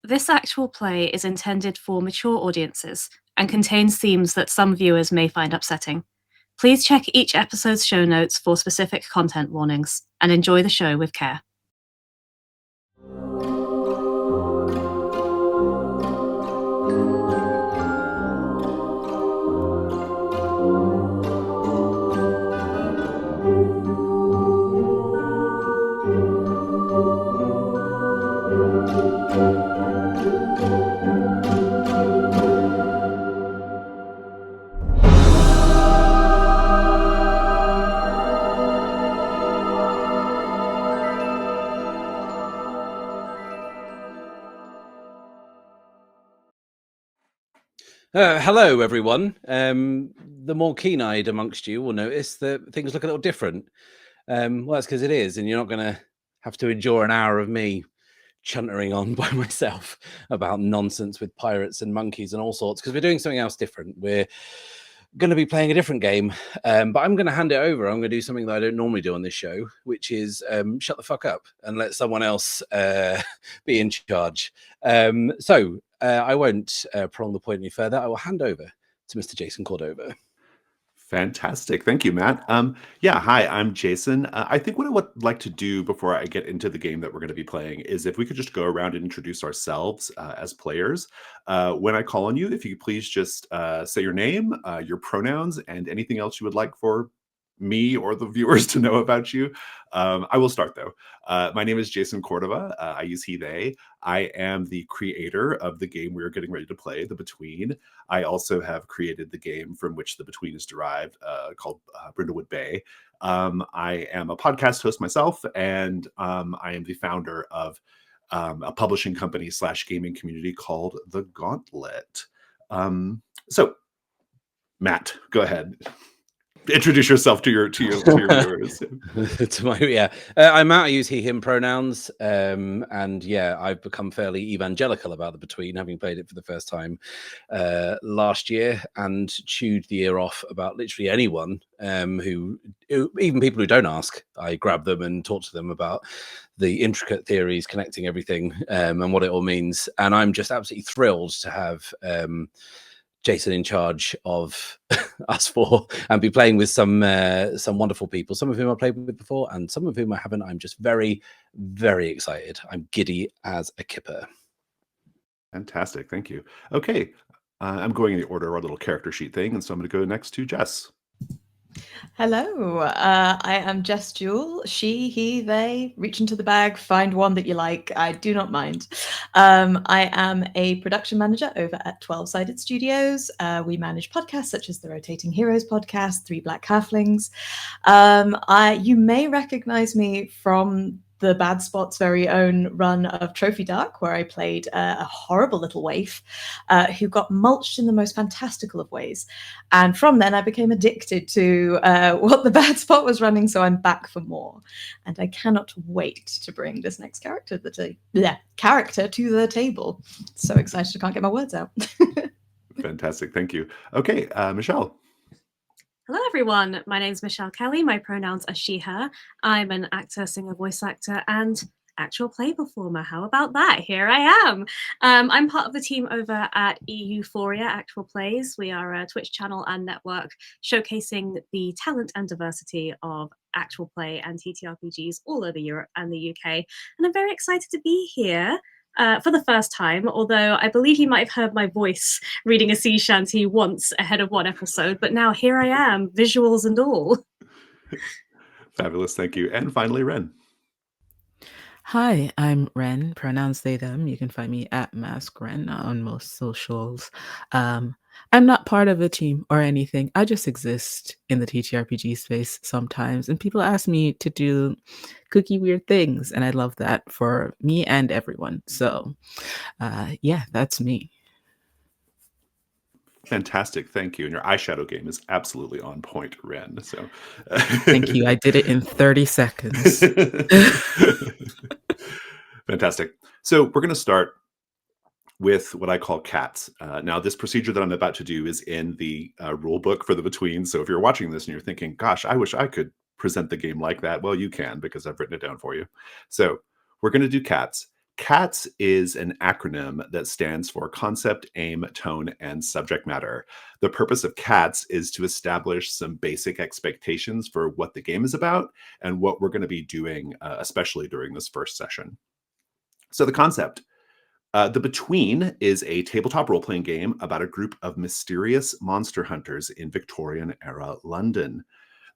This actual play is intended for mature audiences and contains themes that some viewers may find upsetting. Please check each episode's show notes for specific content warnings and enjoy the show with care. Hello, everyone. The more keen-eyed amongst you will notice that things look a little different. Well, that's because it is, and you're not going to have to endure an hour of me chuntering on by myself about nonsense with pirates and monkeys and all sorts, because we're doing something else different. We're going to be playing a different game, but I'm going to hand it over. I'm going to do something that I don't normally do on this show, which is shut the fuck up and let someone else be in charge. So I won't prolong the point any further. I will hand over to Mr. Jason Cordova. Fantastic. Thank you, Matt. Hi, I'm Jason. I think what I would like to do before I get into the game that we're going to be playing is if we could just go around and introduce ourselves as players. When I call on you, if you could please just say your name, your pronouns, and anything else you would like for me or the viewers to know about you. I will start though. My name is Jason Cordova. I use he, they. I am the creator of the game we are getting ready to play, The Between. I also have created the game from which The Between is derived, called Brindlewood Bay. I am a podcast host myself, and I am the founder of a publishing company / gaming community called The Gauntlet. So, Matt, go ahead. Introduce yourself to your viewers. I'm Matt. I use he, him pronouns, and I've become fairly evangelical about The Between, having played it for the first time last year and chewed the ear off about literally anyone who even people who don't ask. I grab them and talk to them about the intricate theories connecting everything and what it all means. And I'm just absolutely thrilled to have Jason in charge of us four and be playing with some wonderful people, some of whom I've played with before and some of whom I haven't. I'm just very, very excited. I'm giddy as a kipper. Fantastic. Thank you. Okay. I'm going in the order of our little character sheet thing, and so I'm going to go next to Jess. Hello, I am Jess Jewell. She, he, they. Reach into the bag, find one that you like. I do not mind. I am a production manager over at 12-Sided Studios. We manage podcasts such as the Rotating Heroes podcast, Three Black Halflings. You may recognize me from the Bad Spot's very own run of Trophy Dark, where I played a horrible little waif who got mulched in the most fantastical of ways. And from then, I became addicted to what the Bad Spot was running, so I'm back for more. And I cannot wait to bring this next character to the table. So excited I can't get my words out. Fantastic. Thank you. Okay, Michelle. Hello, everyone. My name is Michelle Kelly. My pronouns are she, her. I'm an actor, singer, voice actor, and actual play performer. How about that? Here I am. I'm part of the team over at Euphoria Actual Plays. We are a Twitch channel and network showcasing the talent and diversity of actual play and TTRPGs all over Europe and the UK. And I'm very excited to be here for the first time, although I believe you might have heard my voice reading a sea shanty once ahead of one episode, but now here I am, visuals and all. Fabulous, thank you. And finally, Wren. Hi, I'm Wren, pronouns they, them. You can find me at MaskWren on most socials. I'm not part of a team or anything. I just exist in the TTRPG space sometimes, and people ask me to do kooky, weird things, and I love that for me and everyone. So, that's me. Fantastic, thank you. And your eyeshadow game is absolutely on point, Wren. So, thank you. I did it in 30 seconds. Fantastic. So we're going to start with what I call cats. Now, this procedure that I'm about to do is in the rule book for The Between. So if you're watching this and you're thinking, gosh, I wish I could present the game like that, well, you can, because I've written it down for you. So we're going to do cats. CATS is an acronym that stands for Concept, Aim, Tone, and Subject Matter. The purpose of CATS is to establish some basic expectations for what the game is about and what we're going to be doing, especially during this first session. So the concept. The Between is a tabletop role-playing game about a group of mysterious monster hunters in Victorian-era London.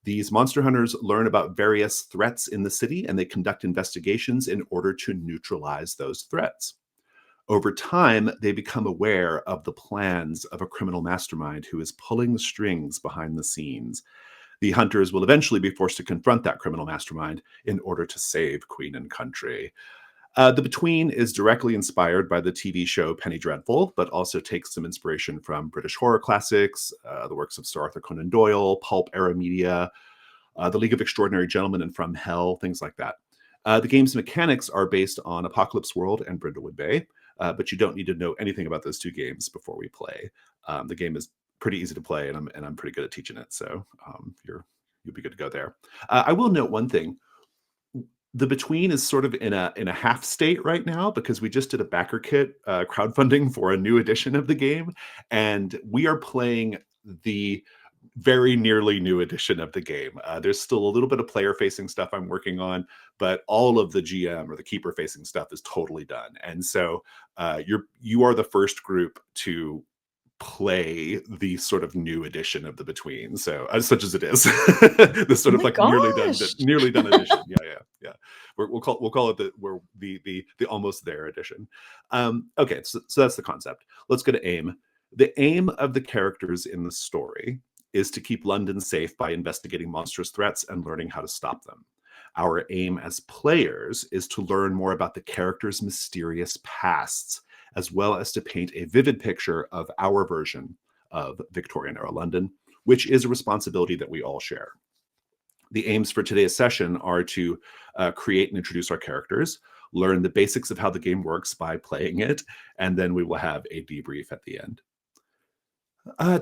These monster hunters learn about various threats in the city, and they conduct investigations in order to neutralize those threats. Over time, they become aware of the plans of a criminal mastermind who is pulling the strings behind the scenes. The hunters will eventually be forced to confront that criminal mastermind in order to save Queen and country. The Between is directly inspired by the TV show Penny Dreadful, but also takes some inspiration from British horror classics, the works of Sir Arthur Conan Doyle, pulp-era media, The League of Extraordinary Gentlemen, and From Hell, things like that. The game's mechanics are based on Apocalypse World and Brindlewood Bay, but you don't need to know anything about those two games before we play. The game is pretty easy to play, and I'm pretty good at teaching it, so you'll be good to go there. I will note one thing. The Between is sort of in a half state right now because we just did a backer kit crowdfunding for a new edition of the game, and we are playing the very nearly new edition of the game. There's still a little bit of player-facing stuff I'm working on, but all of the GM or the keeper-facing stuff is totally done. And so you are the first group to play the sort of new edition of the Between, so such as it is. This sort of like nearly done edition. Yeah. We'll call it the almost there edition. Okay, so that's the concept. Let's go to aim. The aim of the characters in the story is to keep London safe by investigating monstrous threats and learning how to stop them. Our aim as players is to learn more about the characters' mysterious pasts, as well as to paint a vivid picture of our version of Victorian-era London, which is a responsibility that we all share. The aims for today's session are to create and introduce our characters, learn the basics of how the game works by playing it, and then we will have a debrief at the end.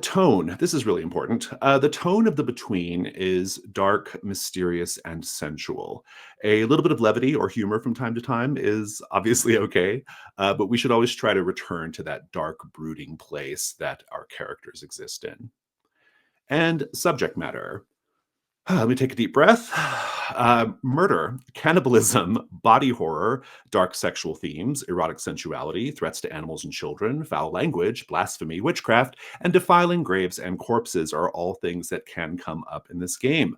Tone. This is really important. The tone of The Between is dark, mysterious, and sensual. A little bit of levity or humor from time to time is obviously okay, but we should always try to return to that dark, brooding place that our characters exist in. And subject matter. Let me take a deep breath. Murder, cannibalism, body horror, dark sexual themes, erotic sensuality, threats to animals and children, foul language, blasphemy, witchcraft, and defiling graves and corpses are all things that can come up in this game.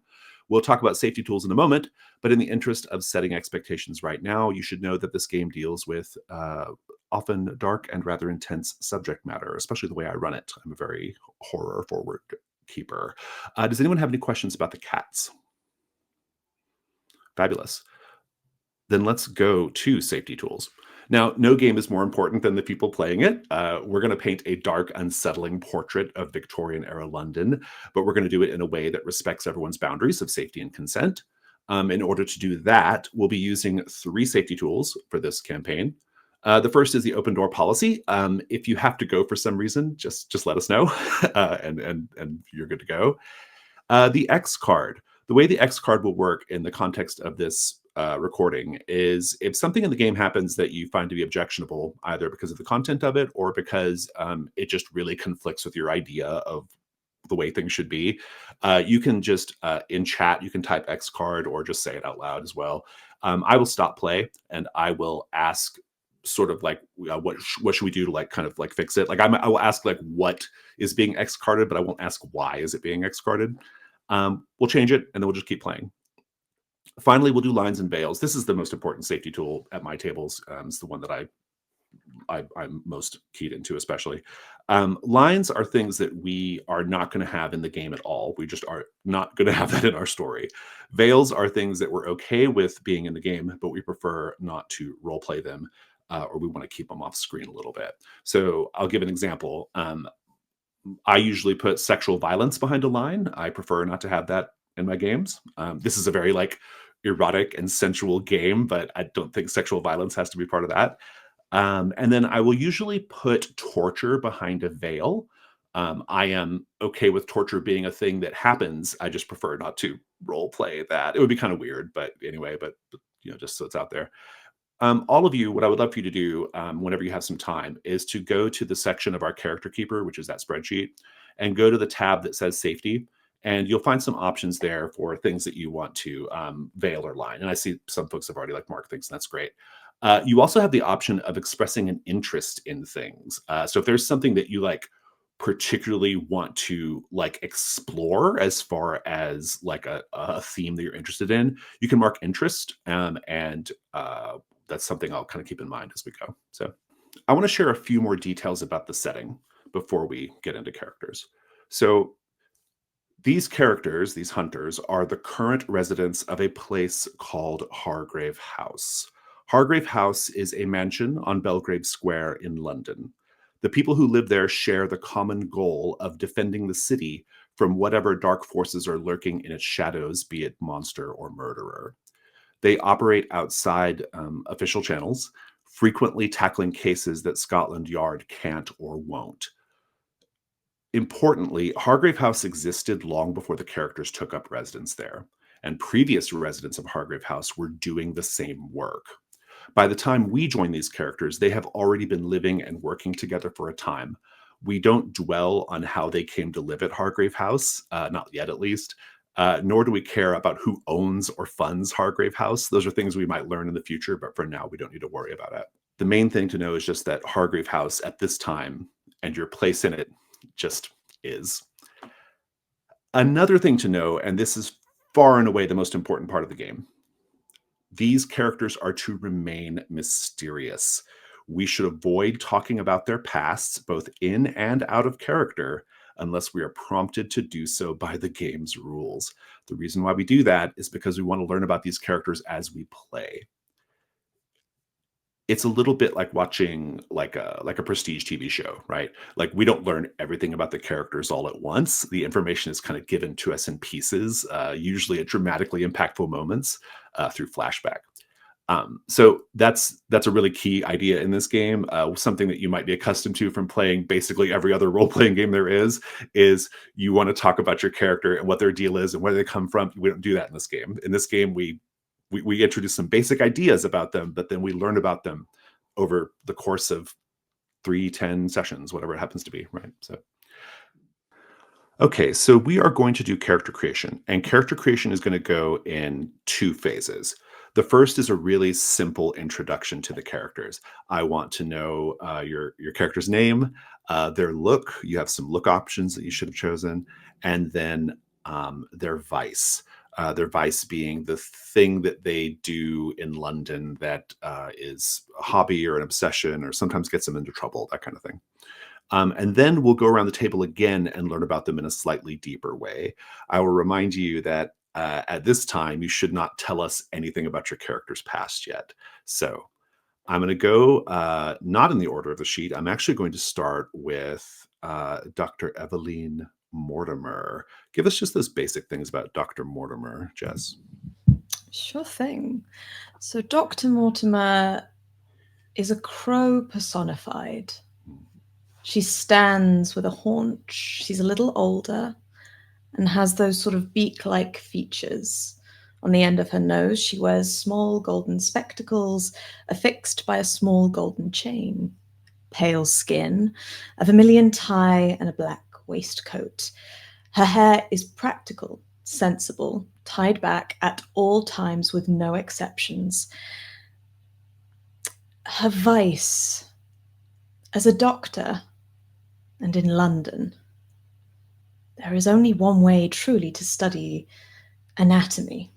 We'll talk about safety tools in a moment, but in the interest of setting expectations right now, you should know that this game deals with often dark and rather intense subject matter, especially the way I run it. I'm a very horror-forward keeper. Does anyone have any questions about the cats? Fabulous. Then let's go to safety tools. Now, no game is more important than the people playing it. We're going to paint a dark, unsettling portrait of Victorian-era London, but we're going to do it in a way that respects everyone's boundaries of safety and consent. In order to do that, we'll be using 3 safety tools for this campaign. The first is the open door policy. If you have to go for some reason, just let us know, and you're good to go. The X card. The way the X card will work in the context of this recording is if something in the game happens that you find to be objectionable, either because of the content of it or because it just really conflicts with your idea of the way things should be, you can just in chat, you can type X card or just say it out loud as well. I will stop play and I will ask sort of like what should we do to like kind of like fix it. Like I will ask like what is being excarded, but I won't ask why is it being excarded. We'll change it and then we'll just keep playing. Finally, we'll do lines and veils. This is the most important safety tool at my tables. It's the one that I'm most keyed into, especially. Lines are things that we are not going to have in the game at all. We just are not going to have that in our story. Veils are things that we're okay with being in the game, but we prefer not to role play them, or we want to keep them off screen a little bit. So I'll give an example. I usually put sexual violence behind a line. I prefer not to have that in my games. This is a very like erotic and sensual game, but I don't think sexual violence has to be part of that. And then I will usually put torture behind a veil. I am okay with torture being a thing that happens. I just prefer not to role play that. It would be kind of weird, but anyway, but you know, just so it's out there. All of you, what I would love for you to do whenever you have some time is to go to the section of our character keeper, which is that spreadsheet, and go to the tab that says safety. And you'll find some options there for things that you want to veil or line. And I see some folks have already marked things, and that's great. You also have the option of expressing an interest in things. So if there's something that you particularly want to explore as far as a theme that you're interested in, you can mark interest, and that's something I'll kind of keep in mind as we go. So I want to share a few more details about the setting before we get into characters. So these characters, these hunters, are the current residents of a place called Hargrave House. Hargrave House is a mansion on Belgrave Square in London. The people who live there share the common goal of defending the city from whatever dark forces are lurking in its shadows, be it monster or murderer. They operate outside official channels, frequently tackling cases that Scotland Yard can't or won't. Importantly, Hargrave House existed long before the characters took up residence there, and previous residents of Hargrave House were doing the same work. By the time we join these characters, they have already been living and working together for a time. We don't dwell on how they came to live at Hargrave House, not yet at least, nor do we care about who owns or funds Hargrave House. Those are things we might learn in the future, but for now, we don't need to worry about it. The main thing to know is just that Hargrave House at this time and your place in it just is. Another thing to know, and this is far and away the most important part of the game, these characters are to remain mysterious. We should avoid talking about their pasts, both in and out of character, unless we are prompted to do so by the game's rules. The reason why we do that is because we want to learn about these characters as we play. It's a little bit like watching a prestige TV show, right? We don't learn everything about the characters all at once. The information is kind of given to us in pieces, usually at dramatically impactful moments through flashback. So that's a really key idea in this game. Something that you might be accustomed to from playing basically every other role-playing game there is you want to talk about your character and what their deal is and where they come from. We don't do that in this game. In this game, we introduce some basic ideas about them, but then we learn about them over the course of 3-10 sessions, whatever it happens to be, right? So, okay, so we are going to do character creation, and character creation is going to go in 2 phases. The first is a really simple introduction to the characters. I want to know your character's name, their look. You have some look options that you should have chosen, and then their vice. Their vice being the thing that they do in London that is a hobby or an obsession or sometimes gets them into trouble, that kind of thing. And then we'll go around the table again and learn about them in a slightly deeper way. I will remind you that at this time, you should not tell us anything about your character's past yet. So I'm going to go not in the order of the sheet. I'm actually going to start with Dr. Eveline Mortimer. Give us just those basic things about Dr. Mortimer, Jess. Sure thing. So Dr. Mortimer is a crow personified. She stands with a haunch. She's a little older and has those sort of beak-like features. On the end of her nose, she wears small golden spectacles affixed by a small golden chain. Pale skin, a vermilion tie, and a black waistcoat. Her hair is practical, sensible, tied back at all times with no exceptions. Her vice, as a doctor and in London, there is only one way truly to study anatomy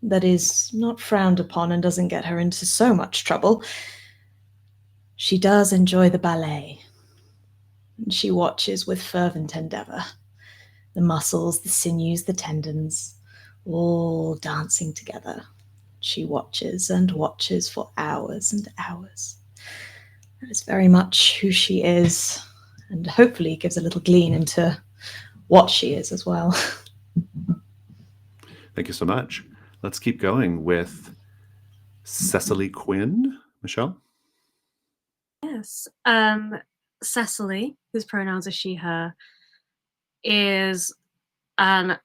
that is not frowned upon and doesn't get her into so much trouble. She does enjoy the ballet. She watches with fervent endeavor. The muscles, the sinews, the tendons, all dancing together. She watches and watches for hours and hours. That is very much who she is, and hopefully gives a little glean into what she is as well. Thank you so much. Let's keep going with Cecelie Quinn. Michelle? Yes. Cecelie, whose pronouns are she, her, is an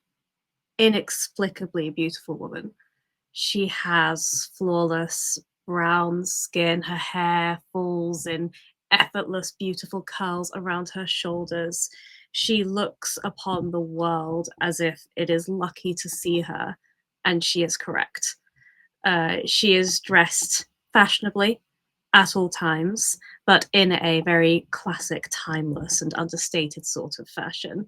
inexplicably beautiful woman. She has flawless brown skin. Her hair falls in effortless, beautiful curls around her shoulders. She looks upon the world as if it is lucky to see her, and she is correct. She is dressed fashionably at all times, but in a very classic, timeless, and understated sort of fashion.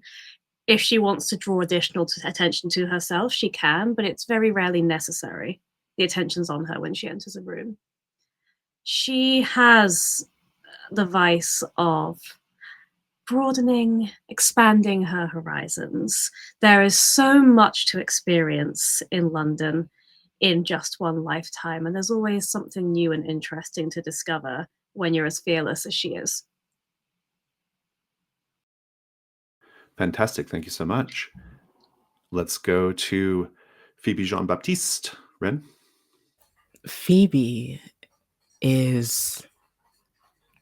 If she wants to draw additional attention to herself, she can, but it's very rarely necessary. The attention's on her when she enters a room. She has the vice of broadening, expanding her horizons. There is so much to experience in London in just one lifetime, and there's always something new and interesting to discover when you're as fearless as she is. Fantastic. Thank you so much. Let's go to Phoebe Jean-Baptiste. Wren? Phoebe is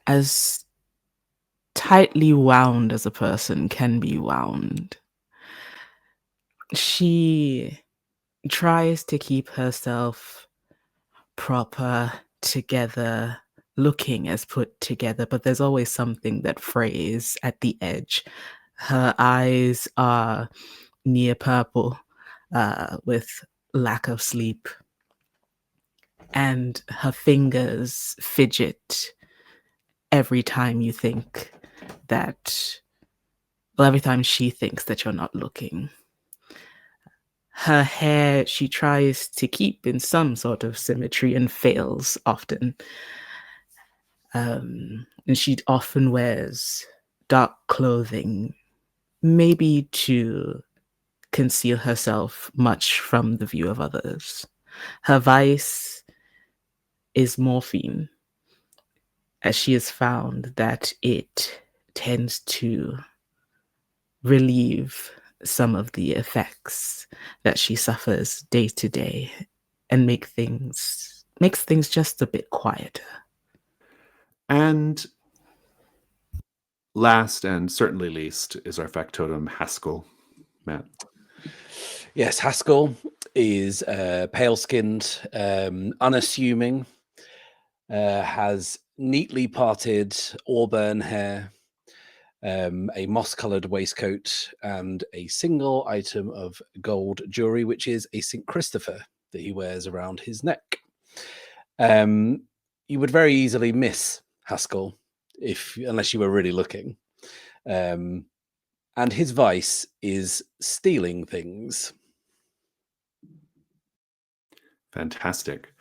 as tightly wound as a person can be wound. She tries to keep herself proper, together, looking as put together, but there's always something that frays at the edge. Her eyes are near purple with lack of sleep, and her fingers fidget every time you think that, well, every time she thinks that you're not looking. Her hair, she tries to keep in some sort of symmetry and fails often. And she often wears dark clothing, maybe to conceal herself much from the view of others. Her vice is morphine, as she has found that it tends to relieve some of the effects that she suffers day to day and makes things just a bit quieter. And last and certainly least is our factotum, Haskell. Matt? Yes, Haskell is pale-skinned, unassuming, has neatly parted auburn hair, a moss-coloured waistcoat, and a single item of gold jewellery, which is a St. Christopher that he wears around his neck. You would very easily miss Haskell unless you were really looking. And his vice is stealing things. Fantastic.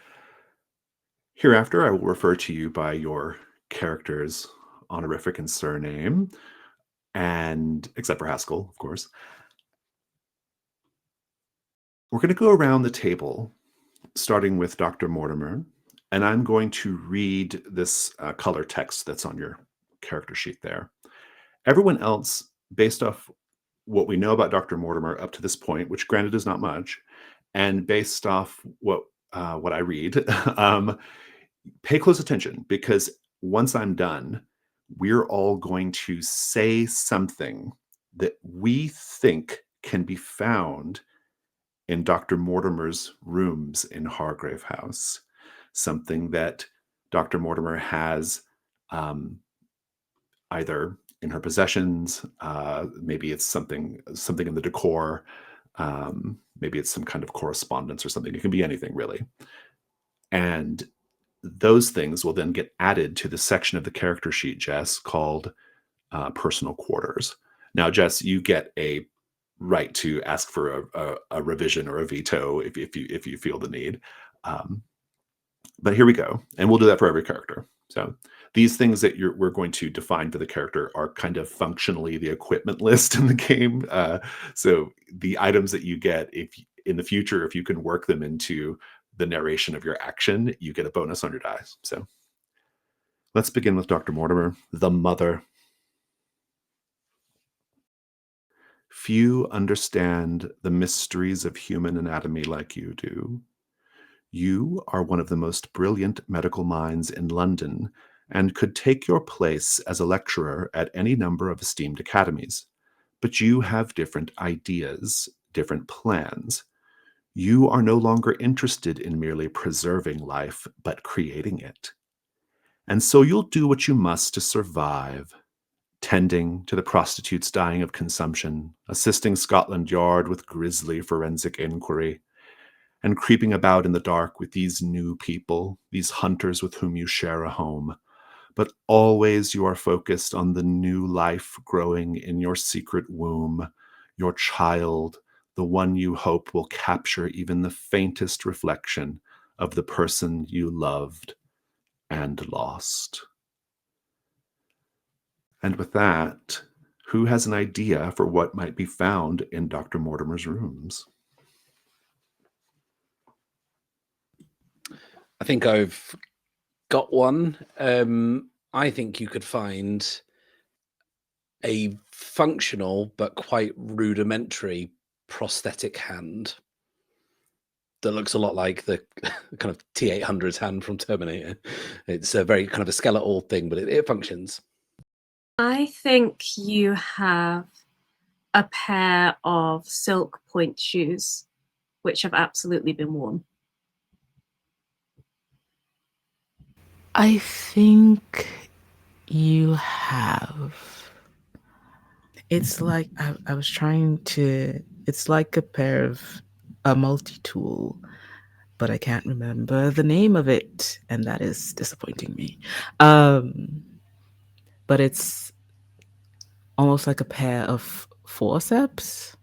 Hereafter, I will refer to you by your character's honorific and surname, and except for Haskell, of course. We're going to go around the table, starting with Dr. Mortimer, and I'm going to read this color text that's on your character sheet there. Everyone else, based off what we know about Dr. Mortimer up to this point, which granted is not much, and based off what I read, pay close attention, because once I'm done, we're all going to say something that we think can be found in Dr. Mortimer's rooms in Hargrave House. Something that Dr. Mortimer has either in her possessions, maybe it's something in the decor, maybe it's some kind of correspondence or something. It can be anything, really. And those things will then get added to the section of the character sheet, Jess, called personal quarters. Now, Jess, you get a right to ask for a revision or a veto if you feel the need. But here we go, and we'll do that for every character. So these things that we're going to define for the character are kind of functionally the equipment list in the game. So the items that you get, if in the future, if you can work them into the narration of your action, you get a bonus on your dice. So let's begin with Dr. Mortimer, the mother. Few understand the mysteries of human anatomy like you do. You are one of the most brilliant medical minds in London and could take your place as a lecturer at any number of esteemed academies. But you have different ideas, different plans. You are no longer interested in merely preserving life, but creating it. And so you'll do what you must to survive, tending to the prostitutes dying of consumption, assisting Scotland Yard with grisly forensic inquiry, and creeping about in the dark with these new people, these hunters with whom you share a home. But always you are focused on the new life growing in your secret womb, your child, the one you hope will capture even the faintest reflection of the person you loved and lost. And with that, who has an idea for what might be found in Dr. Mortimer's rooms? I think I've got one. I think you could find a functional but quite rudimentary prosthetic hand that looks a lot like the kind of T-800's hand from Terminator. It's a very kind of a skeletal thing, but it functions. I think you have a pair of silk point shoes, which have absolutely been worn. I think you have. It's like I was trying to. It's like a multi-tool, but I can't remember the name of it, and that is disappointing me. But it's almost like a pair of forceps.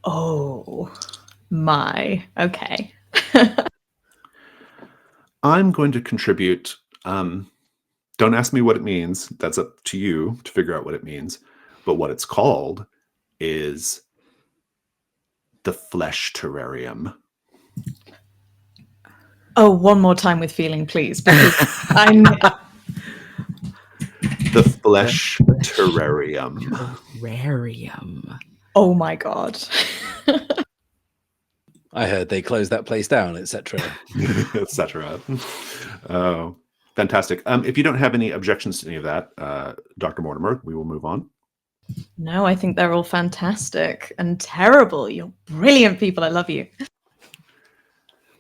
Oh my. Okay. I'm going to contribute. Don't ask me what it means. That's up to you to figure out what it means. But what it's called is the flesh terrarium. Oh, one more time with feeling, please, because I'm The flesh terrarium. Terrarium. Oh my god. I heard they closed that place down, etc. Etc. Oh, fantastic. If you don't have any objections to any of that, Dr. Mortimer, we will move on. No, I think they're all fantastic and terrible. You're brilliant people. I love you.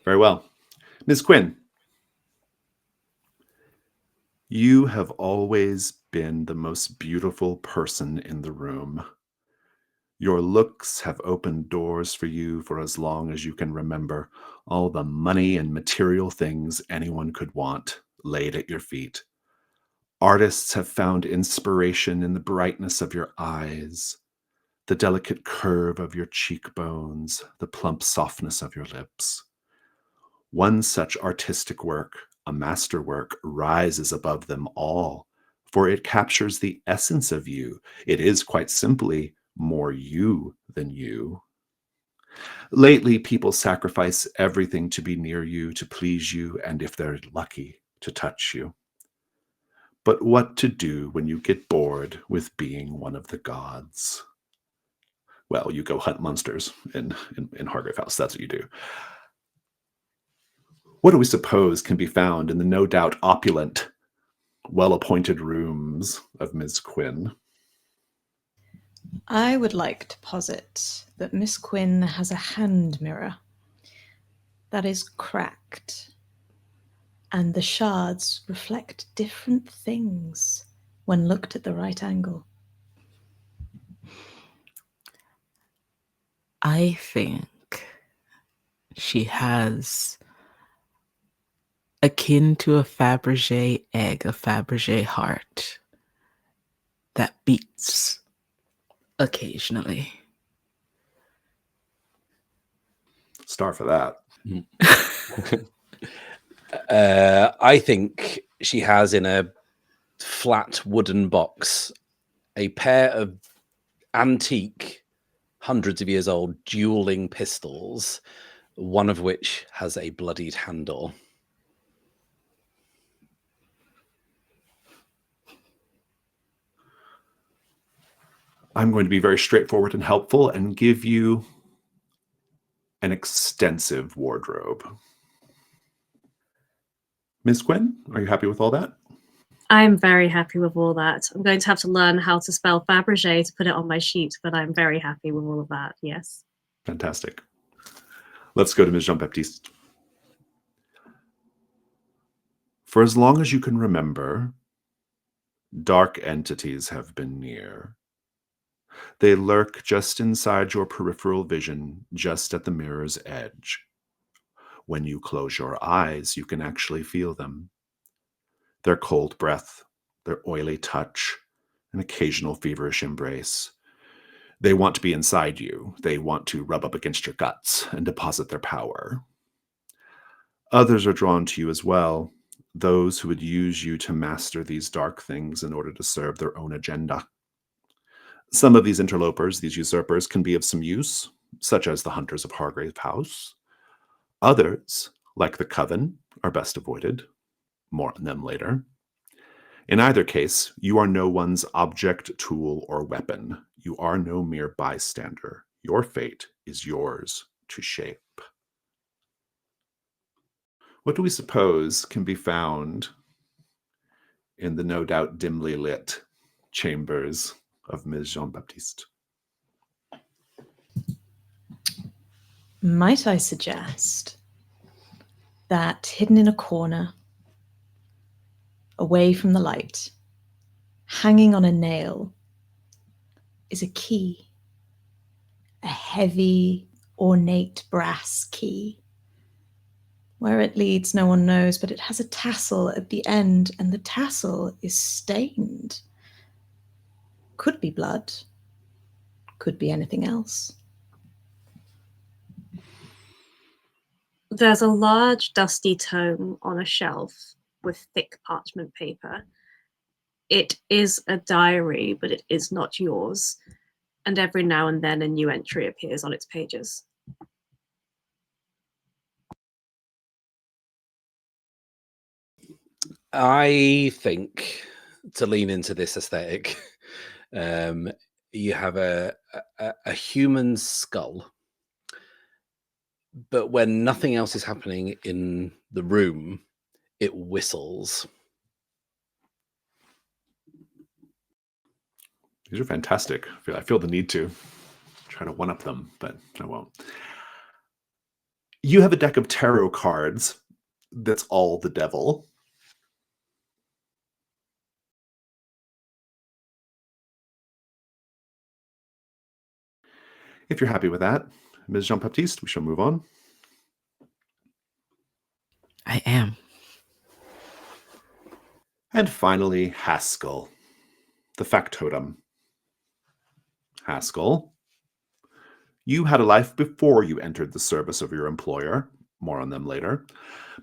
Very well. Ms. Quinn, you have always been the most beautiful person in the room. Your looks have opened doors for you for as long as you can remember. All the money and material things anyone could want laid at your feet. Artists have found inspiration in the brightness of your eyes, the delicate curve of your cheekbones, the plump softness of your lips. One such artistic work, a masterwork, rises above them all, for it captures the essence of you. It is quite simply more you than you. Lately, people sacrifice everything to be near you, to please you, and if they're lucky, to touch you. But what to do when you get bored with being one of the gods? Well, you go hunt monsters in Hargrave House. That's what you do. What do we suppose can be found in the no doubt opulent, well-appointed rooms of Ms. Quinn? I would like to posit that Miss Quinn has a hand mirror that is cracked, and the shards reflect different things when looked at the right angle. I think she has akin to a Fabergé egg, a Fabergé heart that beats occasionally. Star for that. I think she has in a flat wooden box a pair of antique, hundreds of years old dueling pistols, one of which has a bloodied handle. I'm going to be very straightforward and helpful and give you an extensive wardrobe. Ms. Quinn, are you happy with all that? I'm very happy with all that. I'm going to have to learn how to spell Fabergé to put it on my sheet, but I'm very happy with all of that, yes. Fantastic. Let's go to Ms. Jean-Baptiste. For as long as you can remember, dark entities have been near. They lurk just inside your peripheral vision, just at the mirror's edge. When you close your eyes, you can actually feel them. Their cold breath, their oily touch, an occasional feverish embrace. They want to be inside you. They want to rub up against your guts and deposit their power. Others are drawn to you as well, those who would use you to master these dark things in order to serve their own agenda. Some of these interlopers, these usurpers, can be of some use, such as the hunters of Hargrave House. Others, like the Coven, are best avoided. More on them later. In either case, you are no one's object, tool, or weapon. You are no mere bystander. Your fate is yours to shape. What do we suppose can be found in the no doubt dimly lit chambers of Ms. Jean-Baptiste? Might I suggest that hidden in a corner, away from the light, hanging on a nail, is a key, a heavy, ornate brass key. Where it leads, no one knows, but it has a tassel at the end, and the tassel is stained. Could be blood, could be anything else. There's a large dusty tome on a shelf with thick parchment paper. It is a diary, but it is not yours, and every now and then a new entry appears on its pages. I think, to lean into this aesthetic, you have a human skull, but when nothing else is happening in the room, it whistles. These are fantastic. I feel the need to try to one-up them, but I won't. You have a deck of tarot cards that's all the devil. If you're happy with that, Ms. Jean-Baptiste, we shall move on. I am. And finally, Haskell, the Factotum. Haskell, you had a life before you entered the service of your employer. More on them later.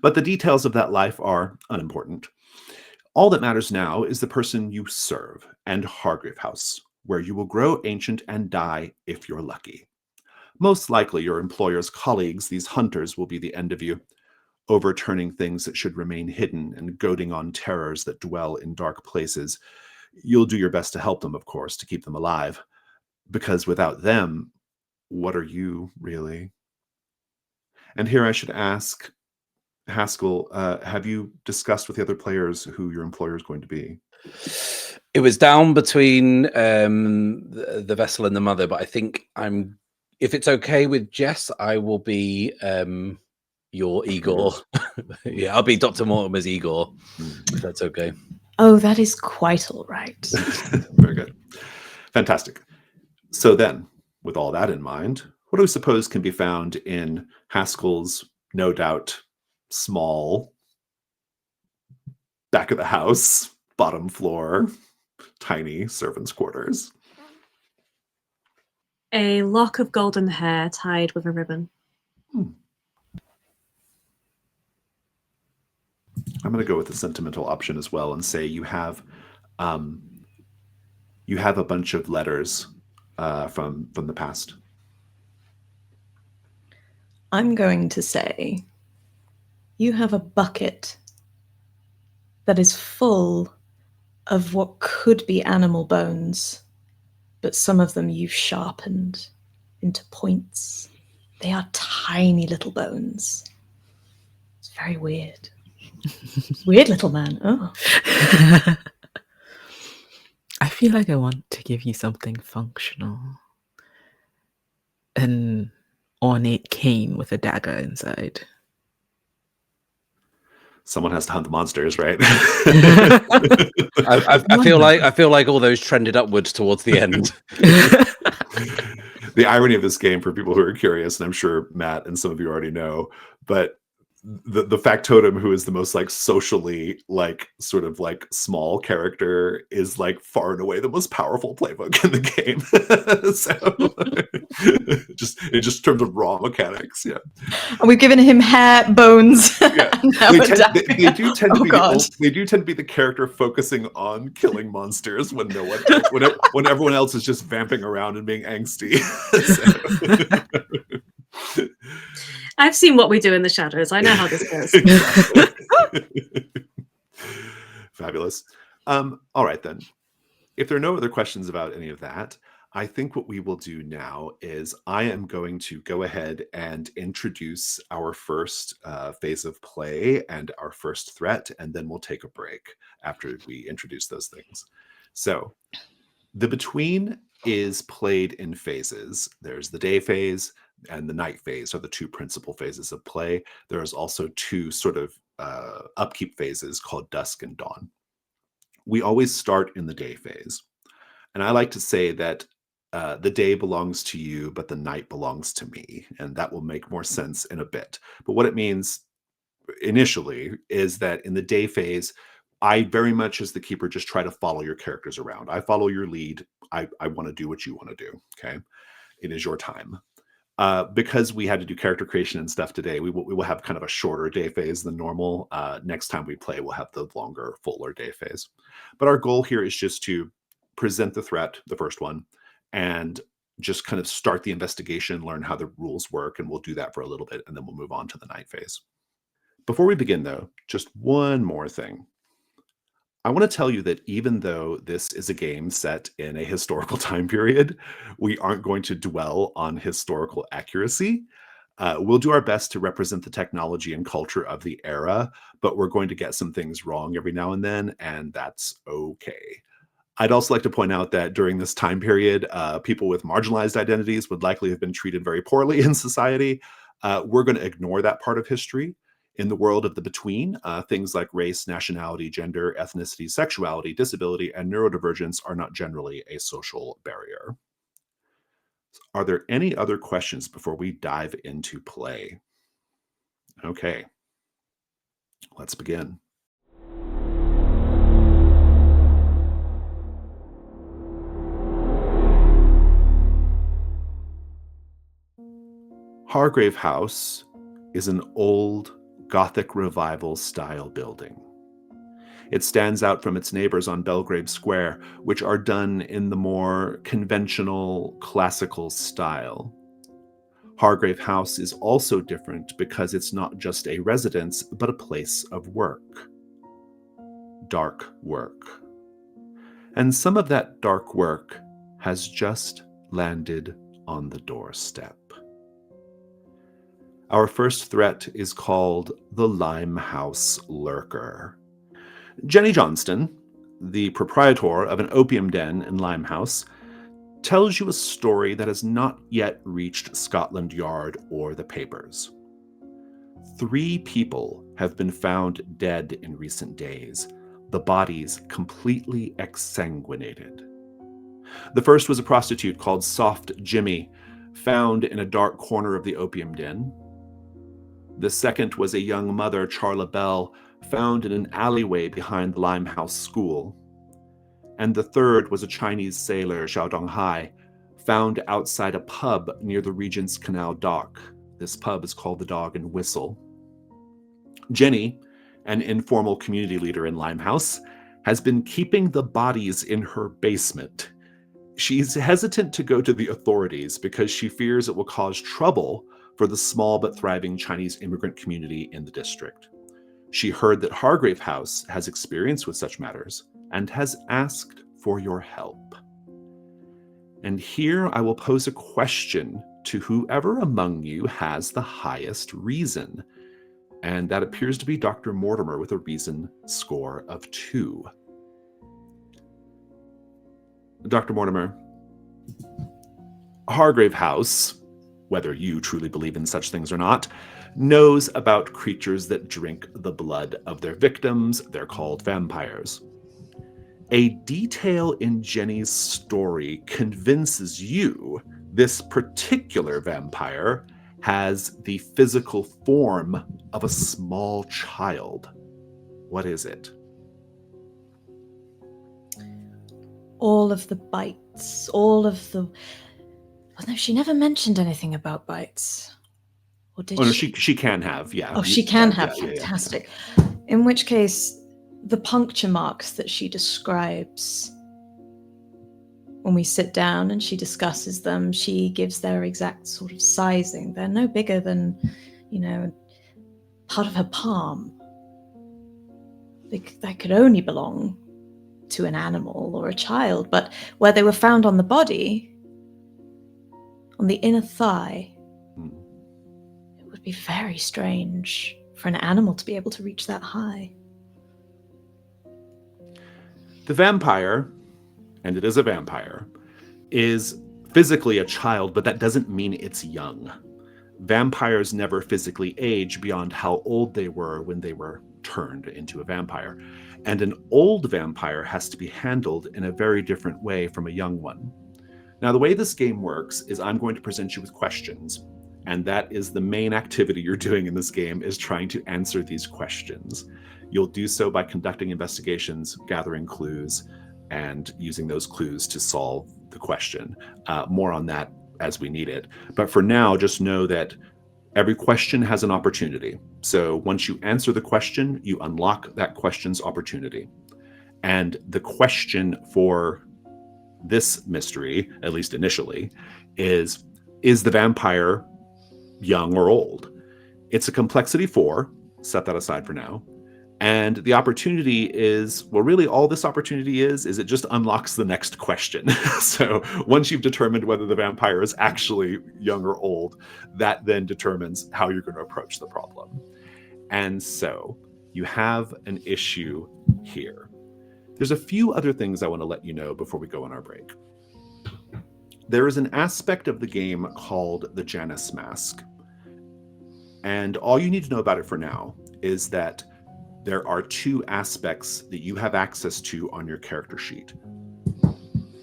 But the details of that life are unimportant. All that matters now is the person you serve and Hargrave House, where you will grow ancient and die if you're lucky. Most likely your employer's colleagues, these hunters, will be the end of you, overturning things that should remain hidden and goading on terrors that dwell in dark places. You'll do your best to help them, of course, to keep them alive. Because without them, what are you, really? And here I should ask, Haskell, have you discussed with the other players who your employer is going to be? It was down between the vessel and the mother, but I think if it's okay with Jess, I will be your Igor. Yeah, I'll be Dr. Mortimer's Igor, if that's okay. Oh, that is quite all right. Very good. Fantastic. So then, with all that in mind, what do we suppose can be found in Haskell's, no doubt, small, back of the house, bottom floor, tiny servants' quarters? A lock of golden hair tied with a ribbon. I'm going to go with the sentimental option as well and say you have a bunch of letters from the past. I'm going to say you have a bucket that is full of what could be animal bones, but some of them you've sharpened into points. They are tiny little bones. It's very weird. Weird little man. Oh. I feel like I want to give you something functional. And ornate cane with a dagger inside. Someone has to hunt the monsters, right? I feel like all those trended upwards towards the end. The irony of this game, for people who are curious, and I'm sure Matt and some of you already know, but the Factotum, who is the most like socially like sort of like small character, is like far and away the most powerful playbook in the game. So just in just terms of raw mechanics, yeah. And we've given him hair, bones. Yeah. They do tend to be the character focusing on killing monsters when when everyone else is just vamping around and being angsty. So. I've seen What We Do in the Shadows. I know how this goes. Fabulous. All right, then. If there are no other questions about any of that, I think what we will do now is I am going to go ahead and introduce our first phase of play and our first threat, and then we'll take a break after we introduce those things. So the Between is played in phases. There's the day phase and the night phase are the two principal phases of play. There's also two sort of upkeep phases called Dusk and Dawn. We always start in the day phase. And I like to say that the day belongs to you, but the night belongs to me. And that will make more sense in a bit. But what it means initially is that in the day phase, I very much as the keeper just try to follow your characters around. I follow your lead. I want to do what you want to do. Okay. It is your time. Because we had to do character creation and stuff today, we will have kind of a shorter day phase than normal. Next time we play, we'll have the longer, fuller day phase. But our goal here is just to present the threat, the first one, and just kind of start the investigation, learn how the rules work, and we'll do that for a little bit, and then we'll move on to the night phase. Before we begin, though, just one more thing. I want to tell you that even though this is a game set in a historical time period, we aren't going to dwell on historical accuracy. We'll do our best to represent the technology and culture of the era, but we're going to get some things wrong every now and then, and that's okay. I'd also like to point out that during this time period, people with marginalized identities would likely have been treated very poorly in society. We're going to ignore that part of history. In the world of the Between, things like race, nationality, gender, ethnicity, sexuality, disability, and neurodivergence are not generally a social barrier. Are there any other questions before we dive into play? Okay, let's begin. Hargrave House is an old Gothic Revival style building. It stands out from its neighbors on Belgrave Square, which are done in the more conventional classical style. Hargrave House is also different because it's not just a residence, but a place of work. Dark work. And some of that dark work has just landed on the doorstep. Our first threat is called the Limehouse Lurker. Jenny Johnston, the proprietor of an opium den in Limehouse, tells you a story that has not yet reached Scotland Yard or the papers. 3 people have been found dead in recent days, the bodies completely exsanguinated. The first was a prostitute called Soft Jimmy, found in a dark corner of the opium den. The second was a young mother, Charla Bell, found in an alleyway behind the Limehouse School. And the third was a Chinese sailor, Xiao Donghai, found outside a pub near the Regent's Canal dock. This pub is called the Dog and Whistle. Jenny, an informal community leader in Limehouse, has been keeping the bodies in her basement. She's hesitant to go to the authorities because she fears it will cause trouble for the small but thriving Chinese immigrant community in the district. She heard that Hargrave House has experience with such matters and has asked for your help. And here I will pose a question to whoever among you has the highest reason. And that appears to be Dr. Mortimer with a reason score of 2. Dr. Mortimer, Hargrave House whether you truly believe in such things or not, knows about creatures that drink the blood of their victims. They're called vampires. A detail in Jenny's story convinces you this particular vampire has the physical form of a small child. What is it? All of the bites, all of the... Oh, no, she never mentioned anything about bites. Or did Oh, no, she? she can have, yeah. Oh, she can have. Yeah. Fantastic. In which case, the puncture marks that she describes when we sit down and she discusses them, she gives their exact sort of sizing. They're no bigger than, part of her palm. They could only belong to an animal or a child, but where they were found on the body, on the inner thigh, it would be very strange for an animal to be able to reach that high. The vampire, and it is a vampire, is physically a child, but that doesn't mean it's young. Vampires never physically age beyond how old they were when they were turned into a vampire. And an old vampire has to be handled in a very different way from a young one. Now, the way this game works is I'm going to present you with questions, and that is the main activity you're doing in this game, is trying to answer these questions. You'll do so by conducting investigations, gathering clues, and using those clues to solve the question. More on that as we need it. But for now, just know that every question has an opportunity. So once you answer the question, you unlock that question's opportunity. And the question for this mystery, at least initially, is the vampire young or old? It's a complexity 4. Set that aside for now. And the opportunity is, well, really all this opportunity is it just unlocks the next question. So once you've determined whether the vampire is actually young or old, that then determines how you're going to approach the problem. And so you have an issue here. There's a few other things I want to let you know before we go on our break. There is an aspect of the game called the Janus Mask. And all you need to know about it for now is that there are 2 aspects that you have access to on your character sheet.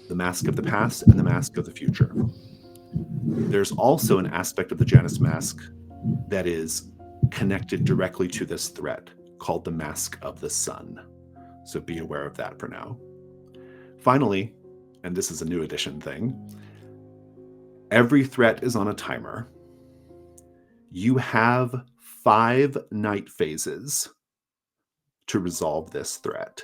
The Mask of the Past and the Mask of the Future. There's also an aspect of the Janus Mask that is connected directly to this threat, called the Mask of the Sun. So be aware of that for now. Finally, and this is a new edition thing, every threat is on a timer. You have 5 night phases to resolve this threat.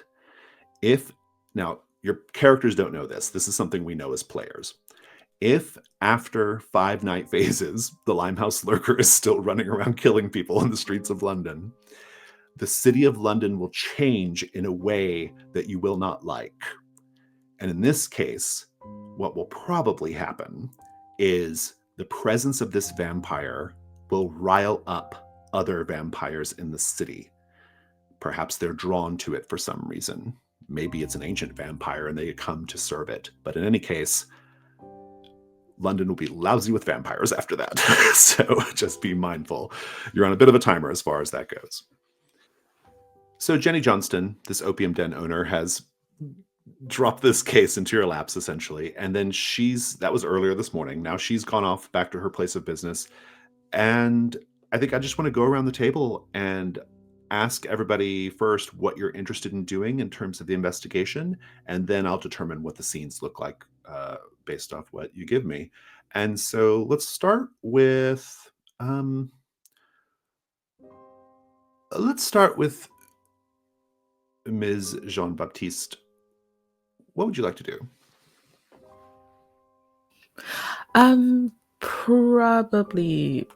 Now, your characters don't know this. This is something we know as players. If after 5 night phases, the Limehouse lurker is still running around killing people in the streets of London, the city of London will change in a way that you will not like. And in this case, what will probably happen is the presence of this vampire will rile up other vampires in the city. Perhaps they're drawn to it for some reason. Maybe it's an ancient vampire and they come to serve it. But in any case, London will be lousy with vampires after that. So just be mindful. You're on a bit of a timer as far as that goes. So Jenny Johnston, this opium den owner, has dropped this case into your laps, essentially. And then that was earlier this morning. Now she's gone off back to her place of business. And I think I just want to go around the table and ask everybody first what you're interested in doing in terms of the investigation. And then I'll determine what the scenes look like based off what you give me. And so let's start with Ms. Jean-Baptiste. What would you like to do? Probably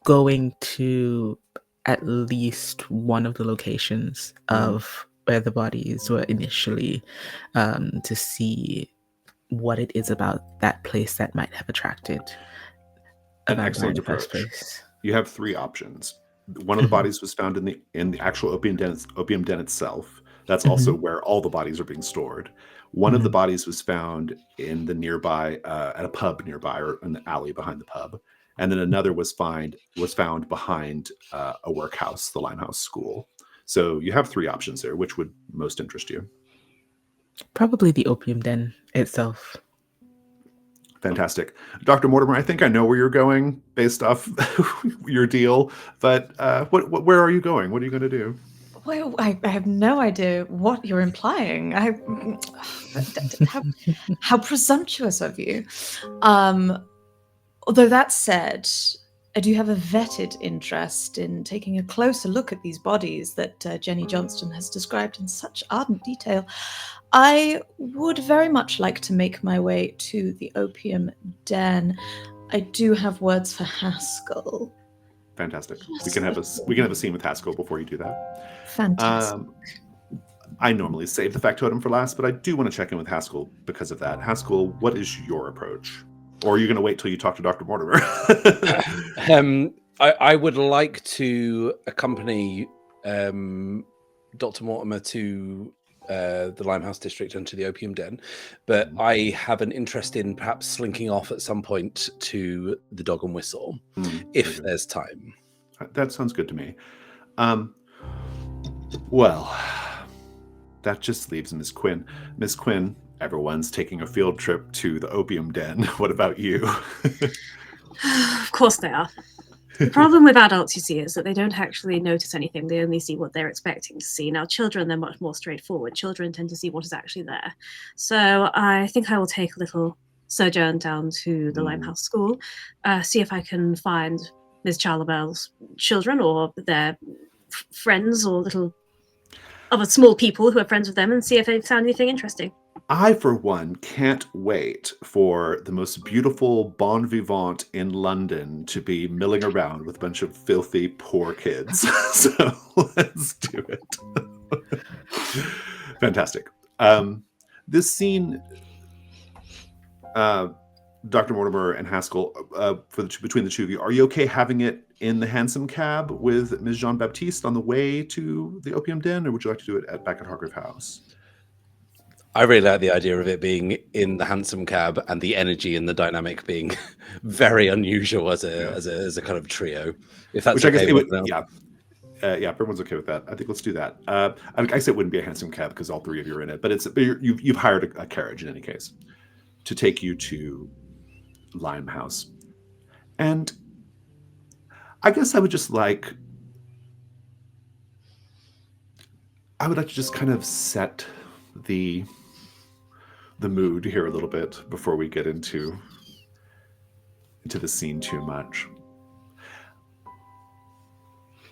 going to at least one of the locations of where the bodies were initially, to see what it is about that place that might have attracted an excellent approach. You have 3 options. One of the bodies was found in the actual opium den itself. That's also where all the bodies are being stored. One of the bodies was found in the nearby, at a pub nearby, or in the alley behind the pub. And then another was found behind a workhouse, the Limehouse school. So you have 3 options there. Which would most interest you? Probably the opium den itself. Fantastic. Dr. Mortimer, I think I know where you're going based off your deal, but where are you going? What are you going to do? Well, I have no idea what you're implying. How presumptuous of you. Although that said, I do have a vetted interest in taking a closer look at these bodies that Jenny Johnston has described in such ardent detail. I would very much like to make my way to the opium den. I do have words for Haskell. Fantastic. We can have a scene with Haskell before you do that. Fantastic. I normally save the factotum for last, but I do want to check in with Haskell because of that. Haskell, what is your approach? Or are you going to wait till you talk to Dr. Mortimer? I would like to accompany Dr. Mortimer to the Limehouse district and to the opium den, but I have an interest in perhaps slinking off at some point to the Dog and Whistle, if there's time. That sounds good to me. Well, that just leaves Miss Quinn. Miss Quinn, everyone's taking a field trip to the opium den. What about you? Of course they are. The problem with adults, you see, is that they don't actually notice anything. They only see what they're expecting to see. Now, children, they're much more straightforward. Children tend to see what is actually there. So I think I will take a little sojourn down to the Limehouse school, see if I can find Ms. Charlebel's children or their friends or little other small people who are friends with them, and see if they found anything interesting. I, for one, can't wait for the most beautiful bon vivant in London to be milling around with a bunch of filthy, poor kids. So let's do it. Fantastic. This scene, Dr. Mortimer and Haskell, between the two of you, are you okay having it in the hansom cab with Ms. Jean-Baptiste on the way to the opium den, or would you like to do it back at Hargrave House? I really like the idea of it being in the hansom cab and the energy and the dynamic being very unusual as a kind of trio. If that's Which okay, I guess it would, yeah, everyone's okay with that. I think let's do that. I guess it wouldn't be a hansom cab because all 3 of you are in it, but you've hired a carriage in any case to take you to Limehouse. And I guess I would like to just kind of set the mood here a little bit before we get into the scene too much.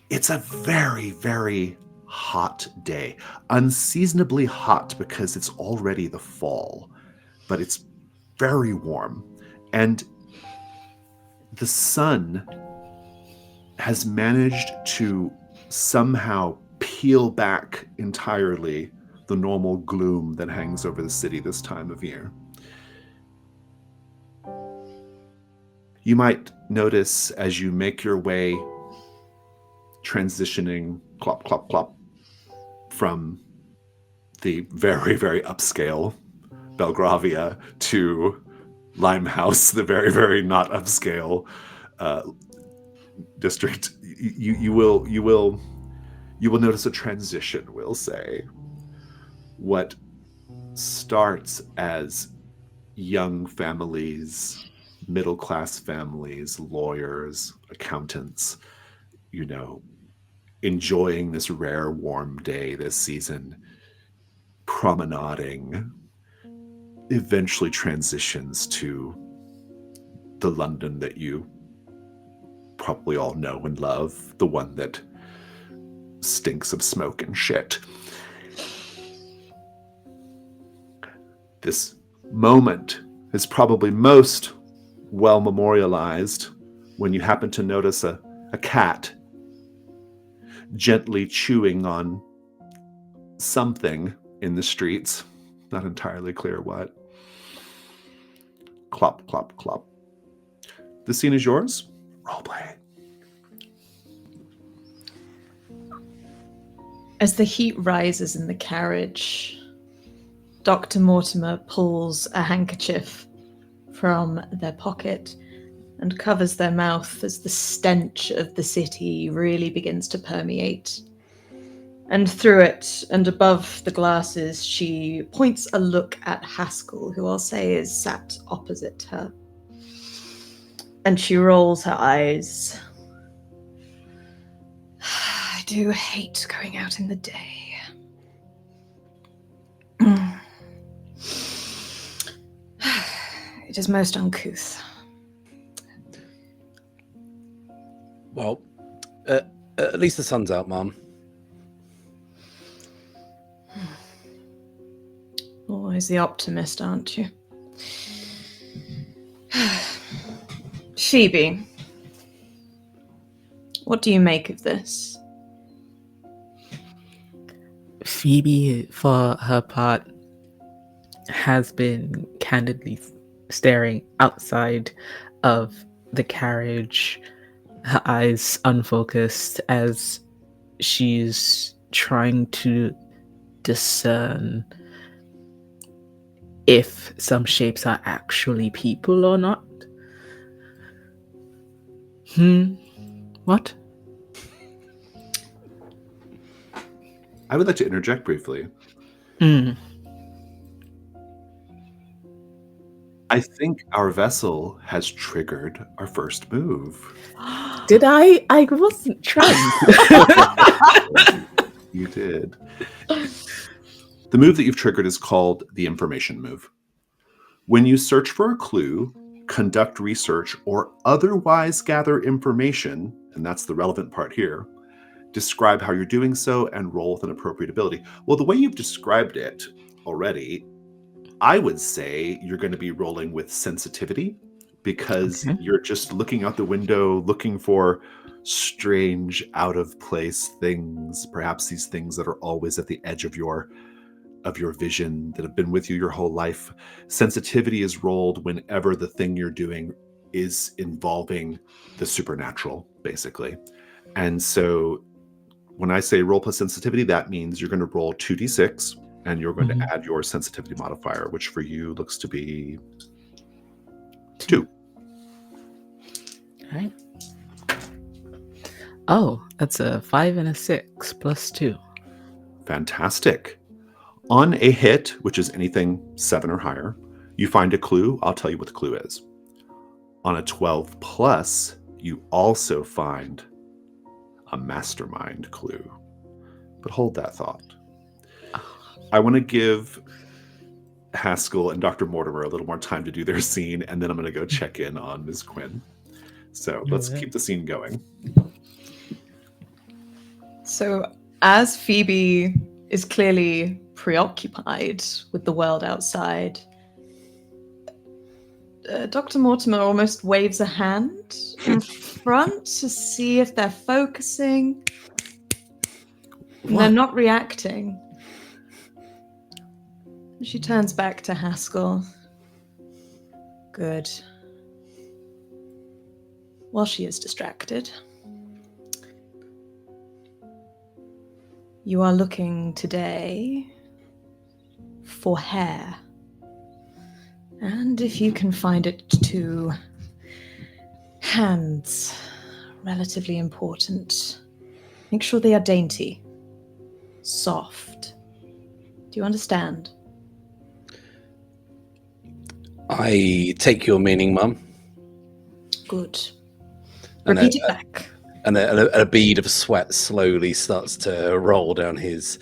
It's a very, very hot day. Unseasonably hot because it's already the fall, but it's very warm. And the sun has managed to somehow peel back entirely the normal gloom that hangs over the city this time of year. You might notice as you make your way transitioning clop, clop, clop from the very, very upscale Belgravia to Limehouse, the very, very not upscale district. You will notice a transition, we'll say. What starts as young families, middle-class families, lawyers, accountants, enjoying this rare warm day this season, promenading, eventually transitions to the London that you probably all know and love, the one that stinks of smoke and shit. This moment is probably most well memorialized when you happen to notice a cat gently chewing on something in the streets. Not entirely clear what. Clop, clop, clop. The scene is yours. Roleplay. As the heat rises in the carriage, Dr. Mortimer pulls a handkerchief from their pocket and covers their mouth as the stench of the city really begins to permeate. And through it and above the glasses, she points a look at Haskell, who I'll say is sat opposite her. And she rolls her eyes. I do hate going out in the day. It is most uncouth. Well, at least the sun's out, Mom. Always the optimist, aren't you? Phoebe, what do you make of this? Phoebe, for her part, has been candidly staring outside of the carriage, her eyes unfocused as she's trying to discern if some shapes are actually people or not. What? I would like to interject briefly. I think our vessel has triggered our first move. Did I? I wasn't trying. You did. The move that you've triggered is called the information move. When you search for a clue, conduct research, or otherwise gather information, and that's the relevant part here, describe how you're doing so and roll with an appropriate ability. Well, the way you've described it already, I would say you're going to be rolling with sensitivity because you're just looking out the window, looking for strange, out of place things, perhaps these things that are always at the edge of your vision that have been with you your whole life. Sensitivity is rolled whenever the thing you're doing is involving the supernatural, basically. And so when I say roll plus sensitivity, that means you're going to roll 2d6 and you're going to add your sensitivity modifier, which for you looks to be 2. All right. Oh, that's a 5 and a 6 plus 2. Fantastic. On a hit, which is anything 7 or higher, you find a clue. I'll tell you what the clue is. On a 12 plus, you also find a mastermind clue. But hold that thought. I want to give Haskell and Dr. Mortimer a little more time to do their scene, and then I'm going to go check in on Ms. Quinn. So let's keep the scene going. So as Phoebe is clearly preoccupied with the world outside, Dr. Mortimer almost waves a hand in front to see if they're focusing. And they're not reacting. She turns back to Haskell. Good. While she is distracted, you are looking today for hair. And if you can find it to hands, relatively important. Make sure they are dainty, soft. Do you understand? I take your meaning, Mum. Good. And Repeat it back. And a bead of sweat slowly starts to roll down his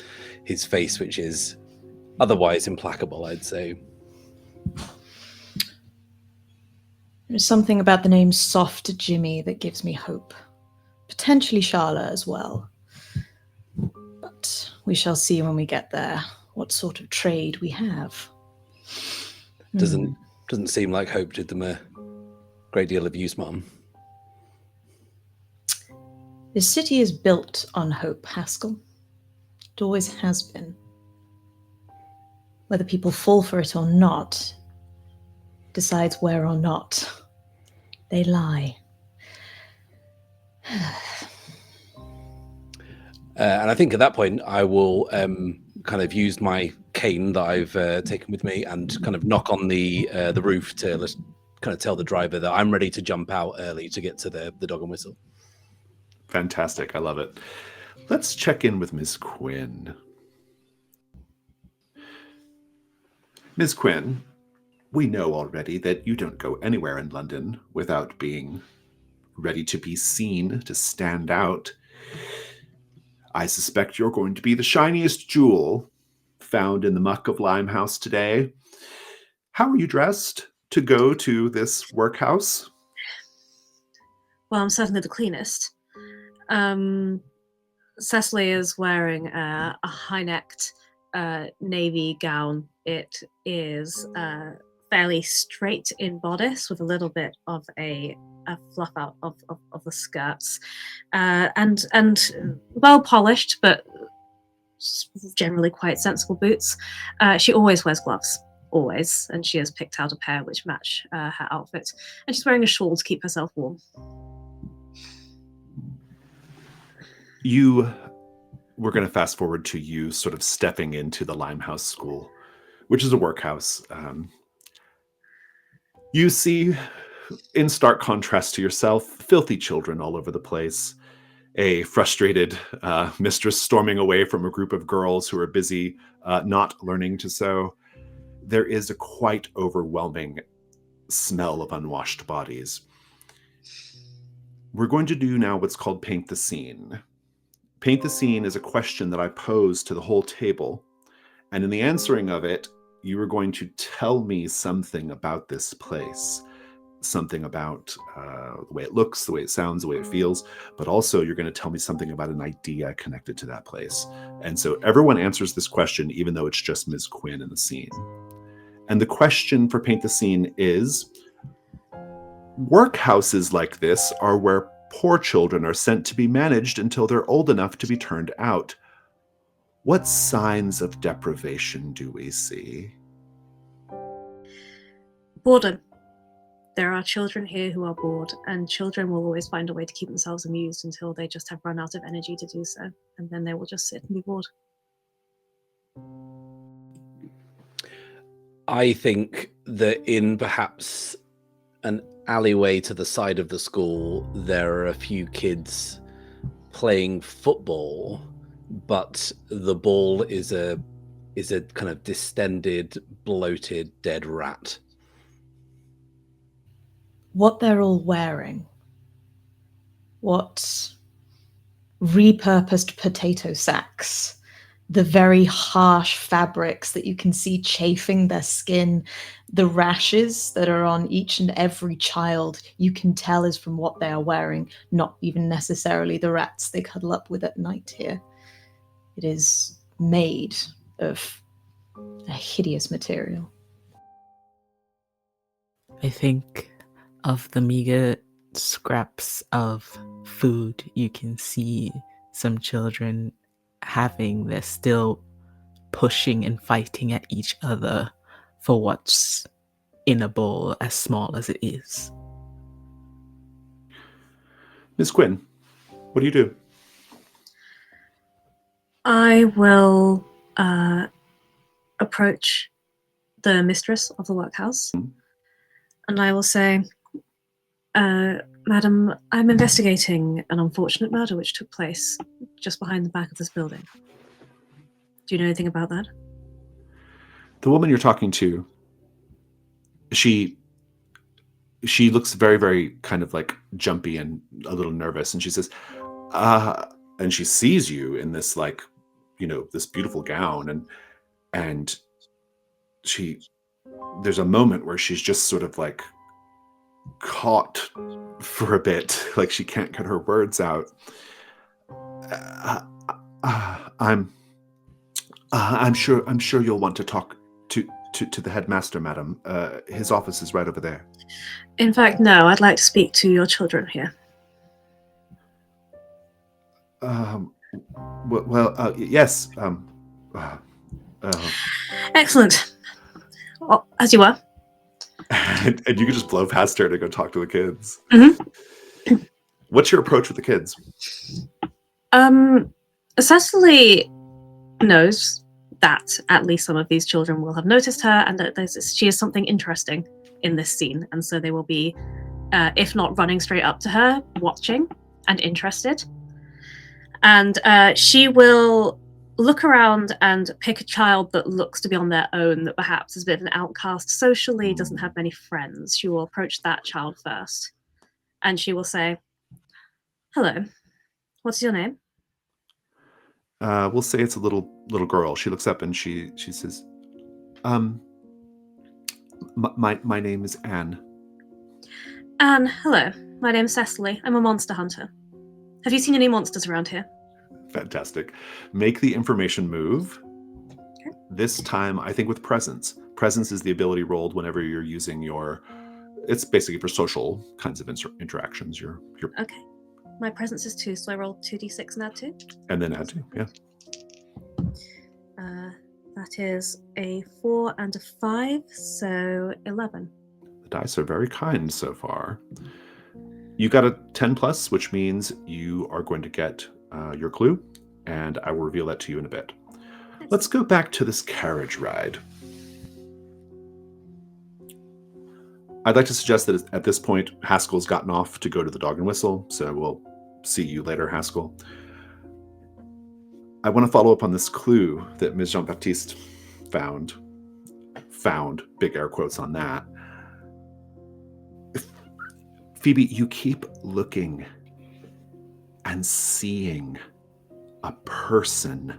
face, which is otherwise implacable, I'd say. There's something about the name Soft Jimmy that gives me hope. Potentially Charlotte as well. But we shall see when we get there what sort of trade we have. Doesn't seem like hope did them a great deal of use, Mum. This city is built on hope, Haskell. It always has been. Whether people fall for it or not decides where or not they lie. And I think at that point, I will kind of use my cane that I've taken with me and kind of knock on the roof to kind of tell the driver that I'm ready to jump out early to get to the dog and whistle. Fantastic. I love it. Let's check in with Ms. Quinn. Ms. Quinn, we know already that you don't go anywhere in London without being ready to be seen, to stand out. I suspect you're going to be the shiniest jewel found in the muck of Limehouse today. How are you dressed to go to this workhouse? Well, I'm certainly the cleanest. Cecelie is wearing a high-necked navy gown. It is fairly straight in bodice with a little bit of a fluff out of the skirts, and well polished, but generally quite sensible boots. She always wears gloves, always, and she has picked out a pair which match her outfit. And she's wearing a shawl to keep herself warm. We're going to fast forward to you sort of stepping into the Limehouse school, which is a workhouse. You see, in stark contrast to yourself, filthy children all over the place. A frustrated mistress storming away from a group of girls who are busy not learning to sew. There is a quite overwhelming smell of unwashed bodies. We're going to do now what's called Paint the Scene. Paint the Scene is a question that I pose to the whole table, and in the answering of it, you are going to tell me something about this place. Something about the way it looks, the way it sounds, the way it feels, but also you're going to tell me something about an idea connected to that place. And so everyone answers this question, even though it's just Ms. Quinn in the scene. And the question for Paint the Scene is, workhouses like this are where poor children are sent to be managed until they're old enough to be turned out. What signs of deprivation do we see? Boredom. There are children here who are bored, and children will always find a way to keep themselves amused until they just have run out of energy to do so, and then they will just sit and be bored. I think that in perhaps an alleyway to the side of the school, there are a few kids playing football, but the ball is a kind of distended, bloated, dead rat. What they're all wearing, what repurposed potato sacks, the very harsh fabrics that you can see chafing their skin, the rashes that are on each and every child, you can tell is from what they are wearing, not even necessarily the rats they cuddle up with at night here. It is made of a hideous material. I think of the meager scraps of food you can see some children having. They're still pushing and fighting at each other for what's in a bowl, as small as it is. Ms. Quinn, what do you do? I will approach the mistress of the workhouse, and I will say, Madam, I'm investigating an unfortunate murder which took place just behind the back of this building. Do you know anything about that? The woman you're talking to, she looks very, very kind of like jumpy and a little nervous, and she says, and she sees you in this, like, you know, this beautiful gown, and there's a moment where she's just sort of like caught for a bit, like she can't get her words out. I'm sure you'll want to talk to the headmaster, madam. His office is right over there. In fact, no, I'd like to speak to your children here. Yes. Excellent. Well, as you were. And you can just blow past her to go talk to the kids. Mm-hmm. What's your approach with the kids? Cecelie knows that at least some of these children will have noticed her, and that she is something interesting in this scene, and so they will be, if not running straight up to her, watching and interested. And she will look around and pick a child that looks to be on their own, that perhaps is a bit of an outcast socially, doesn't have many friends. She will approach that child first, and she will say, "Hello, what's your name?" We'll say it's a little girl. She looks up and she says, my name is Anne. "Anne, hello. My name's Cecelie. I'm a monster hunter. Have you seen any monsters around here?" Fantastic. Make the information move. Okay. This time, I think with presence. Presence is the ability rolled whenever you're using your. It's basically for social kinds of interactions. Your. Okay. My presence is 2, so I roll 2d6 and add 2. And then add 2, yeah. That is a 4 and a 5, so 11. The dice are very kind so far. You got a 10 plus, which means you are going to get your clue, and I will reveal that to you in a bit. Let's go back to this carriage ride. I'd like to suggest that at this point, Haskell's gotten off to go to the Dog and Whistle, so we'll see you later, Haskell. I want to follow up on this clue that Ms. Jean-Baptiste found, big air quotes on that. Phoebe, you keep looking and seeing a person,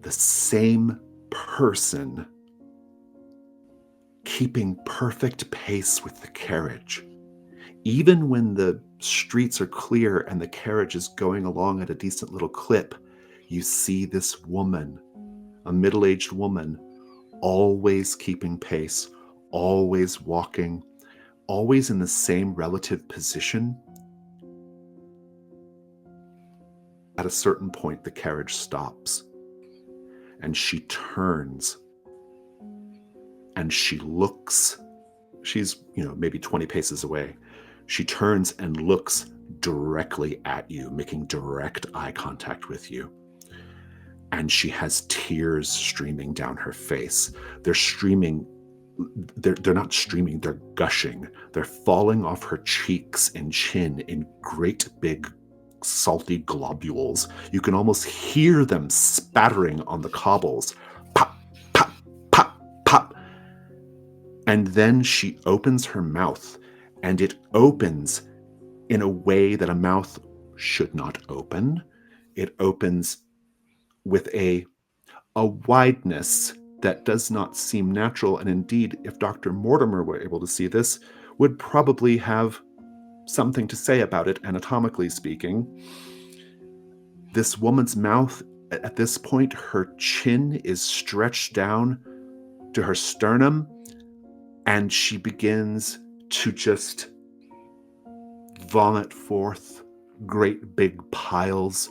the same person, keeping perfect pace with the carriage. Even when the streets are clear and the carriage is going along at a decent little clip, you see this woman, a middle-aged woman, always keeping pace, always walking, always in the same relative position. At a certain point, the carriage stops, and she turns, and she looks. She's, maybe 20 paces away. She turns and looks directly at you, making direct eye contact with you. And she has tears streaming down her face. They're streaming. They're not streaming, they're gushing. They're falling off her cheeks and chin in great big salty globules. You can almost hear them spattering on the cobbles. Pop, pop, pop, pop. And then she opens her mouth, and it opens in a way that a mouth should not open. It opens with a wideness that does not seem natural, and indeed, if Dr. Mortimer were able to see this, would probably have something to say about it, anatomically speaking. This woman's mouth, at this point, her chin is stretched down to her sternum, and she begins to just vomit forth great big piles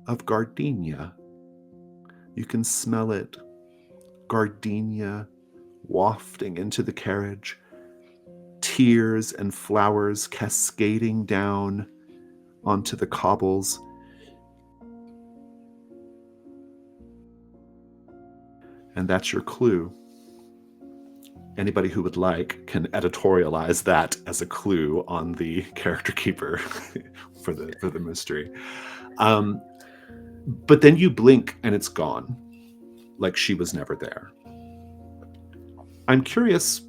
of gardenia. You can smell it. Gardenia wafting into the carriage, tears and flowers cascading down onto the cobbles. And that's your clue. Anybody who would like can editorialize that as a clue on the character keeper for the mystery. But then you blink and it's gone. Like she was never there. I'm curious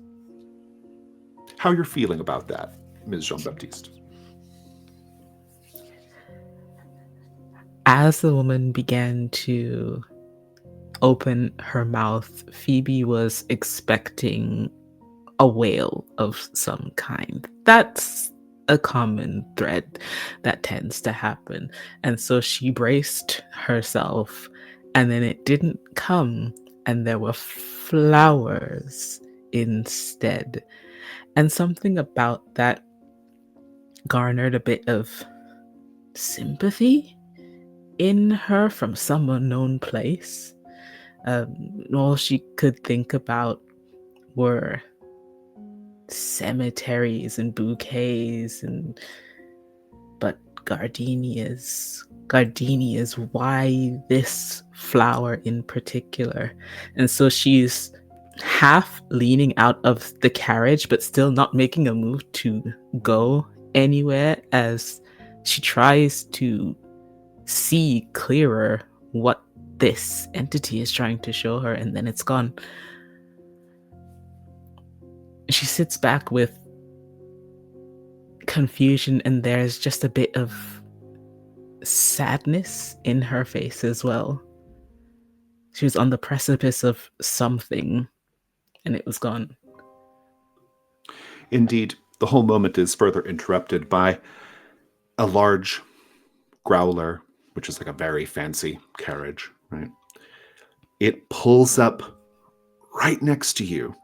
how you're feeling about that, Ms. Jean-Baptiste. As the woman began to open her mouth, Phoebe was expecting a wail of some kind. That's a common thread that tends to happen. And so she braced herself, and then it didn't come, and there were flowers instead. And something about that garnered a bit of sympathy in her from some unknown place. All she could think about were cemeteries and bouquets, but gardenias. Gardenias, why this flower in particular? And so she's half leaning out of the carriage, but still not making a move to go anywhere as she tries to see clearer what this entity is trying to show her, and then it's gone. She sits back with confusion, and there's just a bit of sadness in her face as well. She was on the precipice of something, and it was gone. Indeed, the whole moment is further interrupted by a large growler, which is like a very fancy carriage, right? It pulls up right next to you.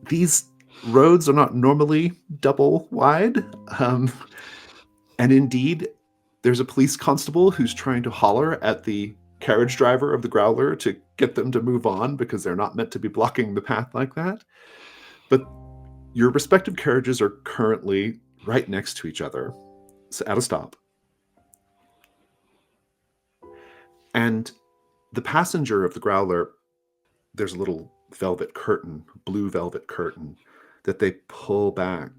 These roads are not normally double wide. And indeed, there's a police constable who's trying to holler at the carriage driver of the growler to get them to move on because they're not meant to be blocking the path like that. But your respective carriages are currently right next to each other, so at a stop. And the passenger of the growler, there's a little velvet curtain, blue velvet curtain, that they pull back.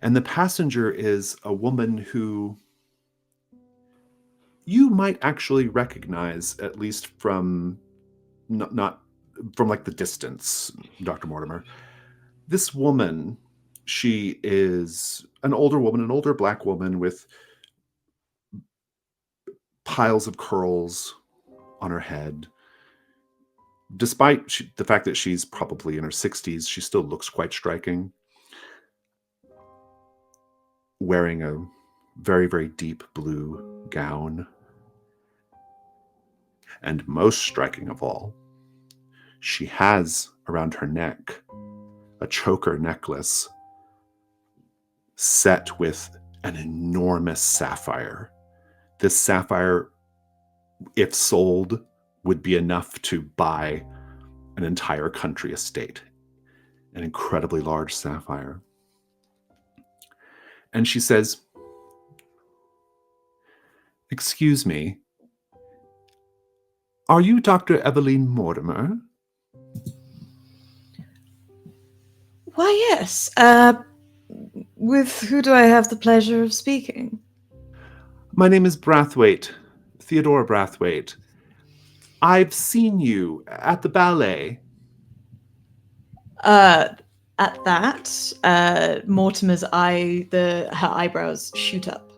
And the passenger is a woman who you might actually recognize, at least from not from like the distance, Dr. Mortimer. This woman, she is an older woman, an older black woman with piles of curls on her head. Despite the fact that she's probably in her 60s, she still looks quite striking. Wearing a very, very deep blue gown. And most striking of all, she has around her neck a choker necklace set with an enormous sapphire. This sapphire, if sold, would be enough to buy an entire country estate. An incredibly large sapphire. And she says, "Excuse me, are you Dr. Eveline Mortimer?" Why, yes. With who do I have the pleasure of speaking? My name is Brathwaite, Theodora Brathwaite. I've seen you at the ballet. At that, Mortimer's her eyebrows shoot up.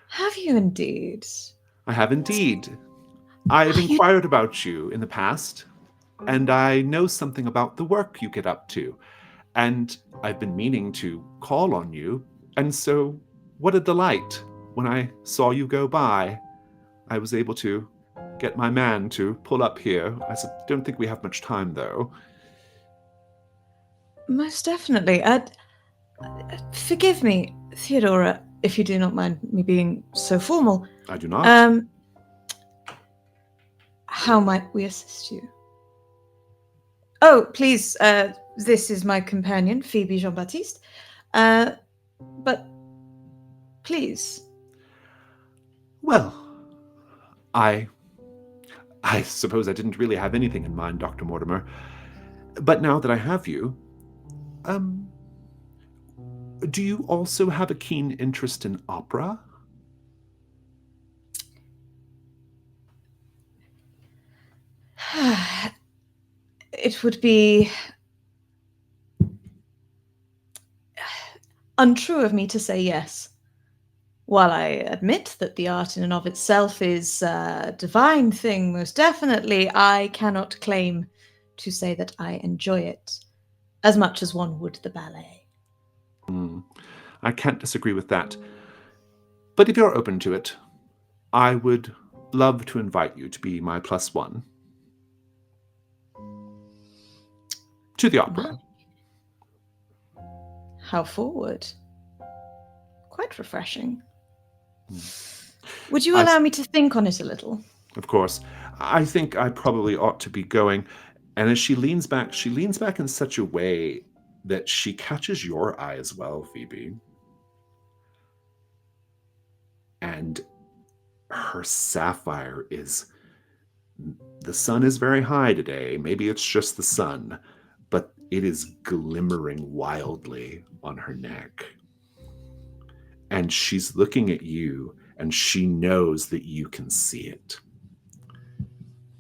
Have you indeed? I have indeed. I have inquired about you in the past, and I know something about the work you get up to. And I've been meaning to call on you, and so what a delight. When I saw you go by, I was able to get my man to pull up here. I don't think we have much time, though. Most definitely. Forgive me, Theodora, if you do not mind me being so formal. I do not. How might we assist you? Oh, please, this is my companion, Phoebe Jean-Baptiste. But please. Well, I suppose I didn't really have anything in mind, Dr. Mortimer. But now that I have you, do you also have a keen interest in opera? It would be untrue of me to say yes. While I admit that the art in and of itself is a divine thing, most definitely, I cannot claim to say that I enjoy it as much as one would the ballet. I can't disagree with that. But if you're open to it, I would love to invite you to be my +1 to the opera. How forward. Quite refreshing. Would you allow me to think on it a little? Of course. I think I probably ought to be going. And as she leans back in such a way that she catches your eye as well, Phoebe. and her sapphire is... The sun is very high today. Maybe it's just the sun, but it is glimmering wildly on her neck. And she's looking at you, and she knows that you can see it.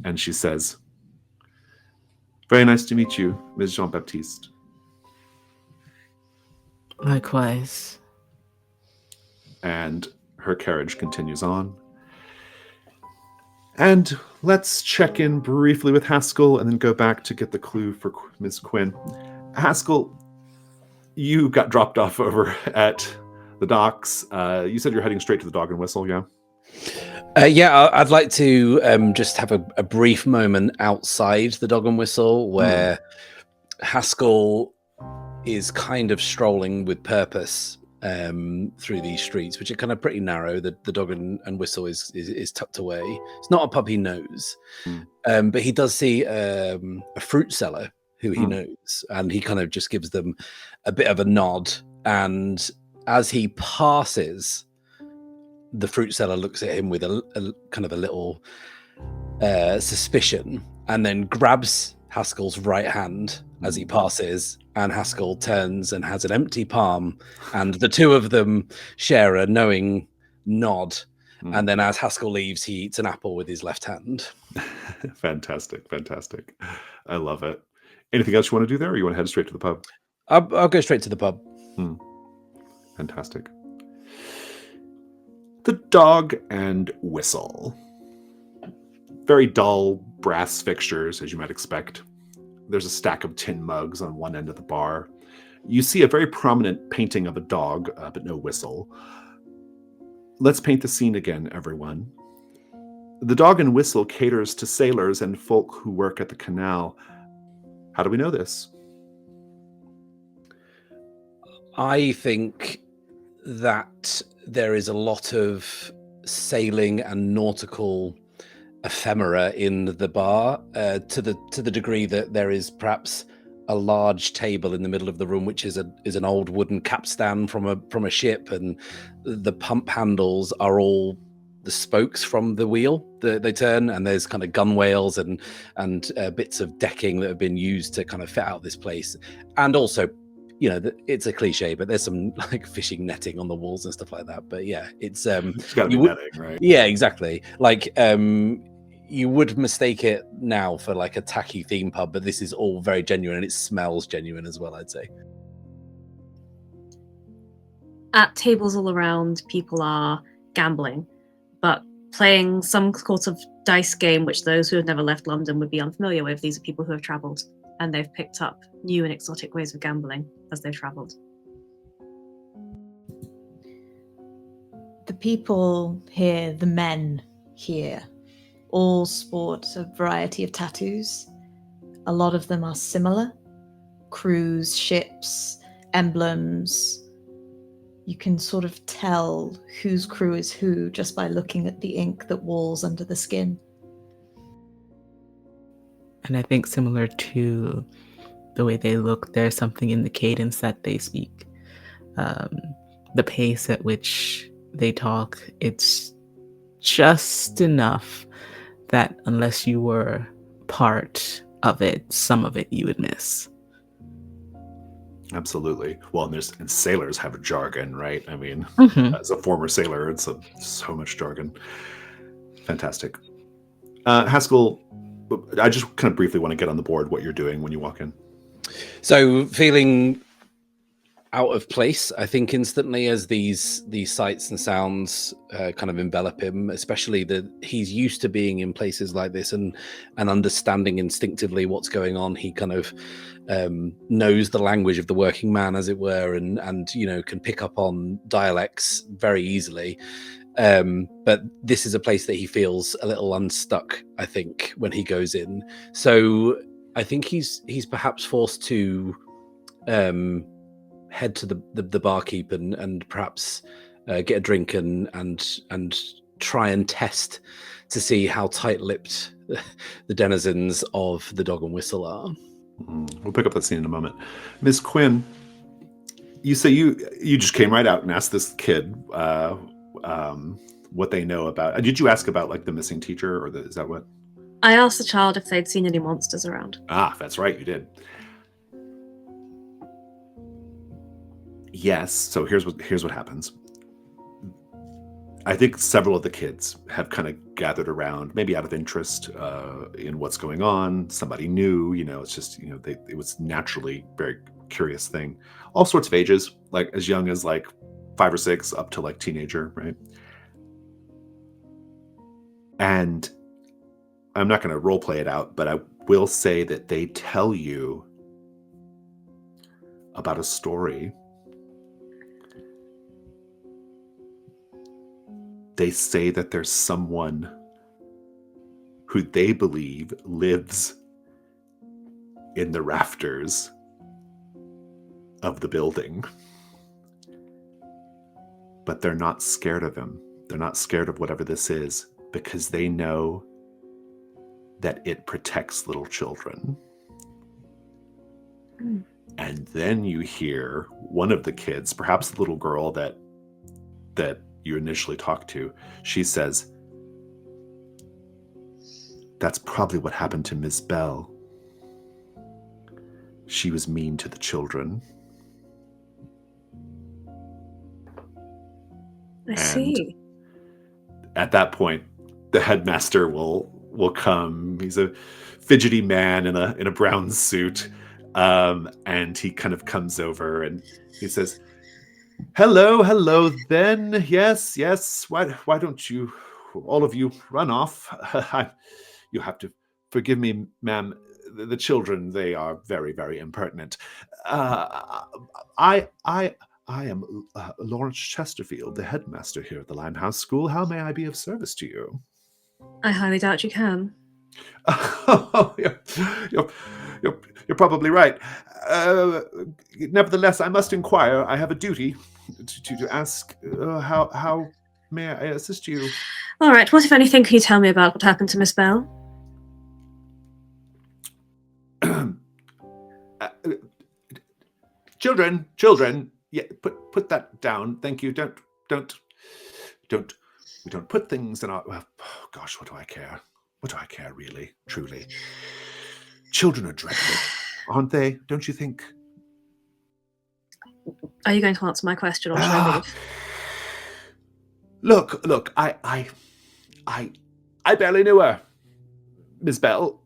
And she says, "Very nice to meet you, Ms. Jean-Baptiste." Likewise. And her carriage continues on. And let's check in briefly with Haskell and then go back to get the clue for Ms. Quinn. Haskell, you got dropped off over at the docks. You said you're heading straight to the Dog and Whistle, yeah? Yeah, I'd like to just have a brief moment outside the Dog and Whistle where Haskell is kind of strolling with purpose through these streets, which are kind of pretty narrow. The Dog and Whistle is tucked away. It's not a pub he knows, but he does see a fruit seller who he knows, and he kind of just gives them a bit of a nod. And as he passes, the fruit seller looks at him with a kind of a little suspicion, and then grabs Haskell's right hand as he passes, and Haskell turns and has an empty palm, and the two of them share a knowing nod. And then as Haskell leaves, he eats an apple with his left hand. Fantastic. I love it. Anything else you want to do there, or you want to head straight to the pub? I'll go straight to the pub. Fantastic. The Dog and Whistle. Very dull brass fixtures, as you might expect. There's a stack of tin mugs on one end of the bar. You see a very prominent painting of a dog, but no whistle. Let's paint the scene again, everyone. The Dog and Whistle caters to sailors and folk who work at the canal. How do we know this? I think that there is a lot of sailing and nautical ephemera in the bar, to the degree that there is perhaps a large table in the middle of the room, which is an old wooden capstan from a ship, and the pump handles are all the spokes from the wheel that they turn, and there's kind of gunwales and bits of decking that have been used to kind of fit out this place. And also, you know, it's a cliche, but there's some like fishing netting on the walls and stuff like that. But yeah, it's got to be netting, right? Yeah, exactly. Like you would mistake it now for like a tacky theme pub, but this is all very genuine, and it smells genuine as well, I'd say. At tables all around, people are gambling, but playing some sort of dice game which those who have never left London would be unfamiliar with. These are people who have travelled, and they've picked up new and exotic ways of gambling as they've travelled. The people here, the men here, all sport a variety of tattoos. A lot of them are similar. Crews, ships, emblems. You can sort of tell whose crew is who just by looking at the ink that walls under the skin. And I think similar to the way they look, there's something in the cadence that they speak. The pace at which they talk, it's just enough that unless you were part of it, some of it you would miss. Absolutely. Well, and sailors have jargon, right? I mean, as a former sailor, it's so much jargon. Fantastic. Haskell, I just kind of briefly want to get on the board what you're doing when you walk in. So feeling out of place, I think, instantly as these sights and sounds kind of envelop him, especially that he's used to being in places like this and understanding instinctively what's going on. He kind of knows the language of the working man, as it were, and you know, can pick up on dialects very easily. But this is a place that he feels a little unstuck, I think, when he goes in. So I think he's perhaps forced to head to the barkeep and perhaps get a drink and try and test to see how tight-lipped the denizens of the Dog and Whistle are. We'll pick up that scene in a moment. Ms. Quinn, you say you just came right out and asked this kid what they know about. Did you ask about like the missing teacher, or is that what? I asked the child if they'd seen any monsters around. Ah, that's right, you did. Yes. So here's what happens. I think several of the kids have kind of gathered around, maybe out of interest in what's going on. Somebody new, it's just, it was naturally a very curious thing. All sorts of ages, like as young as like 5 or 6 up to like teenager, right? And I'm not going to role play it out, but I will say that they tell you about a story. They say that there's someone who they believe lives in the rafters of the building. But they're not scared of him. They're not scared of whatever this is, because they know that it protects little children. Mm. And then you hear one of the kids, perhaps the little girl that you initially talked to, she says, "That's probably what happened to Miss Bell. She was mean to the children." I see. At that point, the headmaster will come. He's a fidgety man in a brown suit, and he kind of comes over and he says, Hello then. Yes. Why don't you, all of you, run off? You have to forgive me, ma'am. The children, they are very, very impertinent. I am Lawrence Chesterfield, the headmaster here at the Limehouse School. How may I be of service to you? I highly doubt you can. You're probably right. Nevertheless, I must inquire. I have a duty to ask. How may I assist you? All right. What, if anything, can you tell me about what happened to Miss Bell? Children. Yeah, put that down. Thank you. Don't. We don't put things in our. Oh, gosh, what do I care? What do I care, really, truly? Children are dreadful, aren't they? Don't you think? Are you going to answer my question, or should I leave? Look. I barely knew her, Miss Bell.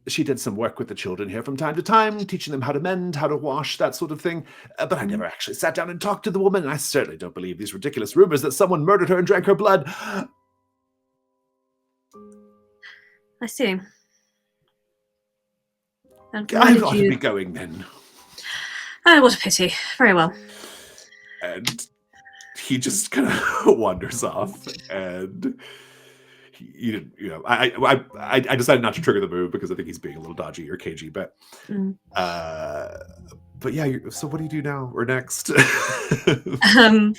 She did some work with the children here from time to time, teaching them how to mend, how to wash, that sort of thing. But I never actually sat down and talked to the woman, and I certainly don't believe these ridiculous rumors that someone murdered her and drank her blood. I see. And I ought to be going then. Oh, what a pity. Very well. And he just kind of wanders off, and I decided not to trigger the move because I think he's being a little dodgy or cagey, but yeah. So what do you do now or next? I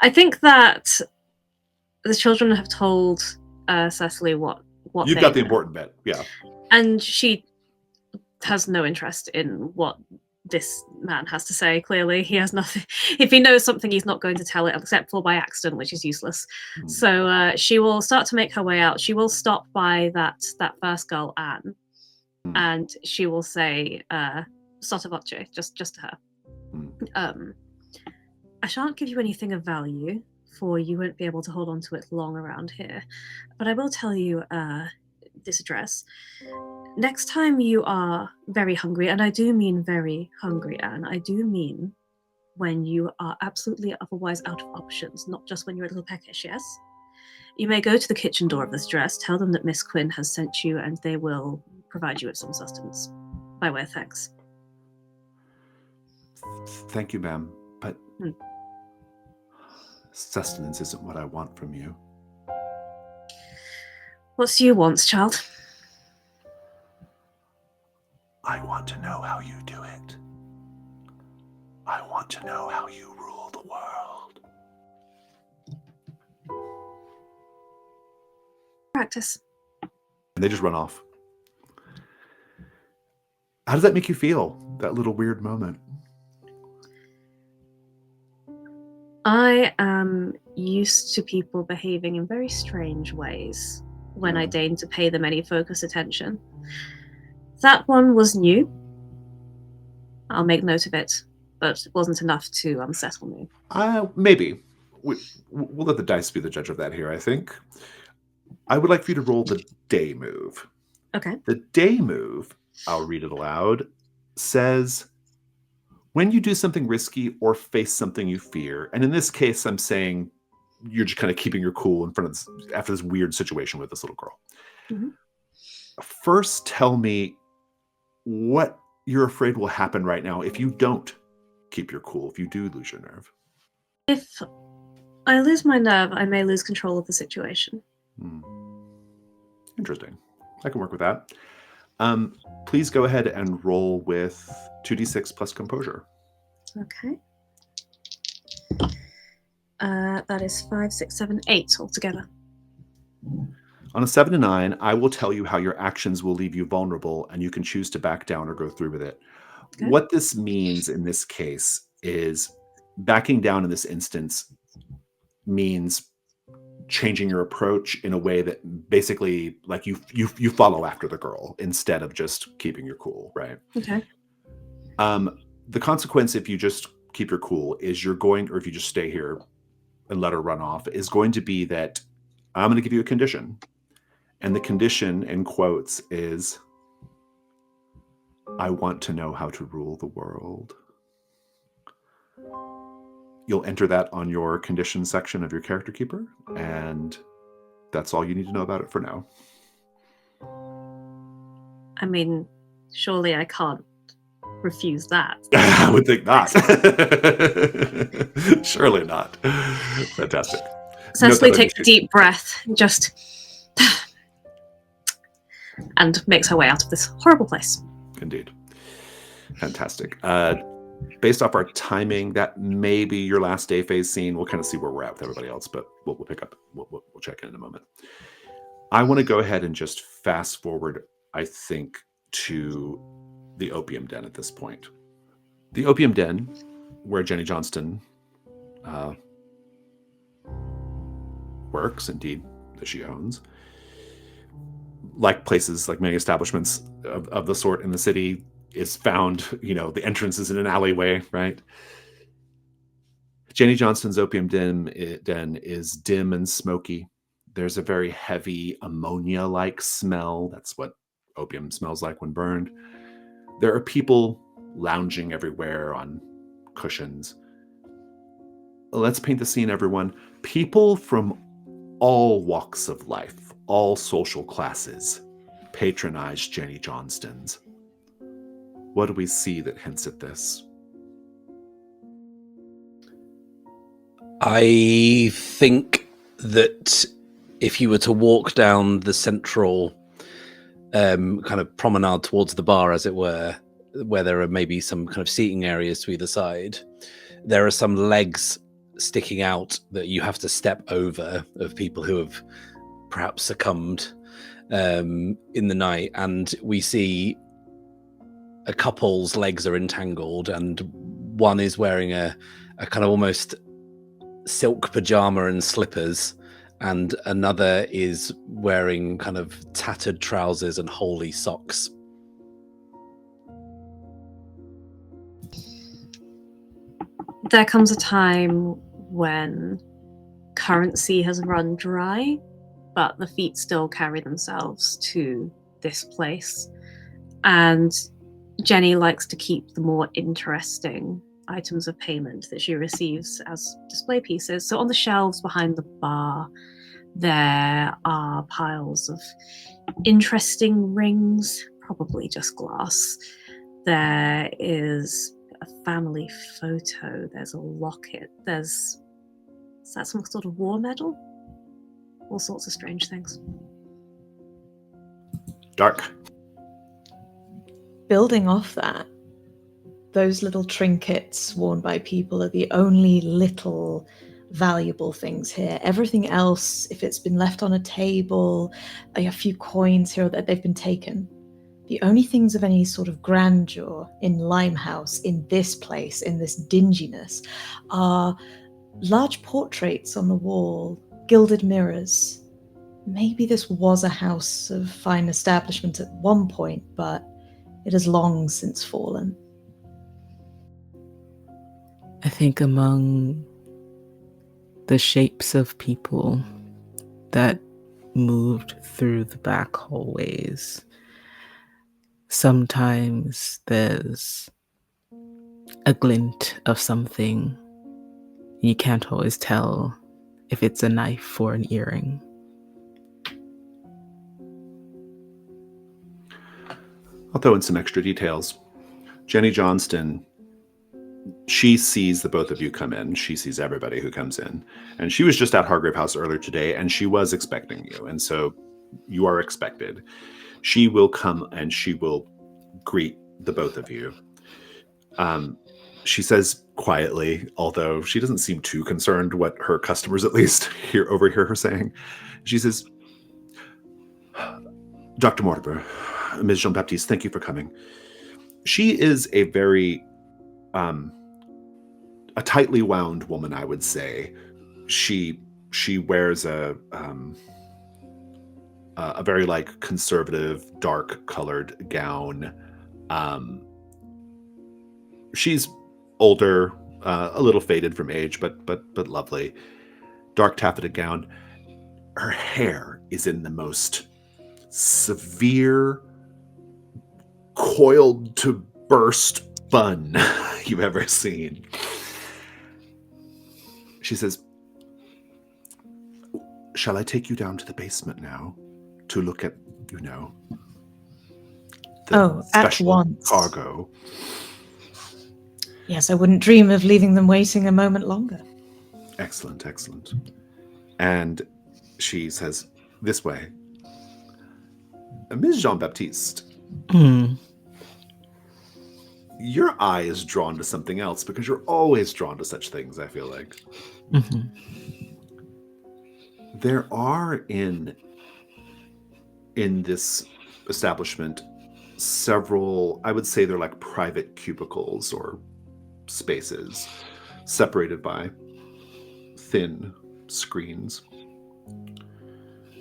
think that the children have told Cecelie what you've got the important bit, yeah. And she has no interest in what this man has to say. Clearly, he has nothing. If he knows something, he's not going to tell it, except for by accident, which is useless. So she will start to make her way out. She will stop by that first girl, Anne, and she will say, "Sotto voce," just to her. I shan't give you anything of value, for you won't be able to hold on to it long around here. But I will tell you this address. Next time you are very hungry, and I do mean very hungry, Anne, I do mean when you are absolutely otherwise out of options, not just when you're a little peckish, yes? You may go to the kitchen door of this address, tell them that Miss Quinn has sent you, and they will provide you with some sustenance by way of thanks. Thank you, ma'am, but sustenance isn't what I want from you. What's you want, child? I want to know how you do it. I want to know how you rule the world. Practice. And they just run off. How does that make you feel, that little weird moment? I am used to people behaving in very strange ways when I deigned to pay them any focused attention. That one was new. I'll make note of it, but it wasn't enough to unsettle me. Maybe. We'll let the dice be the judge of that here, I think. I would like for you to roll the day move. Okay. The day move, I'll read it aloud, says, when you do something risky or face something you fear, and in this case, I'm saying you're just kind of keeping your cool in front of this, after this weird situation with this little girl. Mm-hmm. First, tell me what you're afraid will happen right now if you don't keep your cool, if you do lose your nerve. If I lose my nerve, I may lose control of the situation. Interesting. I can work with that. Please go ahead and roll with 2d6 plus composure. Okay. That is 5, 6, 7, 8 altogether. On a 7 to 9, I will tell you how your actions will leave you vulnerable, and you can choose to back down or go through with it. Okay. What this means in this case is backing down in this instance means changing your approach in a way that basically, like, you follow after the girl instead of just keeping your cool, right? Okay. The consequence if you just keep your cool is you're going, or if you just stay here and let her run off, is going to be that I'm going to give you a condition. And the condition, in quotes, is, I want to know how to rule the world. You'll enter that on your condition section of your character keeper, and that's all you need to know about it for now. I mean, surely I can't refuse that. I would think not. Surely not. Fantastic. Cecelie takes a deep breath, just and makes her way out of this horrible place. Indeed. Fantastic. Based off our timing, that may be your last day phase scene. We'll kind of see where we're at with everybody else, but we'll pick up. We'll check in a moment. I want to go ahead and just fast forward, I think, to the opium den at this point. The opium den, where Jenny Johnston works, indeed, that she owns. Like places, like many establishments of the sort in the city, is found, the entrance is in an alleyway, right? Jenny Johnston's opium den is dim and smoky. There's a very heavy ammonia-like smell. That's what opium smells like when burned. There are people lounging everywhere on cushions. Let's paint the scene, everyone. People from all walks of life, all social classes, patronize Jenny Johnston's. What do we see that hints at this? I think that if you were to walk down the central kind of promenade towards the bar, as it were, where there are maybe some kind of seating areas to either side, there are some legs sticking out that you have to step over of people who have perhaps succumbed in the night. And we see a couple's legs are entangled, and one is wearing a kind of almost silk pajama and slippers, and another is wearing kind of tattered trousers and holey socks. There comes a time when currency has run dry, but the feet still carry themselves to this place. And Jenny likes to keep the more interesting items of payment that she receives as display pieces. So on the shelves behind the bar, there are piles of interesting rings, probably just glass. There is a family photo. There's a locket. Is that some sort of war medal? All sorts of strange things. Dark. Building off that, those little trinkets worn by people are the only little valuable things here. Everything else, if it's been left on a table, a few coins here that they've been taken. The only things of any sort of grandeur in Limehouse, in this place, in this dinginess, are large portraits on the wall, gilded mirrors. Maybe this was a house of fine establishment at one point, but it has long since fallen. I think among the shapes of people that moved through the back hallways, sometimes there's a glint of something. You can't always tell if it's a knife or an earring. I'll throw in some extra details. Jenny Johnston, she sees the both of you come in. She sees everybody who comes in. And she was just at Hargrave House earlier today, and she was expecting you. And so you are expected. She will come and she will greet the both of you. She says quietly, although she doesn't seem too concerned what her customers at least overhear her saying. She says, Dr. Mortimer, Ms. Jean-Baptiste, thank you for coming. She is a very a tightly wound woman, I would say. She wears a very like conservative, dark colored gown. She's older, a little faded from age, but lovely. Dark taffeta gown. Her hair is in the most severe, coiled to burst bun you've ever seen. She says, shall I take you down to the basement now to look at, the at special once. cargo? Yes, I wouldn't dream of leaving them waiting a moment longer. Excellent. And she says, this way. Ms. Jean-Baptiste, your eye is drawn to something else because you're always drawn to such things, I feel like. Mm-hmm. There are in this establishment several, I would say they're like private cubicles or spaces separated by thin screens.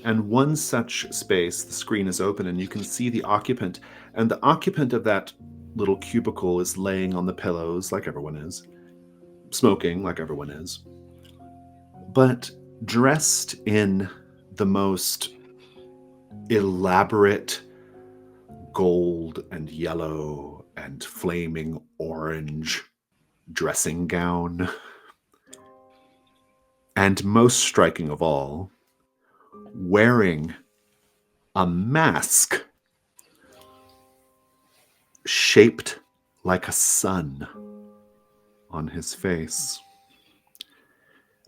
And one such space, the screen is open and you can see the occupant. And the occupant of that little cubicle is laying on the pillows like everyone is, smoking like everyone is, but dressed in the most elaborate gold and yellow and flaming orange dressing gown. And most striking of all, wearing a mask shaped like a sun on his face.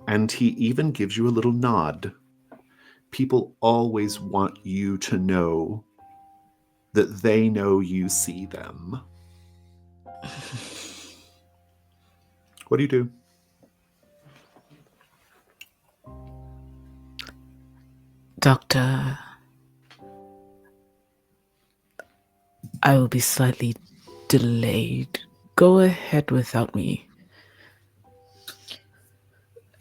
And he even gives you a little nod. People always want you to know that they know you see them. What do you do? Doctor, I will be slightly delayed. Go ahead without me.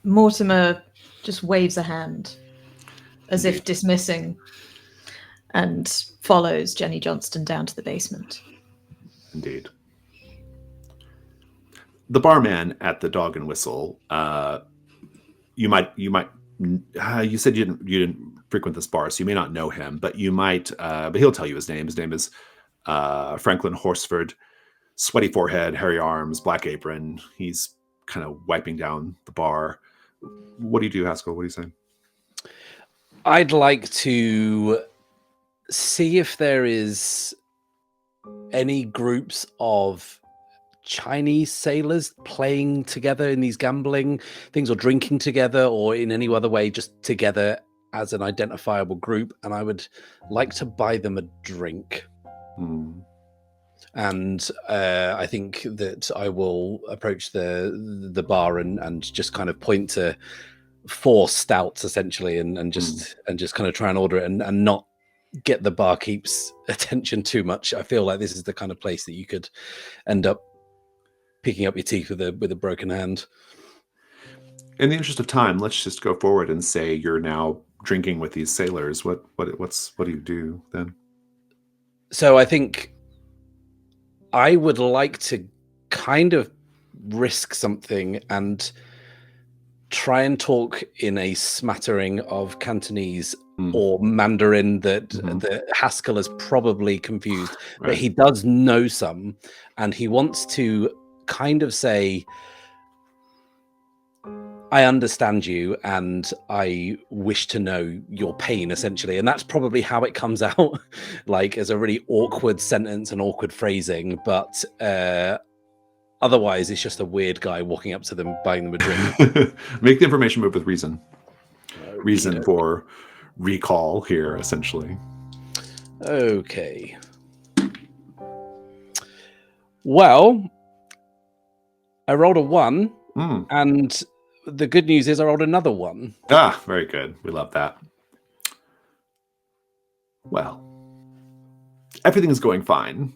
Mortimer just waves a hand as if dismissing and follows Jenny Johnston down to the basement. Indeed. The barman at the Dog and Whistle, you said you didn't frequent this bar, so you may not know him, but you might, but he'll tell you his name. His name is Franklin Horsford. Sweaty forehead, hairy arms, black apron. He's kind of wiping down the bar. What do you do, Haskell? What do you say? I'd like to see if there is any groups of Chinese sailors playing together in these gambling things or drinking together or in any other way just together as an identifiable group, and I would like to buy them a drink. And I think that I will approach the bar and just kind of point to 4 stouts essentially and just kind of try and order it and not get the barkeep's attention too much. I feel like this is the kind of place that you could end up picking up your teeth with a broken hand. In the interest of time, let's just go forward and say you're now drinking with these sailors. What do you do then? So I think I would like to kind of risk something and try and talk in a smattering of Cantonese or Mandarin that Haskell is probably confused, but he does know some, and he wants to kind of say, I understand you and I wish to know your pain, essentially. And that's probably how it comes out, like as a really awkward sentence and awkward phrasing. But otherwise, it's just a weird guy walking up to them, buying them a drink. Make the information move with reason. Reason for recall here, essentially. Okay. Well, I rolled a 1, and the good news is I rolled another 1. Ah, very good. We love that. Well, everything is going fine.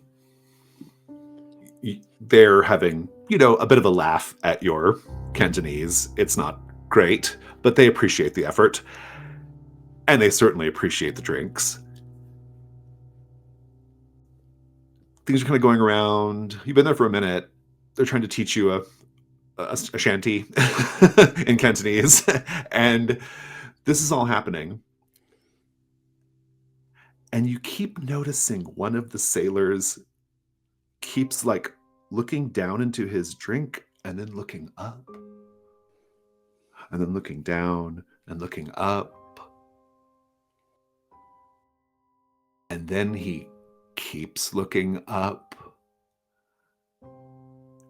They're having, a bit of a laugh at your Cantonese. It's not great, but they appreciate the effort. And they certainly appreciate the drinks. Things are kind of going around. You've been there for a minute. They're trying to teach you a shanty in Cantonese. And this is all happening. And you keep noticing one of the sailors keeps looking down into his drink and then looking up. And then looking down and looking up. And then he keeps looking up.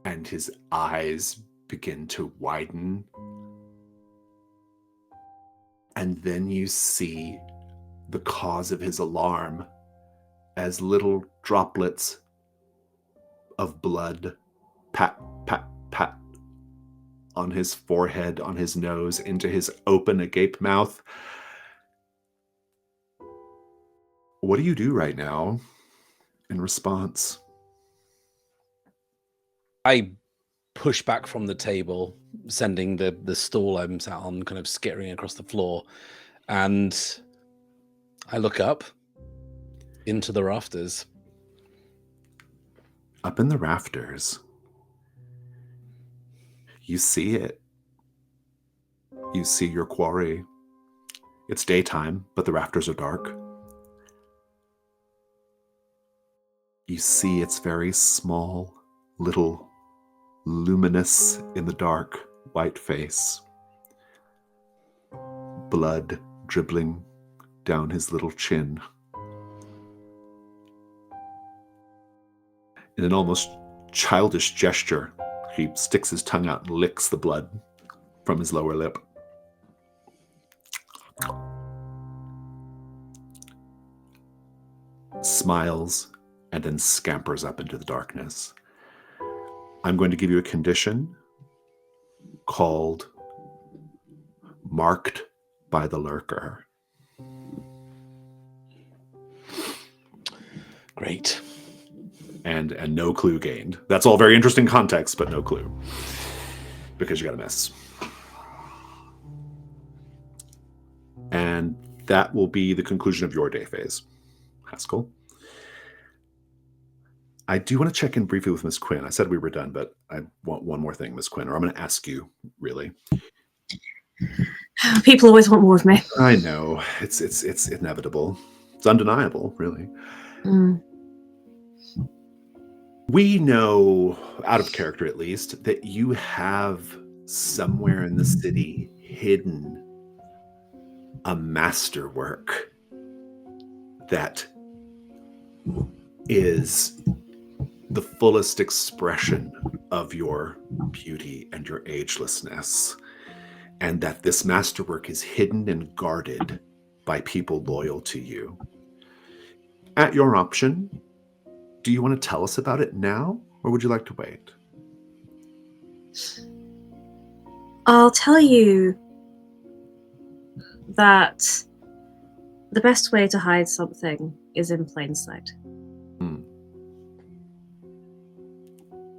And his eyes begin to widen. And then you see the cause of his alarm as little droplets of blood pat, pat, pat on his forehead, on his nose, into his open, agape mouth. What do you do right now in response? I push back from the table, sending the stool I'm sat on kind of skittering across the floor, and I look up into the rafters. Up in the rafters, you see it. You see your quarry. It's daytime, but the rafters are dark. You see its very small, little, luminous in the dark, white face. Blood dribbling down his little chin. In an almost childish gesture, he sticks his tongue out and licks the blood from his lower lip. Smiles and then scampers up into the darkness. I'm going to give you a condition called Marked by the Lurker. Great. And no clue gained. That's all very interesting context, but no clue. Because you got a miss. And that will be the conclusion of your day phase, Haskell. I do want to check in briefly with Miss Quinn. I said we were done, but I want one more thing, Miss Quinn, or I'm going to ask you, really. People always want more of me. I know. It's inevitable. It's undeniable, really. We know, out of character at least, that you have somewhere in the city hidden a masterwork that is the fullest expression of your beauty and your agelessness, and that this masterwork is hidden and guarded by people loyal to you. At your option, do you want to tell us about it now, or would you like to wait? I'll tell you that the best way to hide something is in plain sight.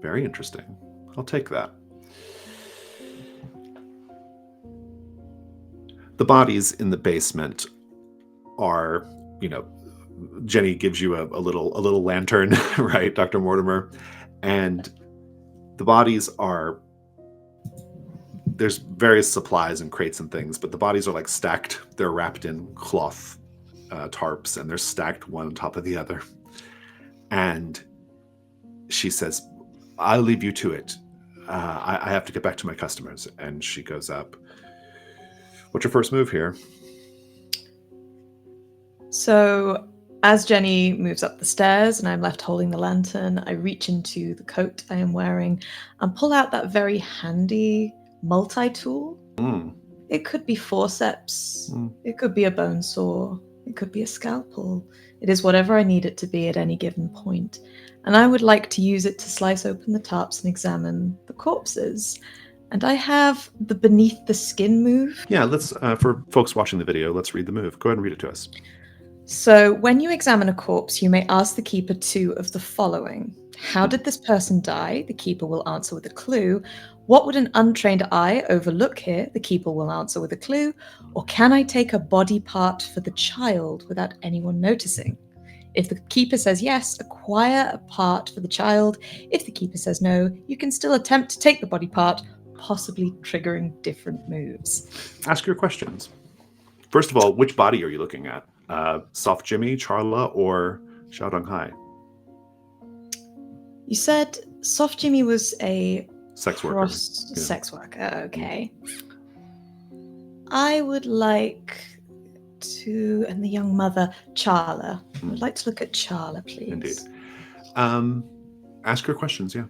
Very interesting. I'll take that. The bodies in the basement are, Jenny gives you a little lantern, right, Dr. Mortimer? And the bodies are, there's various supplies and crates and things, but the bodies are like stacked. They're wrapped in cloth tarps, and they're stacked one on top of the other. And she says, I'll leave you to it. I have to get back to my customers. And she goes up. What's your first move here? So as Jenny moves up the stairs and I'm left holding the lantern, I reach into the coat I am wearing and pull out that very handy multi-tool. It could be forceps. It could be a bone saw. It could be a scalpel. It is whatever I need it to be at any given point. And I would like to use it to slice open the tarps and examine the corpses. And I have the beneath the skin move. Yeah, let's, for folks watching the video, let's read the move. Go ahead and read it to us. So when you examine a corpse, you may ask the keeper two of the following. How did this person die? The keeper will answer with a clue. What would an untrained eye overlook here? The keeper will answer with a clue. Or can I take a body part for the child without anyone noticing? If the keeper says yes, acquire a part for the child. If the keeper says no, you can still attempt to take the body part, possibly triggering different moves. Ask your questions. First of all, which body are you looking at? Soft Jimmy, Charla, or Xiaodong Hai? You said Soft Jimmy was a Sex worker. Sex worker, okay. I would like to, and the young mother, Charla. I would like to look at Charla, please. Indeed. Ask her questions, yeah.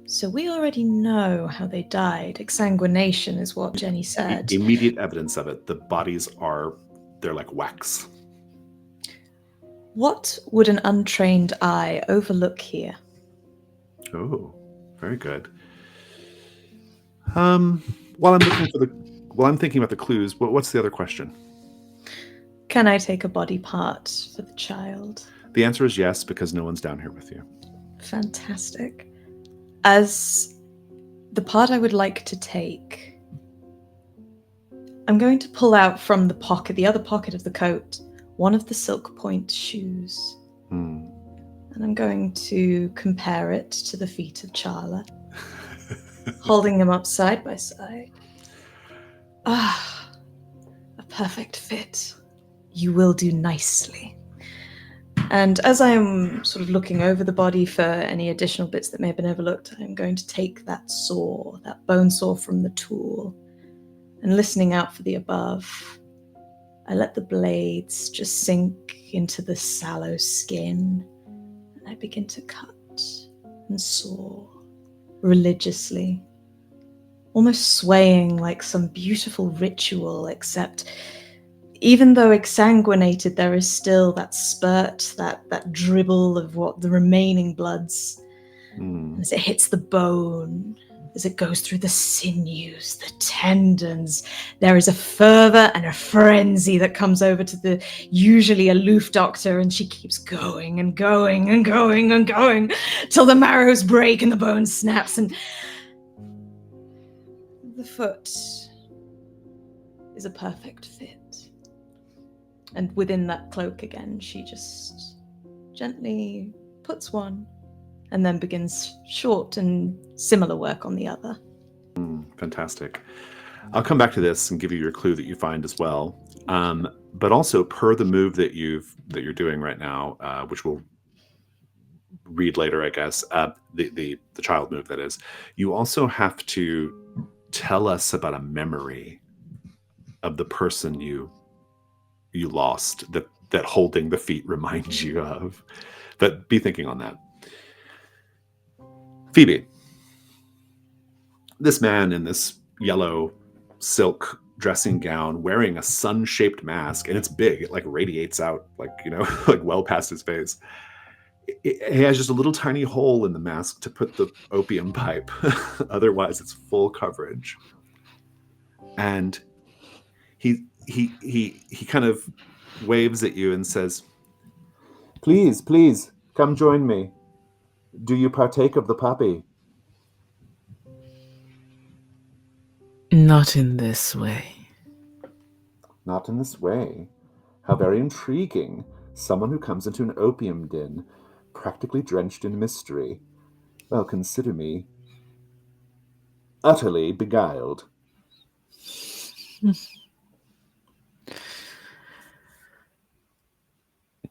So we already know how they died. Exsanguination is what Jenny said. Immediate evidence of it. The bodies they're like wax. What would an untrained eye overlook here? Oh, very good. While I'm thinking about the clues, what's the other question? Can I take a body part for the child? The answer is yes, because no one's down here with you. Fantastic. As the part I would like to take, I'm going to pull out from the other pocket of the coat, one of the silk point shoes. And I'm going to compare it to the feet of Charla, holding them up side by side. Ah, a perfect fit. You will do nicely. And as I am sort of looking over the body for any additional bits that may have been overlooked, I'm going to take that saw, that bone saw from the tool, and listening out for the above, I let the blades just sink into the sallow skin, and I begin to cut and saw religiously, almost swaying like some beautiful ritual, except even though exsanguinated, there is still that spurt, that dribble of what the remaining bloods, as it hits the bone, as it goes through the sinews, the tendons. There is a fervor and a frenzy that comes over to the usually aloof doctor, and she keeps going and going and going and going till the marrows break and the bone snaps, and the foot is a perfect fit. And within that cloak again, she just gently puts one and then begins short and similar work on the other. Fantastic. I'll come back to this and give you your clue that you find as well. But also, per the move that you're doing right now, which we'll read later, I guess, the child move, that is, you also have to tell us about a memory of the person you lost that holding the feet reminds you of. But be thinking on that. Phoebe, this man in this yellow silk dressing gown wearing a sun-shaped mask, and it's big, it like radiates out like like well past his face. He has just a little tiny hole in the mask to put the opium pipe. Otherwise it's full coverage. And he kind of waves at you and says, please come join me. Do you partake of the puppy? Not in this way. Not in this way. How very intriguing. Someone who comes into an opium den, practically drenched in mystery. Well, consider me utterly beguiled.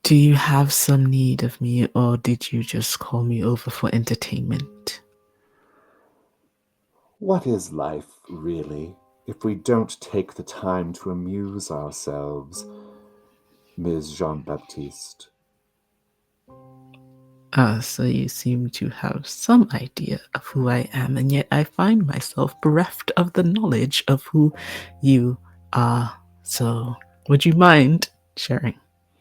Do you have some need of me, or did you just call me over for entertainment? What is life, really, if we don't take the time to amuse ourselves, Ms. Jean-Baptiste? So you seem to have some idea of who I am, and yet I find myself bereft of the knowledge of who you are. So, would you mind sharing?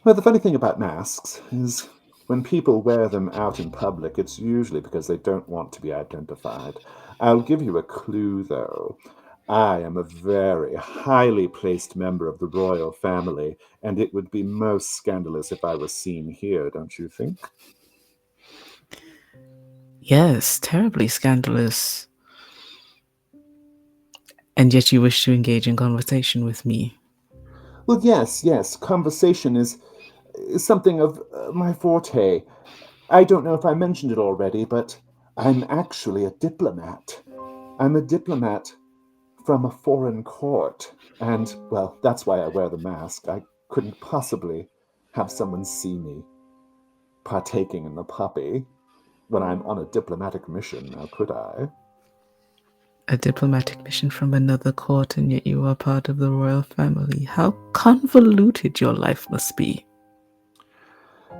Well, the funny thing about masks is when people wear them out in public, it's usually because they don't want to be identified. I'll give you a clue, though. I am a very highly placed member of the royal family, and it would be most scandalous if I was seen here, don't you think? Yes, terribly scandalous. And yet you wish to engage in conversation with me. Well, yes, conversation is something of my forte. I don't know if I mentioned it already, but I'm actually a diplomat. I'm a diplomat from a foreign court, and, well, that's why I wear the mask. I couldn't possibly have someone see me partaking in the puppy when I'm on a diplomatic mission, now could I? A diplomatic mission from another court, and yet you are part of the royal family. How convoluted your life must be.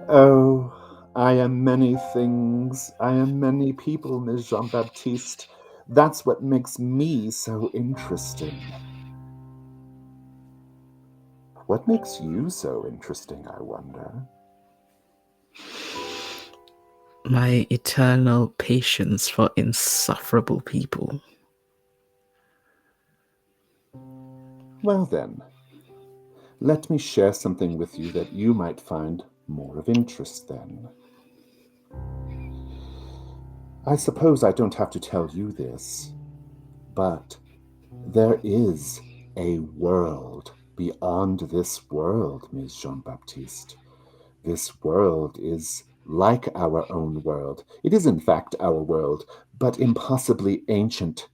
Oh, I am many things. I am many people, Ms. Jean-Baptiste. That's what makes me so interesting. What makes you so interesting, I wonder? My eternal patience for insufferable people. Well then, let me share something with you that you might find more of interest then. I suppose I don't have to tell you this, but there is a world beyond this world, Ms. Jean-Baptiste. This world is like our own world. It is in fact our world, but impossibly ancient.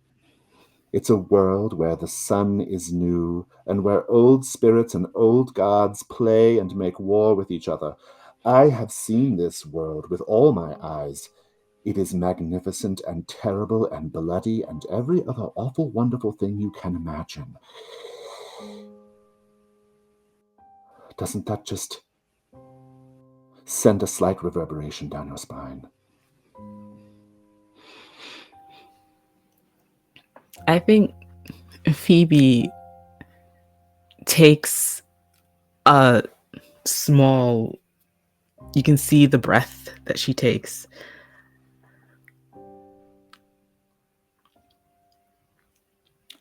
It's a world where the sun is new, and where old spirits and old gods play and make war with each other. I have seen this world with all my eyes. It is magnificent and terrible and bloody and every other awful, wonderful thing you can imagine. Doesn't that just send a slight reverberation down your spine? I think Phoebe takes a small, you can see the breath that she takes.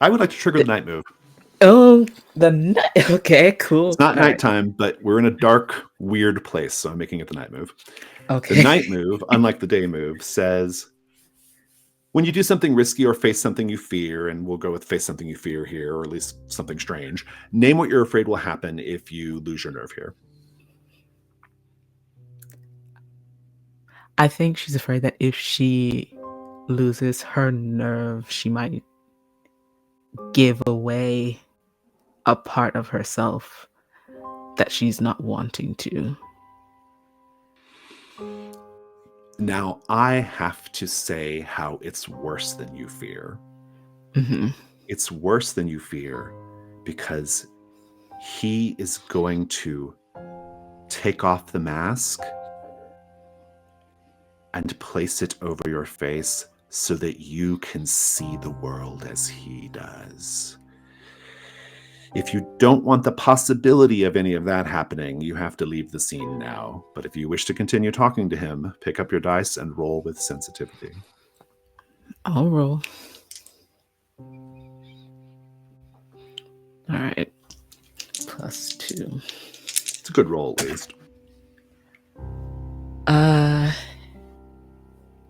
I would like to trigger the night move. Oh, the night. Okay, cool. It's not All right. nighttime, but we're in a dark, weird place, so I'm making it the night move. Okay. The night move, unlike the day move, says when you do something risky or face something you fear, and we'll go with face something you fear here, or at least something strange, name what you're afraid will happen if you lose your nerve here. I think she's afraid that if she loses her nerve, she might give away a part of herself that she's not wanting to. Now, I have to say how it's worse than you fear. Mm-hmm. It's worse than you fear because he is going to take off the mask and place it over your face so that you can see the world as he does. If you don't want the possibility of any of that happening, you have to leave the scene now. But if you wish to continue talking to him, pick up your dice and roll with sensitivity. I'll roll. All right. +2. It's a good roll, at least.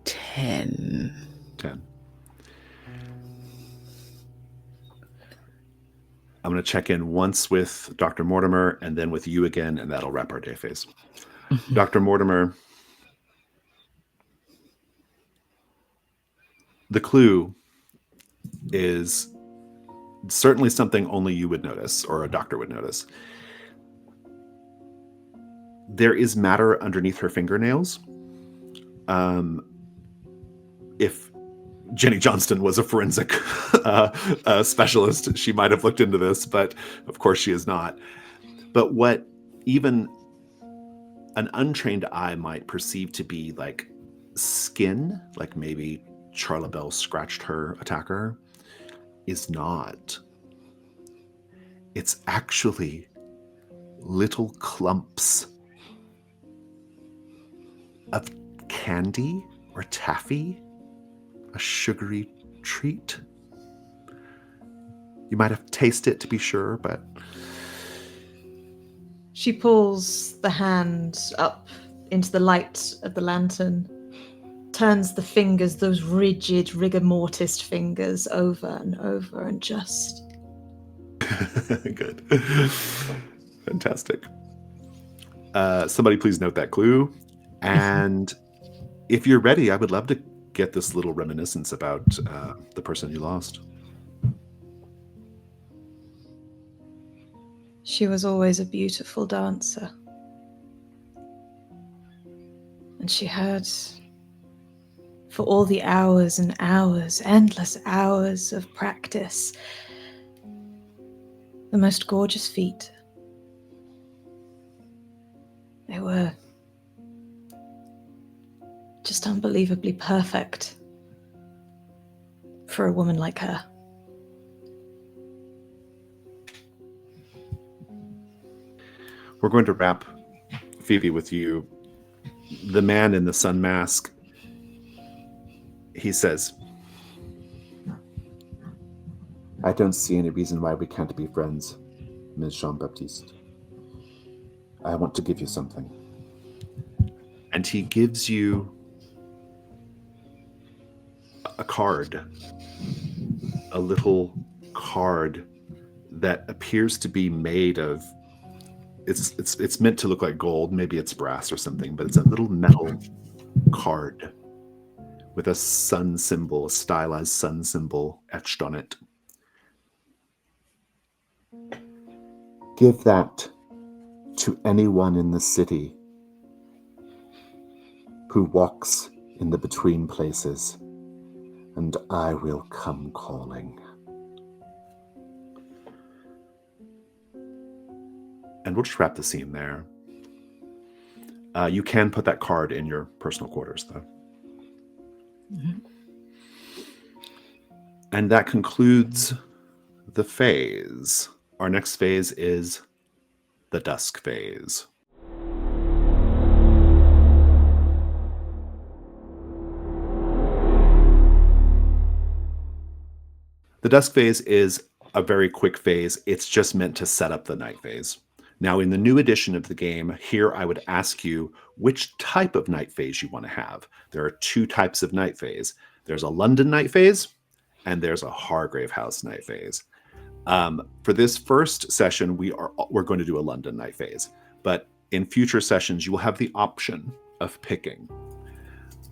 10. 10. I'm going to check in once with Dr. Mortimer and then with you again, and that'll wrap our day phase. Dr. Mortimer, the clue is certainly something only you would notice, or a doctor would notice. There is matter underneath her fingernails. If Jenny Johnston was a forensic specialist, she might have looked into this, but of course she is not. But what even an untrained eye might perceive to be like skin, like maybe Charla Bell scratched her attacker, is not. It's actually little clumps of candy or taffy, a sugary treat. You might have tasted it to be sure, but... She pulls the hand up into the light of the lantern, turns the fingers, those rigid rigor mortis fingers, over and over and just... Good. Fantastic. Somebody please note that clue. And if you're ready, I would love to get this little reminiscence about the person you lost. She was always a beautiful dancer. And she had, for all the hours and hours, endless hours of practice, the most gorgeous feet. They were just unbelievably perfect for a woman like her. We're going to wrap, Phoebe, with you. The man in the sun mask, he says, I don't see any reason why we can't be friends, Ms. Jean-Baptiste. I want to give you something. and he gives you a card, a little card that appears to be made of, it's meant to look like gold, maybe it's brass or something, but it's a little metal card with a sun symbol, a stylized sun symbol etched on it. Give that to anyone in the city who walks in the between places, and I will come calling. And we'll just wrap the scene there. You can put that card in your personal quarters, though. Mm-hmm. And that concludes the phase. Our next phase is the Dusk phase. The Dusk phase is a very quick phase. It's just meant to set up the night phase. Now, in the new edition of the game, here I would ask you which type of night phase you want to have. There are two types of night phase. There's a London night phase, and there's a Hargrave House night phase. For this first session, we're going to do a London night phase. But in future sessions, you will have the option of picking.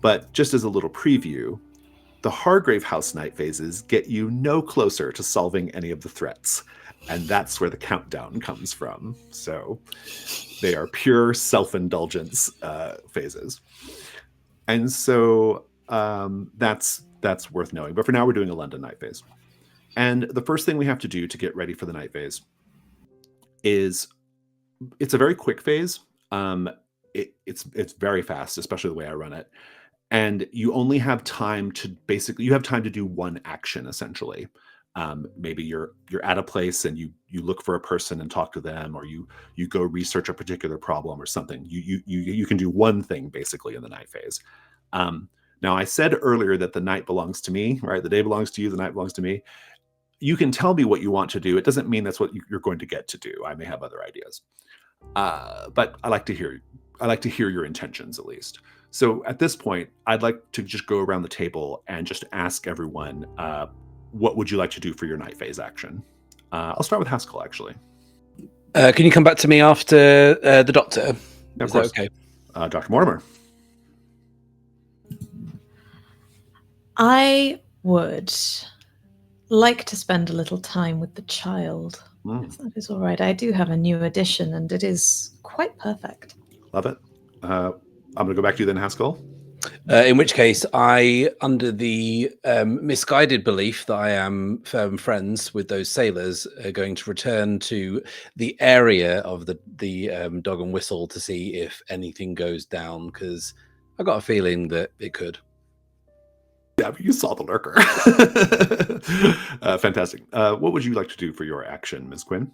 But just as a little preview, the Hargrave House night phases get you no closer to solving any of the threats. And that's where the countdown comes from. So they are pure self-indulgence phases. And so that's worth knowing. But for now, we're doing a London night phase. And the first thing we have to do to get ready for the night phase is, it's a very quick phase. It's very fast, especially the way I run it. And you only have time to do one action, essentially. Maybe you're at a place and you look for a person and talk to them, or you go research a particular problem or something. You can do one thing basically in the night phase. Now, I said earlier that the night belongs to me, right? The day belongs to you, the night belongs to me. You can tell me what you want to do. It doesn't mean that's what you're going to get to do. I may have other ideas, but I like to hear your intentions at least. So at this point, I'd like to just go around the table and just ask everyone, what would you like to do for your night phase action? I'll start with Haskell, actually. Can you come back to me after the doctor? Yeah, of Is course. that okay? Dr. Mortimer. I would like to spend a little time with the child. If that is all right. I do have a new edition, and it is quite perfect. Love it. I'm going to go back to you then, Haskell. In which case, I, under the misguided belief that I am firm friends with those sailors, are going to return to the area of the Dog and Whistle to see if anything goes down, because I got a feeling that it could. Yeah, but you saw the lurker. Fantastic. What would you like to do for your action, Ms. Quinn?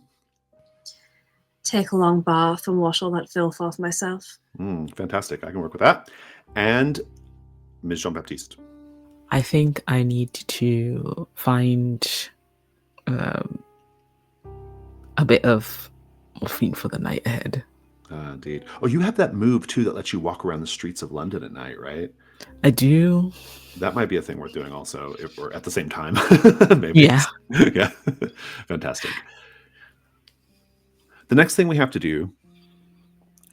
Take a long bath and wash all that filth off myself. Fantastic. I can work with that. And Ms. Jean-Baptiste. I think I need to find a bit of morphine for the night ahead. Indeed. Oh, you have that move, too, that lets you walk around the streets of London at night, right? I do. That might be a thing worth doing also, if we're at the same time. Maybe. Yeah. Yeah. Fantastic. The next thing we have to do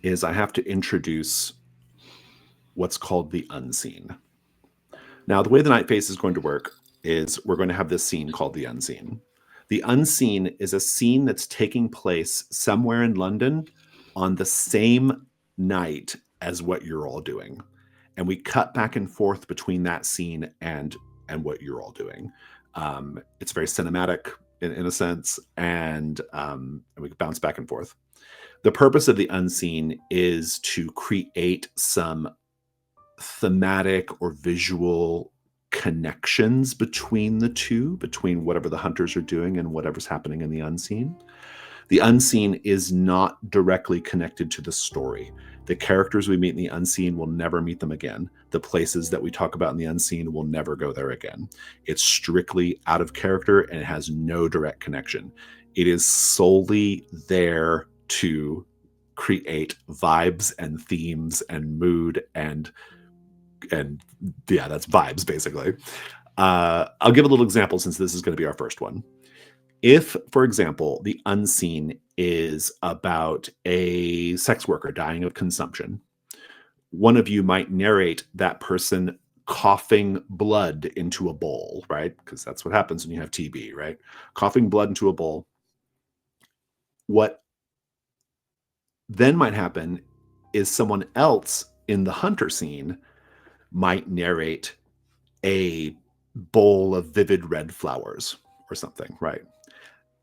is I have to introduce what's called the unseen. Now, the way the night phase is going to work is we're going to have this scene called the unseen. The unseen is a scene that's taking place somewhere in London on the same night as what you're all doing. And we cut back and forth between that scene and what you're all doing. It's very cinematic in a sense, and we bounce back and forth. The purpose of the unseen is to create some thematic or visual connections between the two, between whatever the hunters are doing and whatever's happening in the unseen. The unseen is not directly connected to the story. The characters we meet in the unseen will never meet them again. The places that we talk about in the unseen will never go there again. It's strictly out of character and it has no direct connection. It is solely there to create vibes and themes and mood and yeah, that's vibes basically. I'll give a little example since this is going to be our first one. If, for example, the unseen is about a sex worker dying of consumption, one of you might narrate that person coughing blood into a bowl, right? Because that's what happens when you have TB, right? Coughing blood into a bowl. What then might happen is someone else in the hunter scene might narrate a bowl of vivid red flowers or something, right?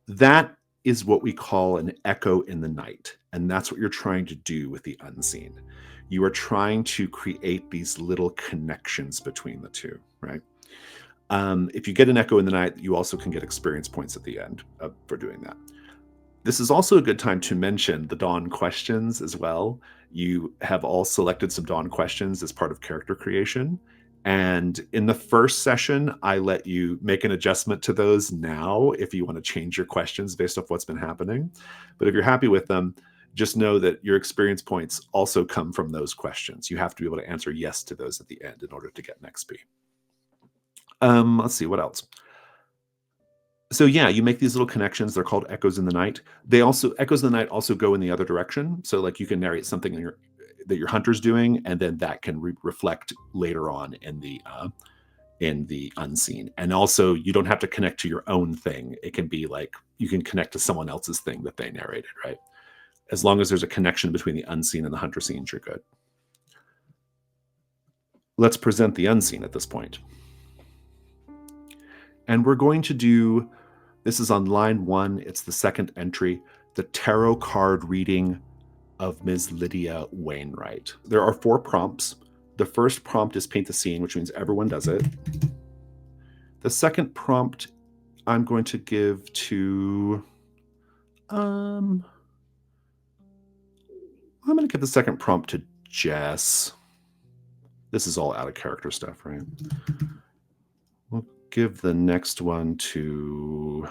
That is what we call an echo in the night. And that's what you're trying to do with the unseen. You are trying to create these little connections between the two, right? If you get an echo in the night, you also can get experience points at the end for doing that. This is also a good time to mention the Dawn questions as well. You have all selected some Dawn questions as part of character creation. And in the first session, I let you make an adjustment to those now if you want to change your questions based off what's been happening. But if you're happy with them, just know that your experience points also come from those questions. You have to be able to answer yes to those at the end in order to get an XP. Let's see, what else? So yeah, you make these little connections. They're called echoes in the night. Echoes in the night also go in the other direction. So like you can narrate something that your hunter's doing, and then that can reflect later on in the unseen. And also you don't have to connect to your own thing. It can be like you can connect to someone else's thing that they narrated, right? As long as there's a connection between the unseen and the hunter scenes, you're good. Let's present the unseen at this point. And we're going to do, this is on line 1, it's the second entry, the tarot card reading of Ms. Lydia Wainwright. There are 4 prompts. The first prompt is paint the scene, which means everyone does it. The second prompt I'm going to give to, I'm going to give the second prompt to Jess. This is all out of character stuff, right? We'll give the next one to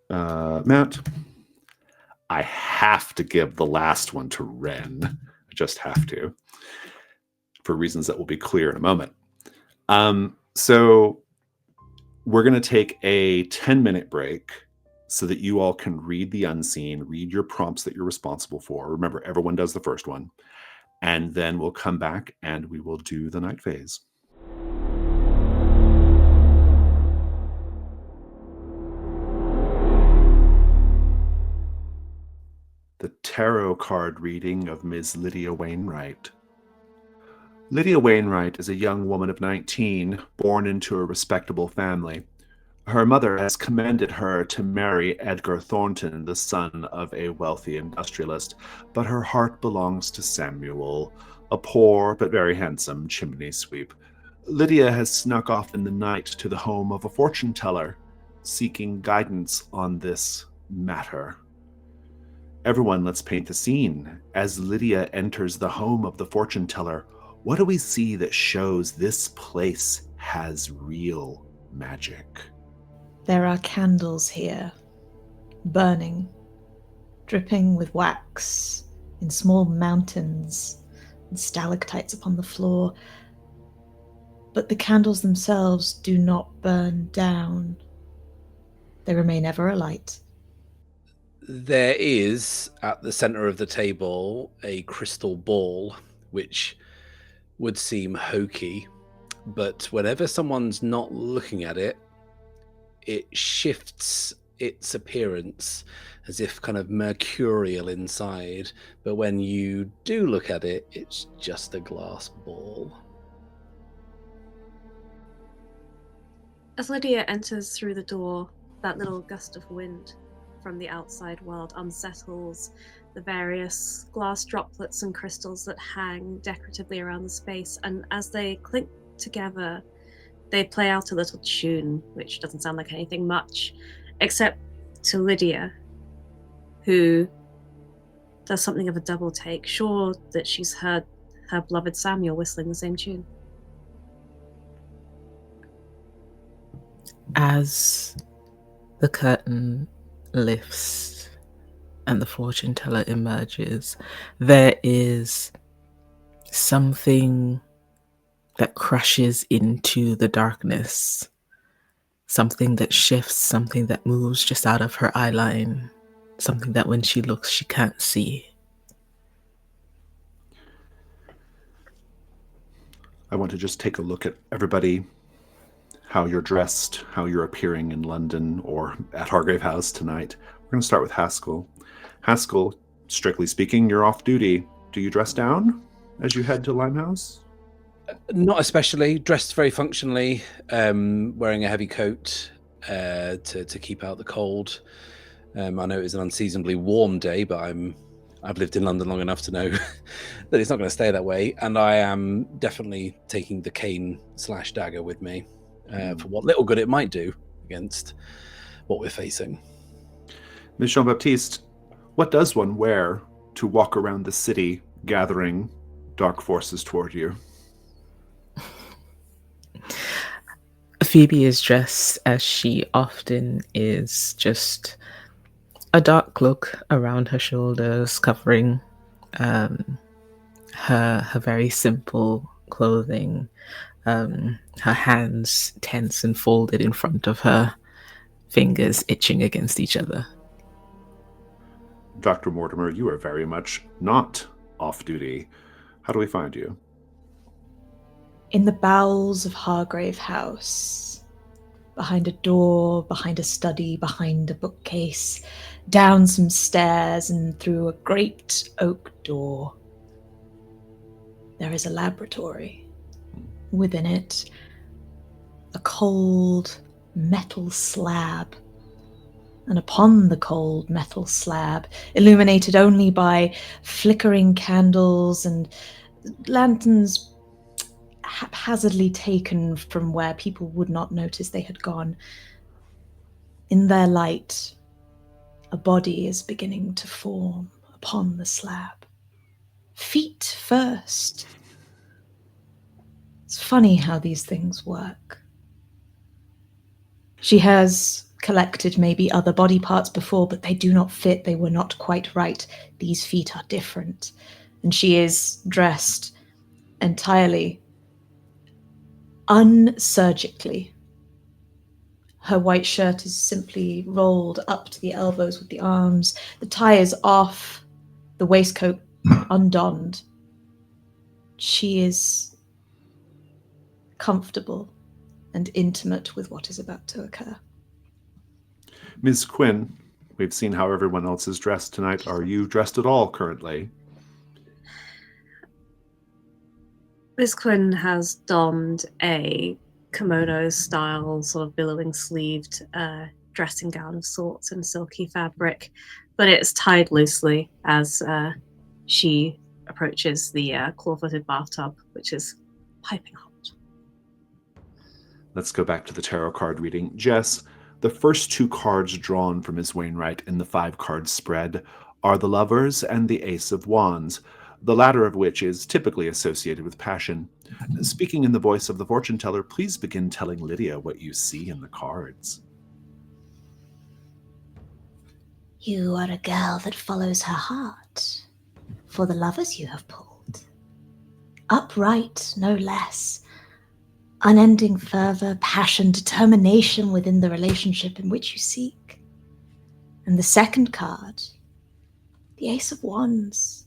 Matt. I have to give the last one to Wren. I just have to, for reasons that will be clear in a moment. So we're going to take a 10-minute break, so that you all can read the unseen, read your prompts that you're responsible for. Remember, everyone does the first one. And then we'll come back and we will do the night phase. The tarot card reading of Ms. Lydia Wainwright. Lydia Wainwright is a young woman of 19, born into a respectable family. Her mother has commended her to marry Edgar Thornton, the son of a wealthy industrialist, but her heart belongs to Samuel, a poor but very handsome chimney sweep. Lydia has snuck off in the night to the home of a fortune teller, seeking guidance on this matter. Everyone, let's paint the scene. As Lydia enters the home of the fortune teller, what do we see that shows this place has real magic? There are candles here, burning, dripping with wax in small mountains and stalactites upon the floor. But the candles themselves do not burn down. They remain ever alight. There is, at the center of the table, a crystal ball, which would seem hokey, but whenever someone's not looking at it, it shifts its appearance as if kind of mercurial inside. But when you do look at it, it's just a glass ball. As Lydia enters through the door, that little gust of wind from the outside world unsettles the various glass droplets and crystals that hang decoratively around the space, and as they clink together, they play out a little tune, which doesn't sound like anything much, except to Lydia, who does something of a double take, sure that she's heard her beloved Samuel whistling the same tune. As the curtain lifts and the fortune teller emerges, there is something that crashes into the darkness, something that shifts, something that moves just out of her eye line, something that when she looks she can't see. I want to just take a look at everybody, how you're dressed, how you're appearing in London or at Hargrave House tonight. We're going to start with Haskell. Haskell, strictly speaking, you're off duty. Do you dress down as you head to Limehouse? Not especially. Dressed very functionally, wearing a heavy coat to keep out the cold. I know it is an unseasonably warm day, but I've lived in London long enough to know that it's not going to stay that way. And I am definitely taking the cane/dagger with me for what little good it might do against what we're facing. Ms. Jean-Baptiste, what does one wear to walk around the city gathering dark forces toward you? Phoebe is dressed as she often is, just a dark cloak around her shoulders, covering her very simple clothing. Her hands tense and folded in front of her, fingers itching against each other. Dr. Mortimer, you are very much not off duty. How do we find you? In the bowels of Hargrave House, behind a door, behind a study, behind a bookcase, down some stairs and through a great oak door, there is a laboratory. Within it, a cold metal slab. And upon the cold metal slab, illuminated only by flickering candles and lanterns haphazardly taken from where people would not notice they had gone, in their light, a body is beginning to form upon the slab. Feet first. It's funny how these things work. She has collected maybe other body parts before, but they do not fit. They were not quite right. These feet are different. And she is dressed entirely unsurgically. Her white shirt is simply rolled up to the elbows with the arms. The tie is off, the waistcoat undonned. She is comfortable and intimate with what is about to occur. Ms. Quinn, we've seen how everyone else is dressed tonight. Are you dressed at all currently? Miss Quinn has donned a kimono-style, sort of billowing-sleeved dressing gown of sorts in silky fabric, but it's tied loosely as she approaches the claw-footed bathtub, which is piping hot. Let's go back to the tarot card reading. Jess, the first 2 cards drawn from Ms. Wainwright in the 5-card spread are the Lovers and the Ace of Wands, the latter of which is typically associated with passion. Speaking in the voice of the fortune teller, please begin telling Lydia what you see in the cards. You are a girl that follows her heart, for the lovers you have pulled. Upright, no less. Unending fervor, passion, determination within the relationship in which you seek. And the second card, the Ace of Wands.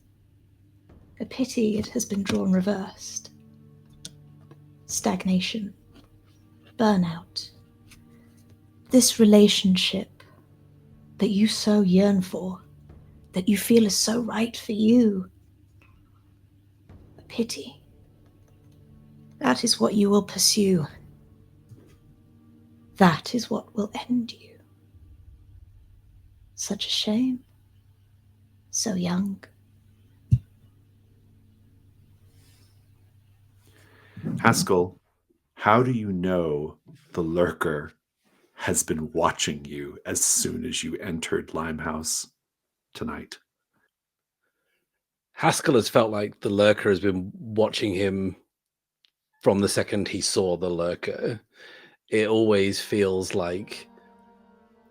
A pity it has been drawn reversed. Stagnation, burnout. This relationship that you so yearn for, that you feel is so right for you. A pity. That is what you will pursue. That is what will end you. Such a shame. So young. Haskell, how do you know the lurker has been watching you as soon as you entered Limehouse tonight? Haskell has felt like the lurker has been watching him from the second he saw the lurker. It always feels like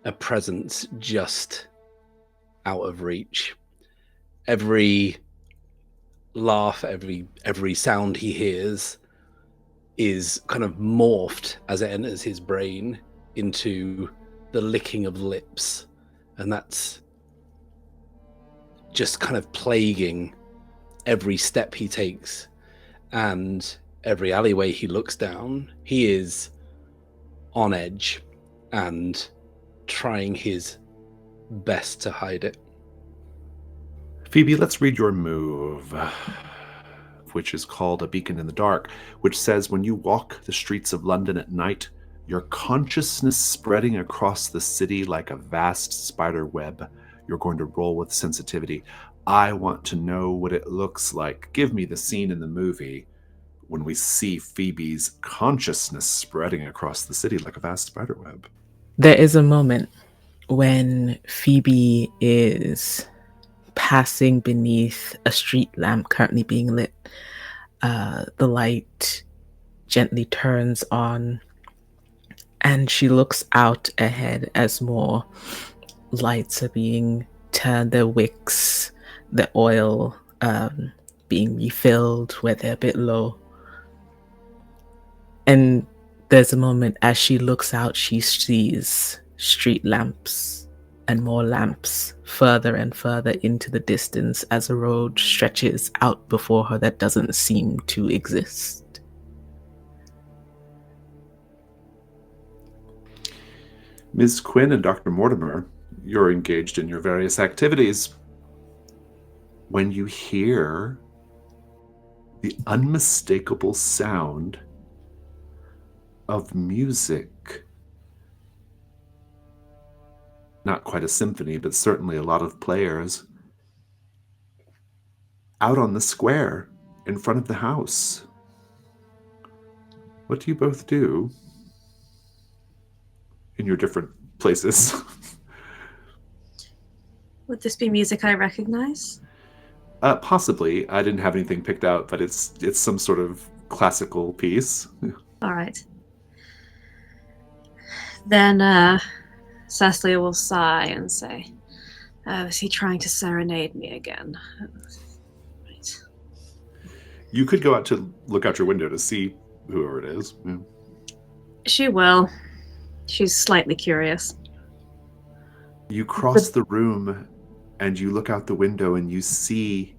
a presence just out of reach. Every laugh, every sound he hears is kind of morphed as it enters his brain into the licking of lips, and that's just kind of plaguing every step he takes and every alleyway he looks down. He is on edge and trying his best to hide it. Phoebe, let's read your move, which is called A Beacon in the Dark, which says when you walk the streets of London at night, your consciousness spreading across the city like a vast spider web. You're going to roll with sensitivity. I want to know what it looks like. Give me the scene in the movie when we see Phoebe's consciousness spreading across the city like a vast spider web. There is a moment when Phoebe is passing beneath a street lamp currently being lit. The light gently turns on, and she looks out ahead as more lights are being turned, their wicks, the oil being refilled where they're a bit low. And there's a moment as she looks out, she sees street lamps and more lamps further and further into the distance as a road stretches out before her that doesn't seem to exist. Ms. Quinn and Dr. Mortimer, you're engaged in your various activities. When you hear the unmistakable sound of music, not quite a symphony, but certainly a lot of players, out on the square in front of the house. What do you both do in your different places? Would this be music I recognize? Possibly. I didn't have anything picked out, but it's some sort of classical piece. All right. Then Cecelie will sigh and say, is he trying to serenade me again? Right. You could go out to look out your window to see whoever it is. Yeah. She will. She's slightly curious. You cross the room and you look out the window and you see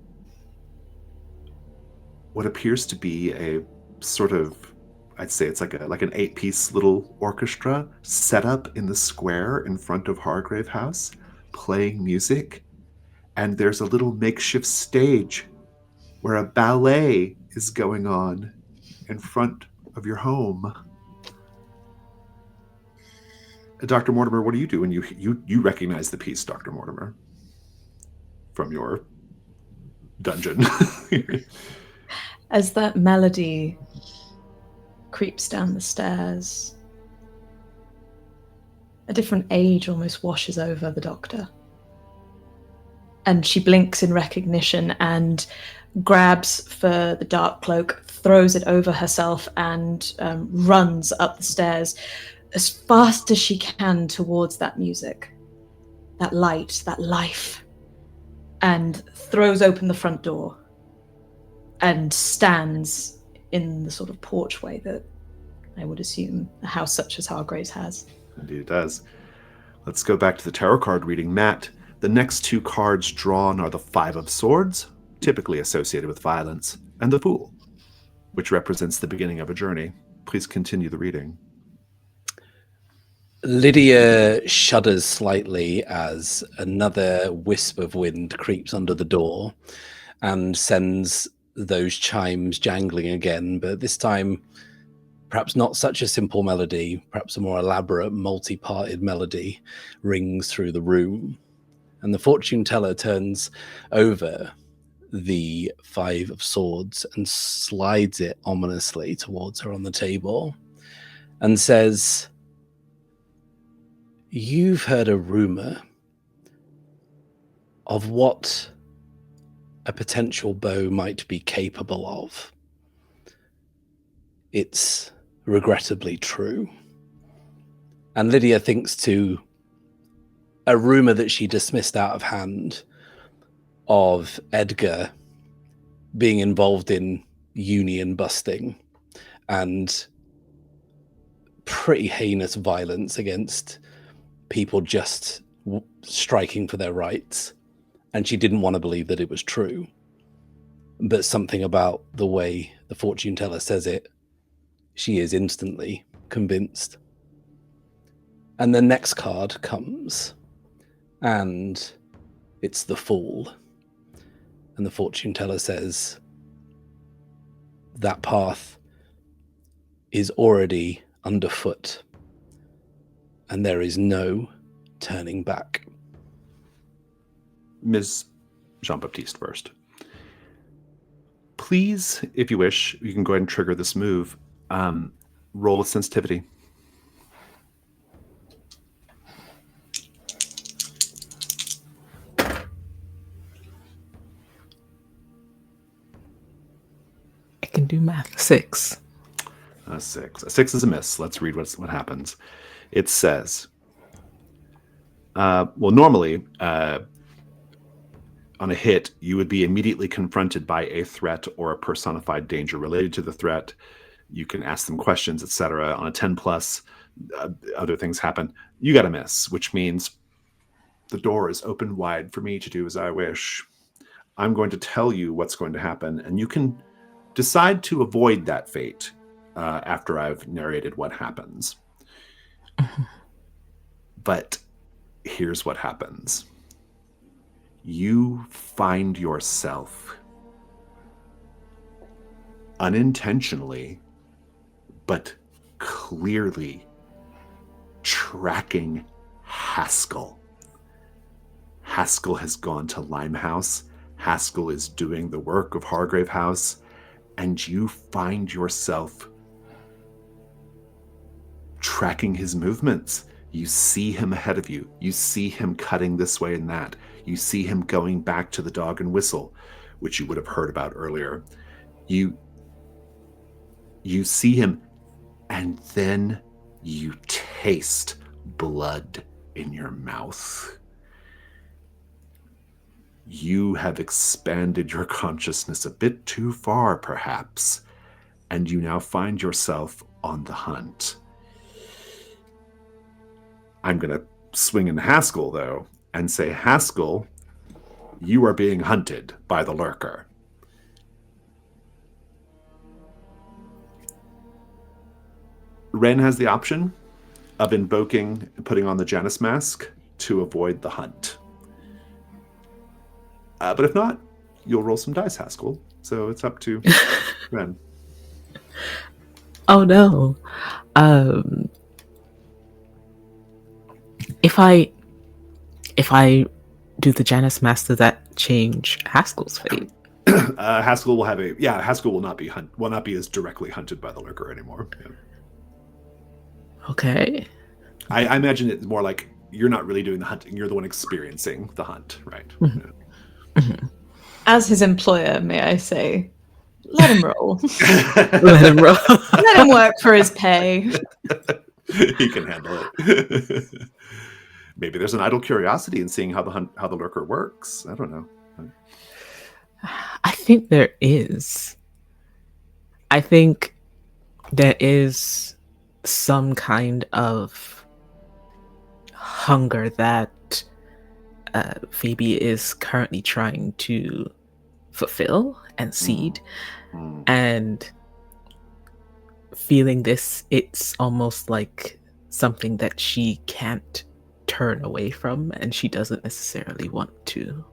what appears to be a sort of, I'd say it's like an 8-piece little orchestra set up in the square in front of Hargrave House, playing music. And there's a little makeshift stage where a ballet is going on in front of your home. Dr. Mortimer, what do you do when you recognize the piece, Dr. Mortimer, from your dungeon? As that melody creeps down the stairs, a different age almost washes over the doctor. And she blinks in recognition and grabs for the dark cloak, throws it over herself, and runs up the stairs as fast as she can towards that music, that light, that life, and throws open the front door and stands in the sort of porchway that I would assume a house such as Hargrave's has. Indeed it does. Let's go back to the tarot card reading. Matt, the next 2 cards drawn are the 5 of Swords, typically associated with violence, and the Fool, which represents the beginning of a journey. Please continue the reading. Lydia shudders slightly as another wisp of wind creeps under the door and sends those chimes jangling again, but this time perhaps not such a simple melody, perhaps a more elaborate, multi-parted melody rings through the room. And the fortune teller turns over the 5 of Swords and slides it ominously towards her on the table and says, "You've heard a rumor of what a potential bow might be capable of. It's regrettably true." And Lydia thinks to a rumor that she dismissed out of hand of Edgar being involved in union busting and pretty heinous violence against people just striking for their rights. And she didn't want to believe that it was true. But something about the way the fortune teller says it, she is instantly convinced. And the next card comes, and it's the Fool. And the fortune teller says, that path is already underfoot, and there is no turning back. Ms. Jean-Baptiste first. Please, if you wish, you can go ahead and trigger this move. Roll with sensitivity. I can do math. 6. A 6. A 6 is a miss. Let's read what happens. It says, well, normally, on a hit, you would be immediately confronted by a threat or a personified danger related to the threat. You can ask them questions, etc. On a 10 plus, other things happen. You got a miss, which means the door is open wide for me to do as I wish. I'm going to tell you what's going to happen, and you can decide to avoid that fate after I've narrated what happens. But here's what happens. You find yourself unintentionally, but clearly tracking Haskell. Haskell has gone to Limehouse. Haskell is doing the work of Hargrave House, and you find yourself tracking his movements. You see him ahead of you. You see him cutting this way and that. You see him going back to the Dog and Whistle, which you would have heard about earlier. You see him, and then you taste blood in your mouth. You have expanded your consciousness a bit too far, perhaps, and you now find yourself on the hunt. I'm going to swing in Haskell, though, and say, Haskell, you are being hunted by the lurker. Wren has the option of invoking and putting on the Janus mask to avoid the hunt. But if not, you'll roll some dice, Haskell. So it's up to Wren. Oh no. If I do the Janus mask, does that change Haskell's fate? Haskell will have Haskell will not be as directly hunted by the lurker anymore. Yeah. Okay. I imagine it's more like you're not really doing the hunting; you're the one experiencing the hunt, right? Mm-hmm. Yeah. Mm-hmm. As his employer, may I say, let him roll. Let him roll. Let him work for his pay. He can handle it. Maybe there's an idle curiosity in seeing how the lurker works. I don't know. I think there is. I think there is some kind of hunger that Phoebe is currently trying to fulfill and seed. And feeling this, it's almost like something that she can't turn away from, and she doesn't necessarily want to.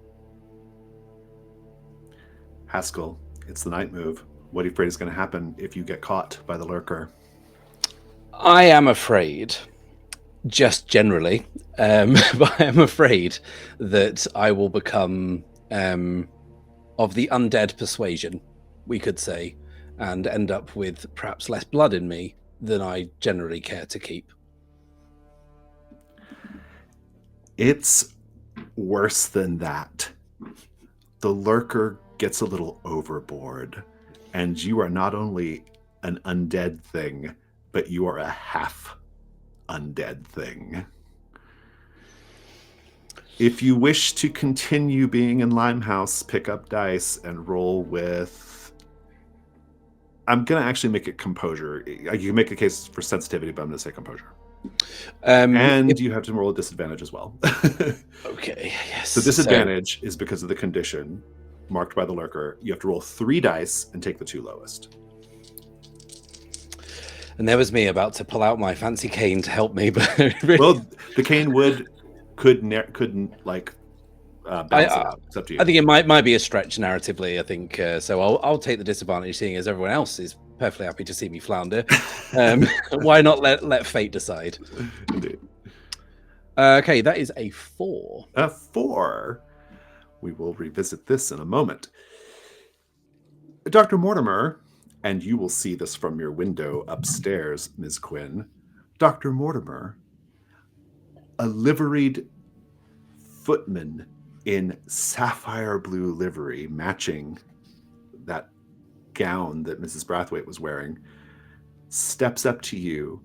Haskell, it's the night move. What are you afraid is going to happen if you get caught by the lurker? I am afraid, just generally, but I am afraid that I will become of the undead persuasion, we could say, and end up with perhaps less blood in me than I generally care to keep. It's worse than that. The lurker gets a little overboard, and you are not only an undead thing, but you are a half undead thing. If you wish to continue being in Limehouse, pick up dice and roll with... I'm going to actually make it composure. You can make a case for sensitivity, but I'm going to say composure. And you have to roll a disadvantage as well. Okay, yes. The disadvantage is because of the condition marked by the lurker. You have to roll 3 dice and take the 2 lowest. And there was me about to pull out my fancy cane to help me, but well, the cane couldn't balance it out. It's up to you. I think it might be a stretch narratively. I think so. I'll take the disadvantage, seeing as everyone else is perfectly happy to see me flounder. Why not let fate decide? Indeed. Okay, that is a 4. A 4. We will revisit this in a moment. Dr. Mortimer, and you will see this from your window upstairs, Ms. Quinn. Dr. Mortimer, a liveried footman in sapphire blue livery, matching that gown that Mrs. Brathwaite was wearing, steps up to you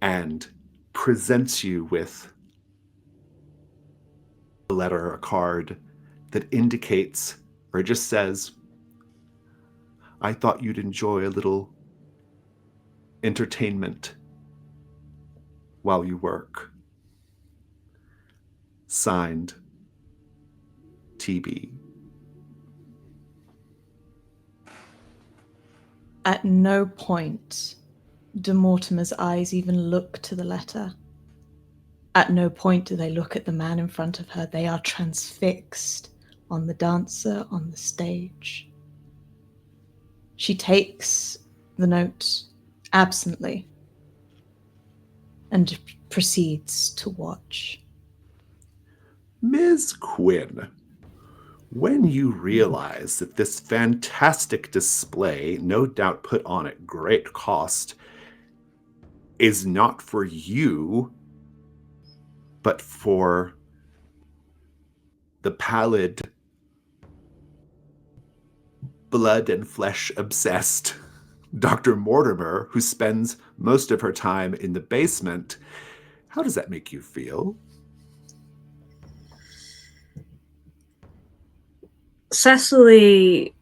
and presents you with a letter, a card that indicates, or just says, I thought you'd enjoy a little entertainment while you work. Signed, TB. At no point do Mortimer's eyes even look to the letter. At no point do they look at the man in front of her. They are transfixed on the dancer on the stage. She takes the note absently and proceeds to watch. Ms. Quinn, when you realize that this fantastic display, no doubt put on at great cost, is not for you, but for the pallid, blood and flesh obsessed Dr. Mortimer, who spends most of her time in the basement, how does that make you feel? Cecelie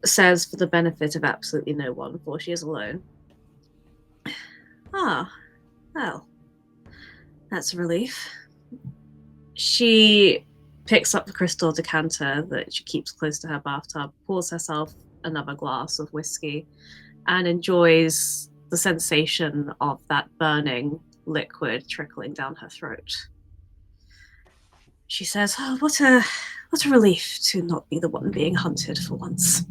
says, for the benefit of absolutely no one, for she is alone. Ah, well. That's a relief. She picks up the crystal decanter that she keeps close to her bathtub, pours herself another glass of whiskey, and enjoys the sensation of that burning liquid trickling down her throat. She says, "Oh, what a relief to not be the one being hunted for once."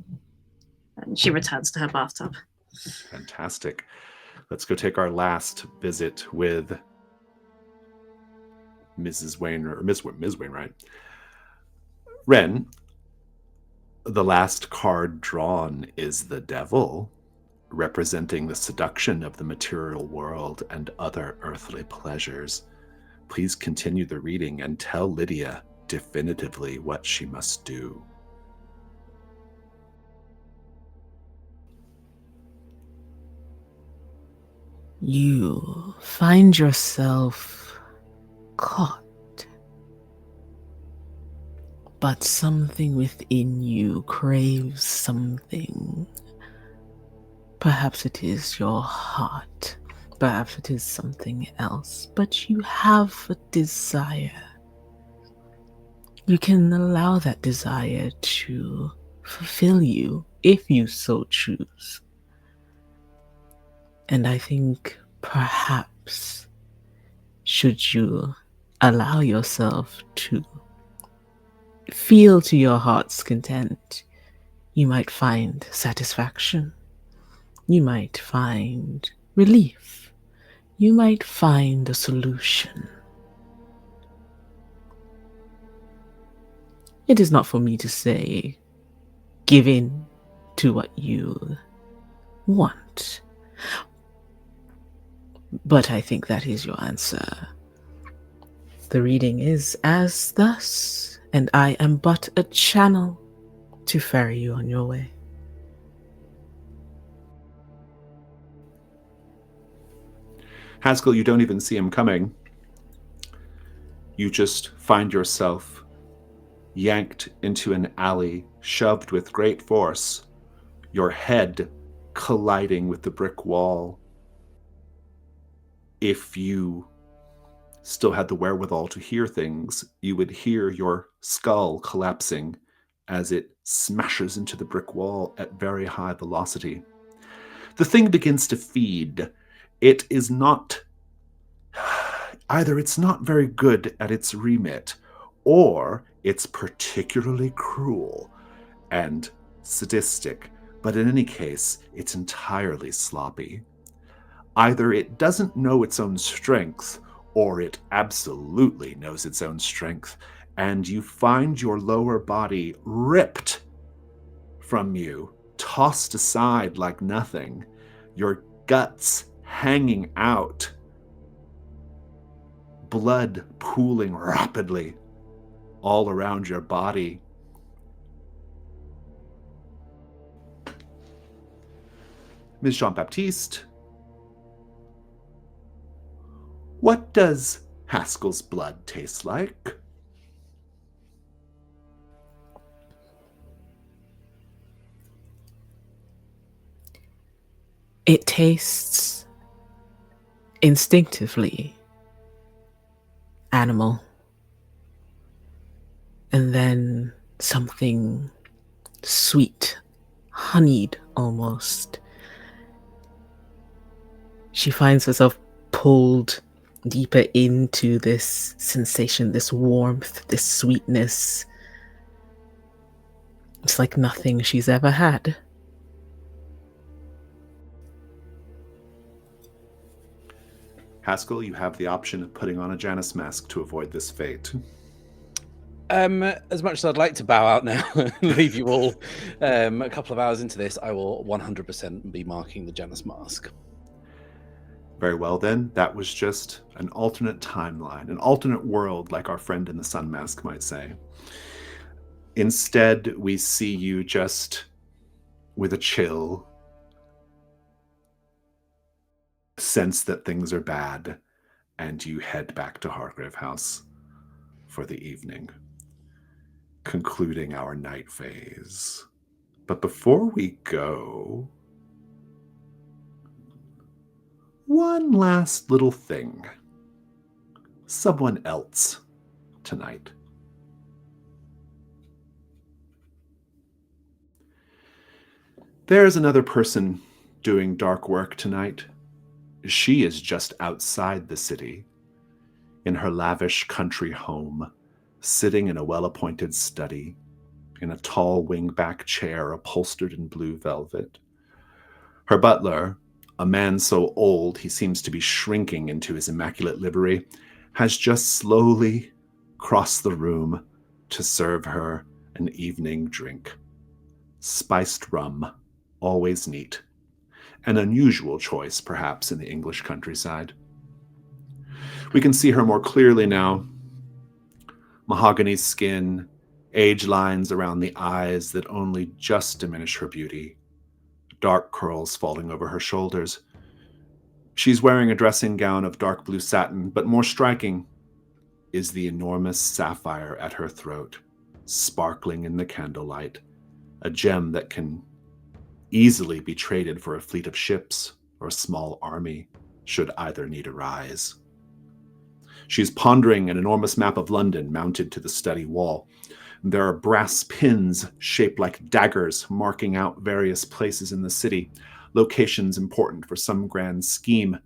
And she returns to her bathtub. Fantastic. Let's go take our last visit with Mrs. Wainwright, or Ms. Wainwright. Wren, the last card drawn is the devil, representing the seduction of the material world and other earthly pleasures. Please continue the reading and tell Lydia definitively what she must do. You find yourself caught, but something within you craves something. Perhaps it is your heart, perhaps it is something else, but you have a desire. You can allow that desire to fulfill you if you so choose. And I think perhaps, should you allow yourself to feel to your heart's content, you might find satisfaction. You might find relief. You might find a solution. It is not for me to say, give in to what you want. But I think that is your answer. The reading is as thus, and I am but a channel to ferry you on your way. Haskell, you don't even see him coming. You just find yourself yanked into an alley, shoved with great force, your head colliding with the brick wall. If you still had the wherewithal to hear things, you would hear your skull collapsing as it smashes into the brick wall at very high velocity. The thing begins to feed. It is not... Either it's not very good at its remit, or it's particularly cruel and sadistic, but in any case, it's entirely sloppy. Either it doesn't know its own strength, or it absolutely knows its own strength, and you find your lower body ripped from you, tossed aside like nothing, your guts hanging out, blood pooling rapidly all around your body. Ms. Jean-Baptiste, what does Haskell's blood taste like? It tastes instinctively animal. And then something sweet, honeyed almost. She finds herself pulled deeper into this sensation, this warmth, this sweetness. It's like nothing she's ever had. Haskell, you have the option of putting on a Janus mask to avoid this fate. As much as I'd like to bow out now and leave you all a couple of hours into this, I will 100% be marking the Janus mask. Very well then, that was just an alternate timeline, an alternate world, like our friend in the sun mask might say. Instead, we see you just with a chill, sense that things are bad, and you head back to Hargrave House for the evening, concluding our night phase. But before we go, one last little thing. someone else tonight. There's another person doing dark work tonight. She is just outside the city, in her lavish country home, sitting in a well-appointed study, in a tall wing-back chair upholstered in blue velvet. Her butler, a man so old he seems to be shrinking into his immaculate livery, has just slowly crossed the room to serve her an evening drink. Spiced rum, always neat. An unusual choice, perhaps, in the English countryside. We can see her more clearly now. Mahogany skin, age lines around the eyes that only just diminish her beauty, dark curls falling over her shoulders. She's wearing a dressing gown of dark blue satin, but more striking is the enormous sapphire at her throat, sparkling in the candlelight, a gem that can easily be traded for a fleet of ships or a small army, should either need arise. She's pondering an enormous map of London mounted to the study wall. There are brass pins shaped like daggers marking out various places in the city, locations important for some grand scheme.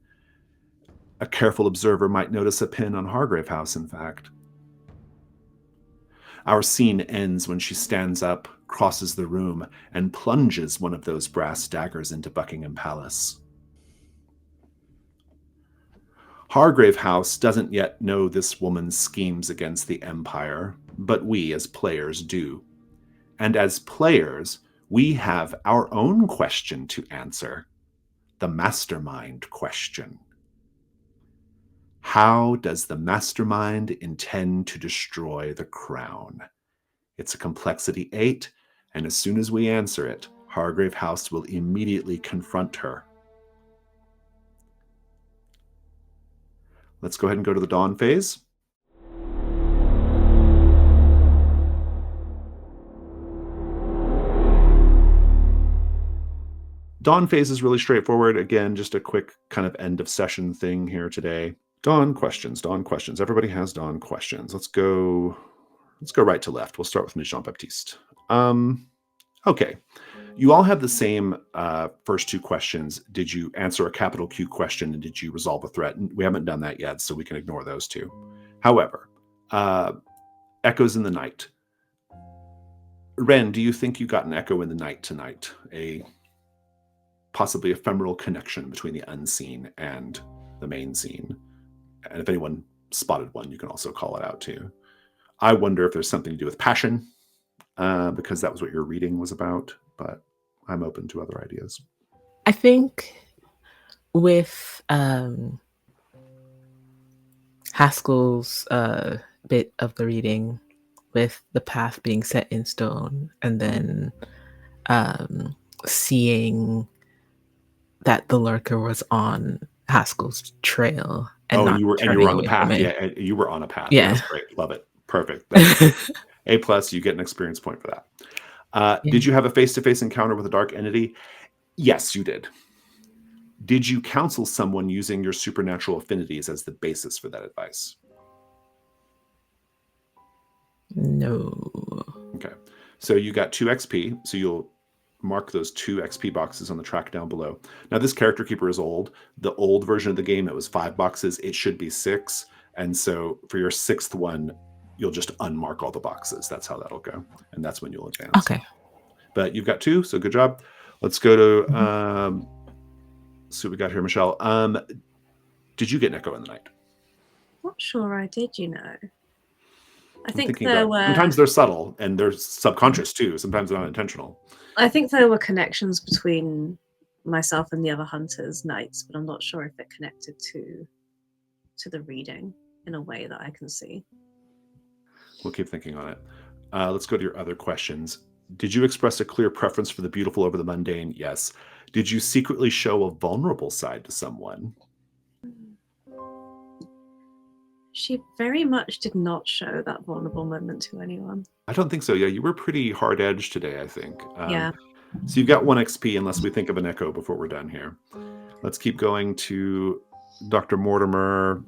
A careful observer might notice a pin on Hargrave House, in fact. Our scene ends when she stands up, crosses the room, and plunges one of those brass daggers into Buckingham Palace. Hargrave House doesn't yet know this woman's schemes against the Empire, but we as players do. And as players, we have our own question to answer, the mastermind question. How does the mastermind intend to destroy the crown? It's a complexity 8, and as soon as we answer it, Hargrave House will immediately confront her. Let's go ahead and go to the dawn phase. Dawn phase is really straightforward. Again, just a quick kind of end of session thing here today. Dawn questions, dawn questions. Everybody has dawn questions. Let's go right to left. We'll start with Ms. Jean-Baptiste. Okay. You all have the same first two questions. Did you answer a capital Q question and did you resolve a threat? And we haven't done that yet, so we can ignore those two. However, echoes in the night. Wren, do you think you got an echo in the night tonight? A possibly ephemeral connection between the unseen and the main scene? And if anyone spotted one, you can also call it out too. I wonder if there's something to do with passion, because that was what your reading was about, but I'm open to other ideas. I think with Haskell's bit of the reading, with the path being set in stone, and then seeing that the lurker was on Haskell's trail, and you were on the path. Yeah, you were on a path. Yeah, that's great. Love it. Perfect. A+. You get an experience point for that. Yeah. Did you have a face-to-face encounter with a dark entity? Yes, you did. Did you counsel someone using your supernatural affinities as the basis for that advice? No. Okay. So you got 2 XP. So you'll mark those 2 XP boxes on the track down below. Now, this character keeper is old. The old version of the game, it was 5 boxes. It should be 6. And so for your 6th one, you'll just unmark all the boxes. That's how that'll go. And that's when you'll advance. Okay. But you've got 2, so good job. Let's go to, see what we got here, Michelle. Did you get an echo in the night? Not sure I did, you know. I I'm think thinking there about- were... Sometimes they're subtle and they're subconscious too. Sometimes they're not intentional. I think there were connections between myself and the other hunters' nights, but I'm not sure if it connected to the reading in a way that I can see. We'll keep thinking on it. Let's go to your other questions. Did you express a clear preference for the beautiful over the mundane? Yes. Did you secretly show a vulnerable side to someone? She very much did not show that vulnerable moment to anyone. I don't think so. Yeah, you were pretty hard-edged today, I think. Yeah. So you've got 1 XP unless we think of an echo before we're done here. Let's keep going to Dr. Mortimer.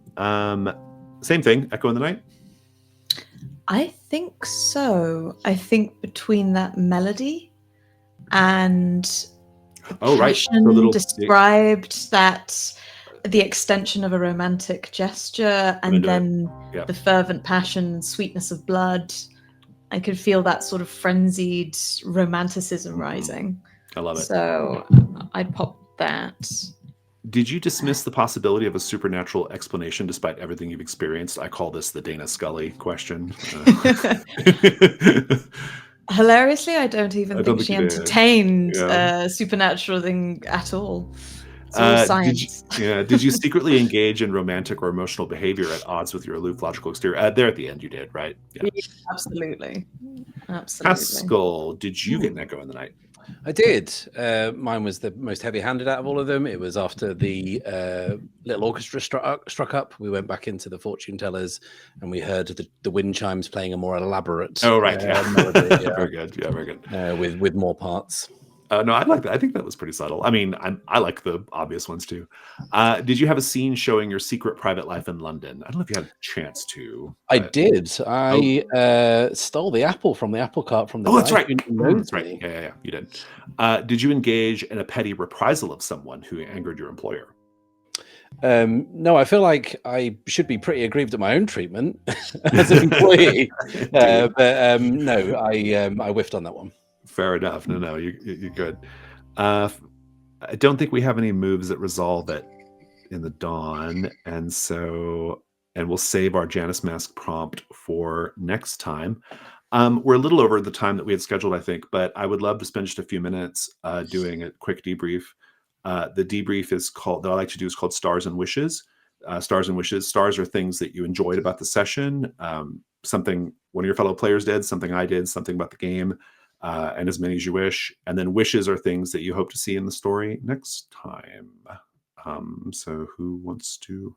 Same thing, Echo in the Night? I think so. I think between that melody and the passion described, that the extension of a romantic gesture, and then the fervent passion, sweetness of blood. I could feel that sort of frenzied romanticism rising. I love it. So I'd pop that. Did you dismiss the possibility of a supernatural explanation despite everything you've experienced? I call this the Dana Scully question. Hilariously, I don't even think she entertained a supernatural thing at all. It's all science. Did you secretly engage in romantic or emotional behavior at odds with your aloof logical exterior? There at the end you did, right? Yeah, absolutely. Haskell, did you get an Echo in the Night? I did. Mine was the most heavy-handed out of all of them. It was after the little orchestra struck up. We went back into the fortune tellers, and we heard the wind chimes playing a more elaborate. Oh right, melody, very good. Yeah, very good. With more parts. No, I like that. I think that was pretty subtle. I mean, I like the obvious ones too. Did you have a scene showing your secret private life in London? I don't know if you had a chance to. I did. I stole the apple from the apple cart from the. Oh, that's right. That's right. Yeah, you did. Did you engage in a petty reprisal of someone who angered your employer? No, I feel like I should be pretty aggrieved at my own treatment as an employee. But no, I whiffed on that one. Fair enough. No, you're good. I don't think we have any moves that resolve it in the dawn, and we'll save our Janus Mask prompt for next time. We're a little over the time that we had scheduled, I think, but I would love to spend just a few minutes doing a quick debrief. The debrief is called, that I like to do, is called Stars and Wishes. Stars and Wishes. Stars are things that you enjoyed about the session, something one of your fellow players did, something I did, something about the game. And as many as you wish. And then wishes are things that you hope to see in the story next time. So who wants to?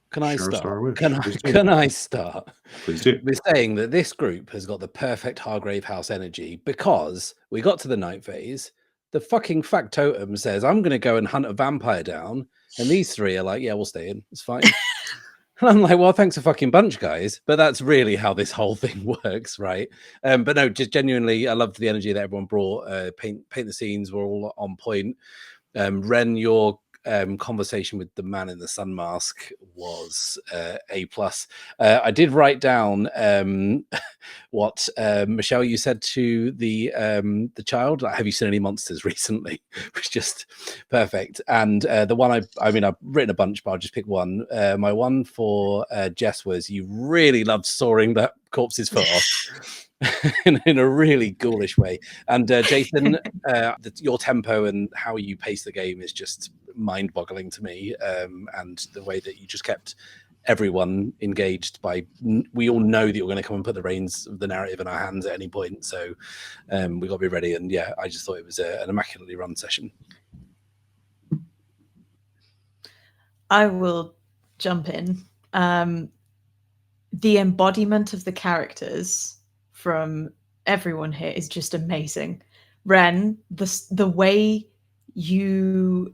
Can I start? Can I start? Please do. We're saying that this group has got the perfect Hargrave House energy because we got to the night phase. The fucking Factotum says, I'm going to go and hunt a vampire down. And these three are like, yeah, we'll stay in. It's fine. And I'm like, well, thanks a fucking bunch, guys. But that's really how this whole thing works, right? But no, just genuinely, I loved the energy that everyone brought. Paint the scenes were all on point. Wren, your conversation with the man in the sun mask was A+. I did write down what Michelle, you said to the child, like, have you seen any monsters recently? Which just perfect. And the one I've written a bunch, but I'll just pick one. My one for Jess was, you really loved sawing that corpse's foot off. in a really ghoulish way. And Jason, your tempo and how you pace the game is just mind-boggling to me, and the way that you just kept everyone engaged by, we all know that you're going to come and put the reins of the narrative in our hands at any point, so we got to be ready. And yeah, I just thought it was an immaculately run session. I will jump in. The embodiment of the characters from everyone here is just amazing. Wren, the way you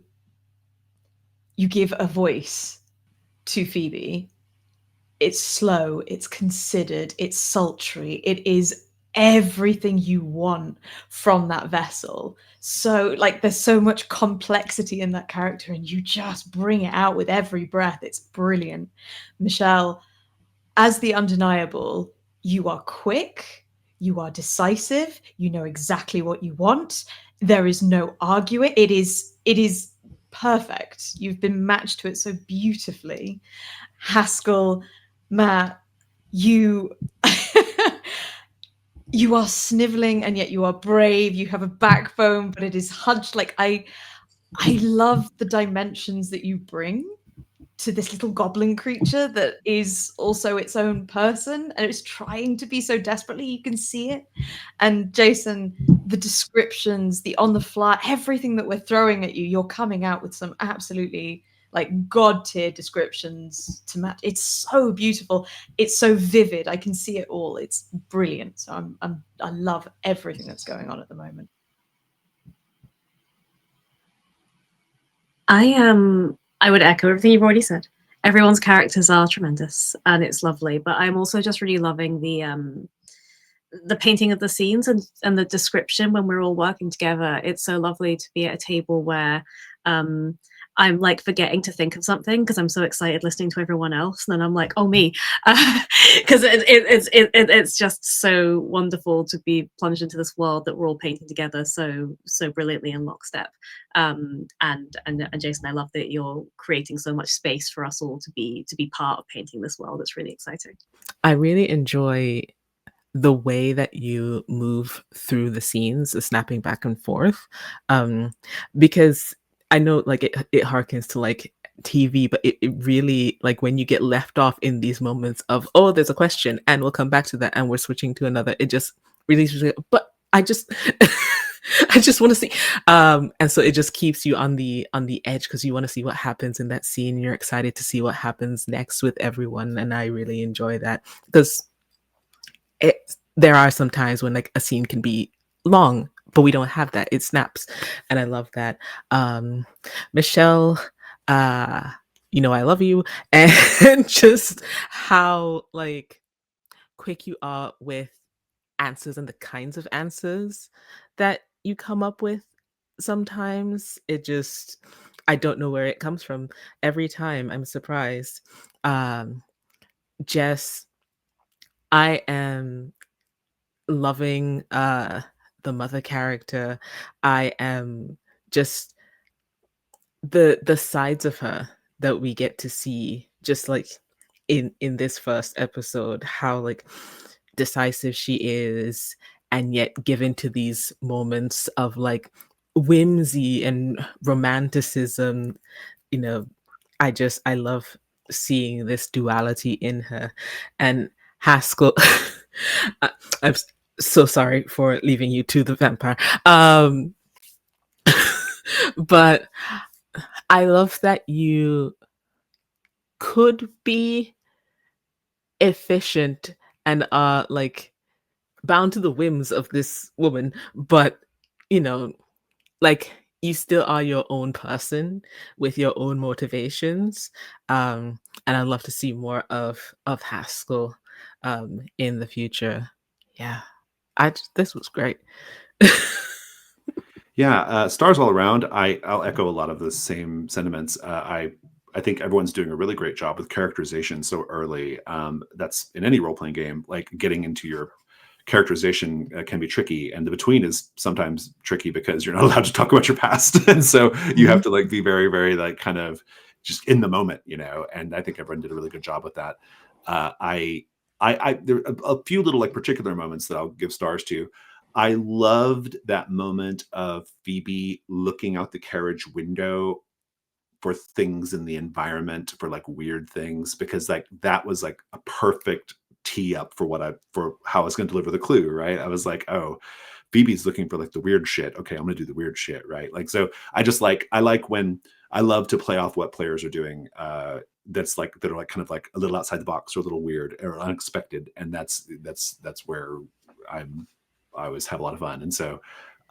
give a voice to Phoebe, it's slow, it's considered, it's sultry, it is everything you want from that vessel. So like, there's so much complexity in that character and you just bring it out with every breath. It's brilliant. Michelle, as the undeniable, you are quick, you are decisive, you know exactly what you want. There is no arguing. It is perfect. You've been matched to it so beautifully. Haskell, Matt, you you are sniveling and yet you are brave. You have a backbone, but it is hunched. Like I love the dimensions that you bring to this little goblin creature that is also its own person and it's trying to be so desperately. You can see it. And Jason, the descriptions, the on the fly, everything that we're throwing at you, you're coming out with some absolutely like god tier descriptions to match. It's so beautiful. It's so vivid. I can see it all. It's brilliant. So I love everything that's going on at the moment. I would echo everything you've already said. everyone's characters are tremendous and it's lovely. But I'm also just really loving the painting of the scenes and the description when we're all working together. It's so lovely to be at a table where I'm like forgetting to think of something because I'm so excited listening to everyone else, and then I'm like, oh me, because it's just so wonderful to be plunged into this world that we're all painting together so brilliantly in lockstep. And Jason, I love that you're creating so much space for us all to be part of painting this world. It's really exciting. I really enjoy the way that you move through the scenes, the snapping back and forth, because I know like it harkens to like TV, but it really, like when you get left off in these moments of, oh, there's a question and we'll come back to that and we're switching to another, it just really, but I just I just want to see, and so it just keeps you on the edge because you want to see what happens in that scene. You're excited to see what happens next with everyone, and I really enjoy that because there are some times when like a scene can be long, but we don't have that. It snaps, and I love that. Michelle, you know I love you, and just how like quick you are with answers and the kinds of answers that you come up with. Sometimes it just, I don't know where it comes from. Every time I'm surprised. Jess, I am loving the mother character. I am just the sides of her that we get to see, just like in this first episode, how like decisive she is and yet given to these moments of like whimsy and romanticism. You know, I love seeing this duality in her. And Haskell, I'm so sorry for leaving you to the vampire. But I love that you could be efficient and like bound to the whims of this woman, but you know, like you still are your own person with your own motivations. And I'd love to see more of Haskell in the future. Yeah, this was great. Yeah, stars all around. I'll echo a lot of the same sentiments. I think everyone's doing a really great job with characterization so early. That's in any role playing game. Like getting into your characterization can be tricky, and the between is sometimes tricky because you're not allowed to talk about your past, and so you have to like be very, very like kind of just in the moment, you know. And I think everyone did a really good job with that. There are a few little like particular moments that I'll give stars to. I loved that moment of Phoebe looking out the carriage window for things in the environment, for like weird things, because like that was like a perfect tee up for how I was going to deliver the clue, right? I was like, oh, Phoebe's looking for like the weird shit. Okay, I'm going to do the weird shit, right? Like, so I like when I love to play off what players are doing. That are like kind of like a little outside the box or a little weird or unexpected, and that's where I always have a lot of fun. And so,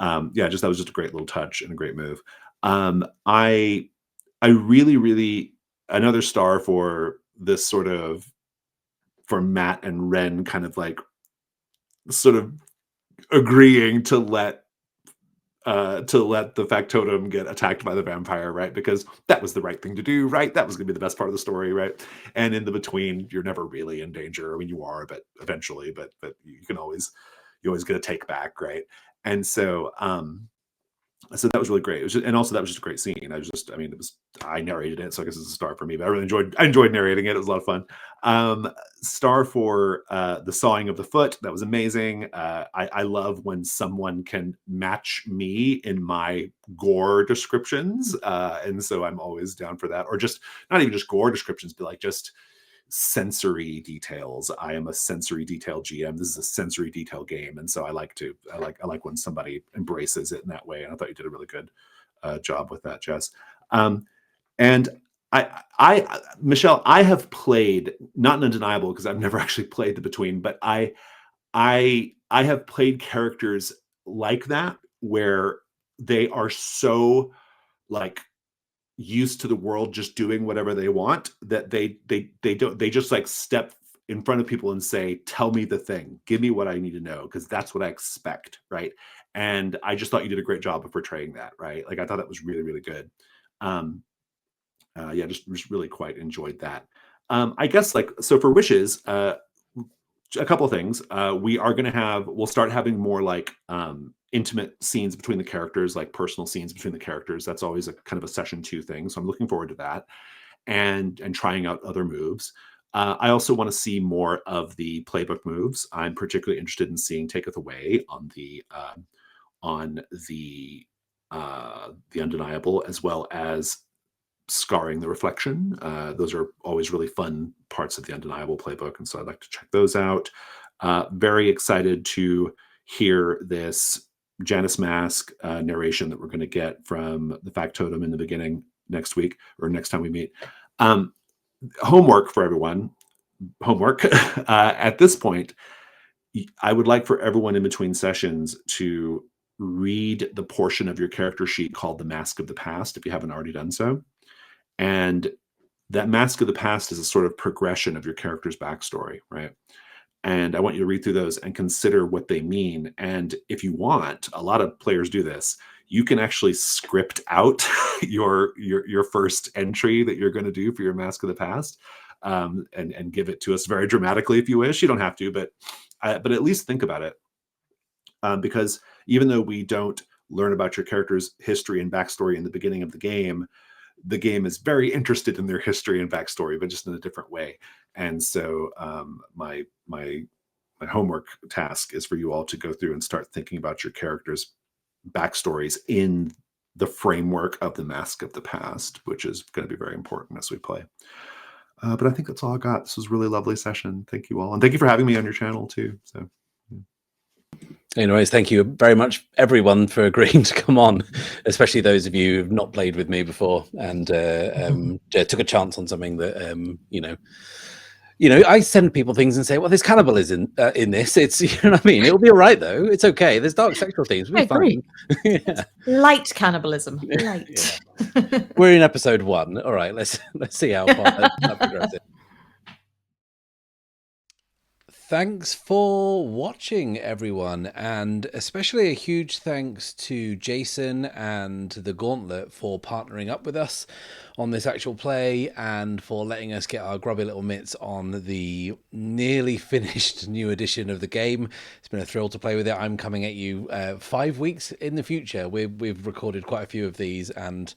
yeah, that was just a great little touch and a great move. I really, really, another star for this sort of, for Matt and Wren kind of like sort of agreeing to let the Factotum get attacked by the vampire, right? Because that was the right thing to do, right? That was going to be the best part of the story, right? And in the between, you're never really in danger. I mean, you are, but eventually, but you always get a take back, right? And so, so that was really great. It was just, and also that was just a great scene. I narrated it, so I guess it's a star for me. But I enjoyed narrating it. It was a lot of fun. Star for the sawing of the foot. That was amazing. I love when someone can match me in my gore descriptions, and so I'm always down for that. Or just not even just gore descriptions, but like just sensory details. I am a sensory detail GM. This is a sensory detail game, and so I like when somebody embraces it in that way. And I thought you did a really good job with that, Jess. And Michelle, I have played, not in Undeniable because I've never actually played the Between, but I have played characters like that where they are so like used to the world just doing whatever they want, that they just like step in front of people and say, tell me the thing, give me what I need to know, because that's what I expect, right? And I just thought you did a great job of portraying that, right? Like I thought that was really, really good. Yeah, just really quite enjoyed that. I guess like, so for wishes, a couple of things. We'll start having more like intimate scenes between the characters, like personal scenes between the characters. That's always a kind of a session 2 thing. So I'm looking forward to that, and trying out other moves. I also want to see more of the playbook moves. I'm particularly interested in seeing Taketh Away on the Undeniable, as well as Scarring the Reflection. Those are always really fun parts of the Undeniable playbook, and so I'd like to check those out. Very excited to hear this Janus Mask narration that we're going to get from the Factotum in the beginning next week, or next time we meet. Homework for everyone. Homework. At this point, I would like for everyone in between sessions to read the portion of your character sheet called The Mask of the Past, if you haven't already done so. And that Mask of the Past is a sort of progression of your character's backstory, right? And I want you to read through those and consider what they mean. And if you want, a lot of players do this, you can actually script out your first entry that you're going to do for your Mask of the Past, and give it to us very dramatically if you wish. You don't have to, but at least think about it. Because even though we don't learn about your character's history and backstory in the beginning of the game is very interested in their history and backstory, but just in a different way. And so my homework task is for you all to go through and start thinking about your characters' backstories in the framework of the Mask of the Past, which is going to be very important as we play. But I think that's all I got. This was a really lovely session. Thank you all. And thank you for having me on your channel too. So. Anyways, thank you very much, everyone, for agreeing to come on, especially those of you who've not played with me before and took a chance on something that, I send people things and say, well, there's cannibalism in this. It's, you know what I mean? It'll be all right, though. It's okay. There's dark sexual themes. We'll be fine. Yeah. Light cannibalism. Light. Yeah. We're in episode 1. All right, let's see how far that progresses. Thanks for watching, everyone, and especially a huge thanks to Jason and the Gauntlet for partnering up with us on this actual play and for letting us get our grubby little mitts on the nearly finished new edition of the game. It's been a thrill to play with it. I'm coming at you 5 weeks in the future. We've recorded quite a few of these, and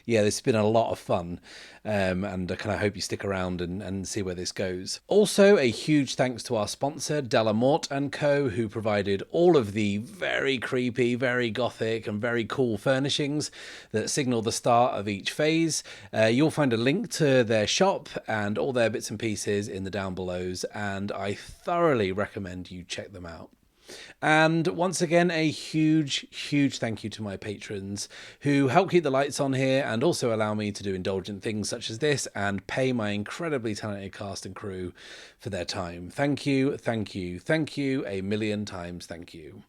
yeah, this has been a lot of fun, and I kind of hope you stick around and see where this goes. Also, a huge thanks to our sponsor, Delamort & Co., who provided all of the very creepy, very gothic, and very cool furnishings that signal the start of each phase. You'll find a link to their shop and all their bits and pieces in the down belows, and I thoroughly recommend you check them out. And once again, a huge thank you to my patrons who help keep the lights on here and also allow me to do indulgent things such as this and pay my incredibly talented cast and crew for their time. Thank you, a million times thank you.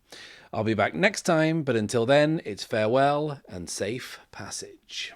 I'll be back next time, but until then, it's farewell and safe passage.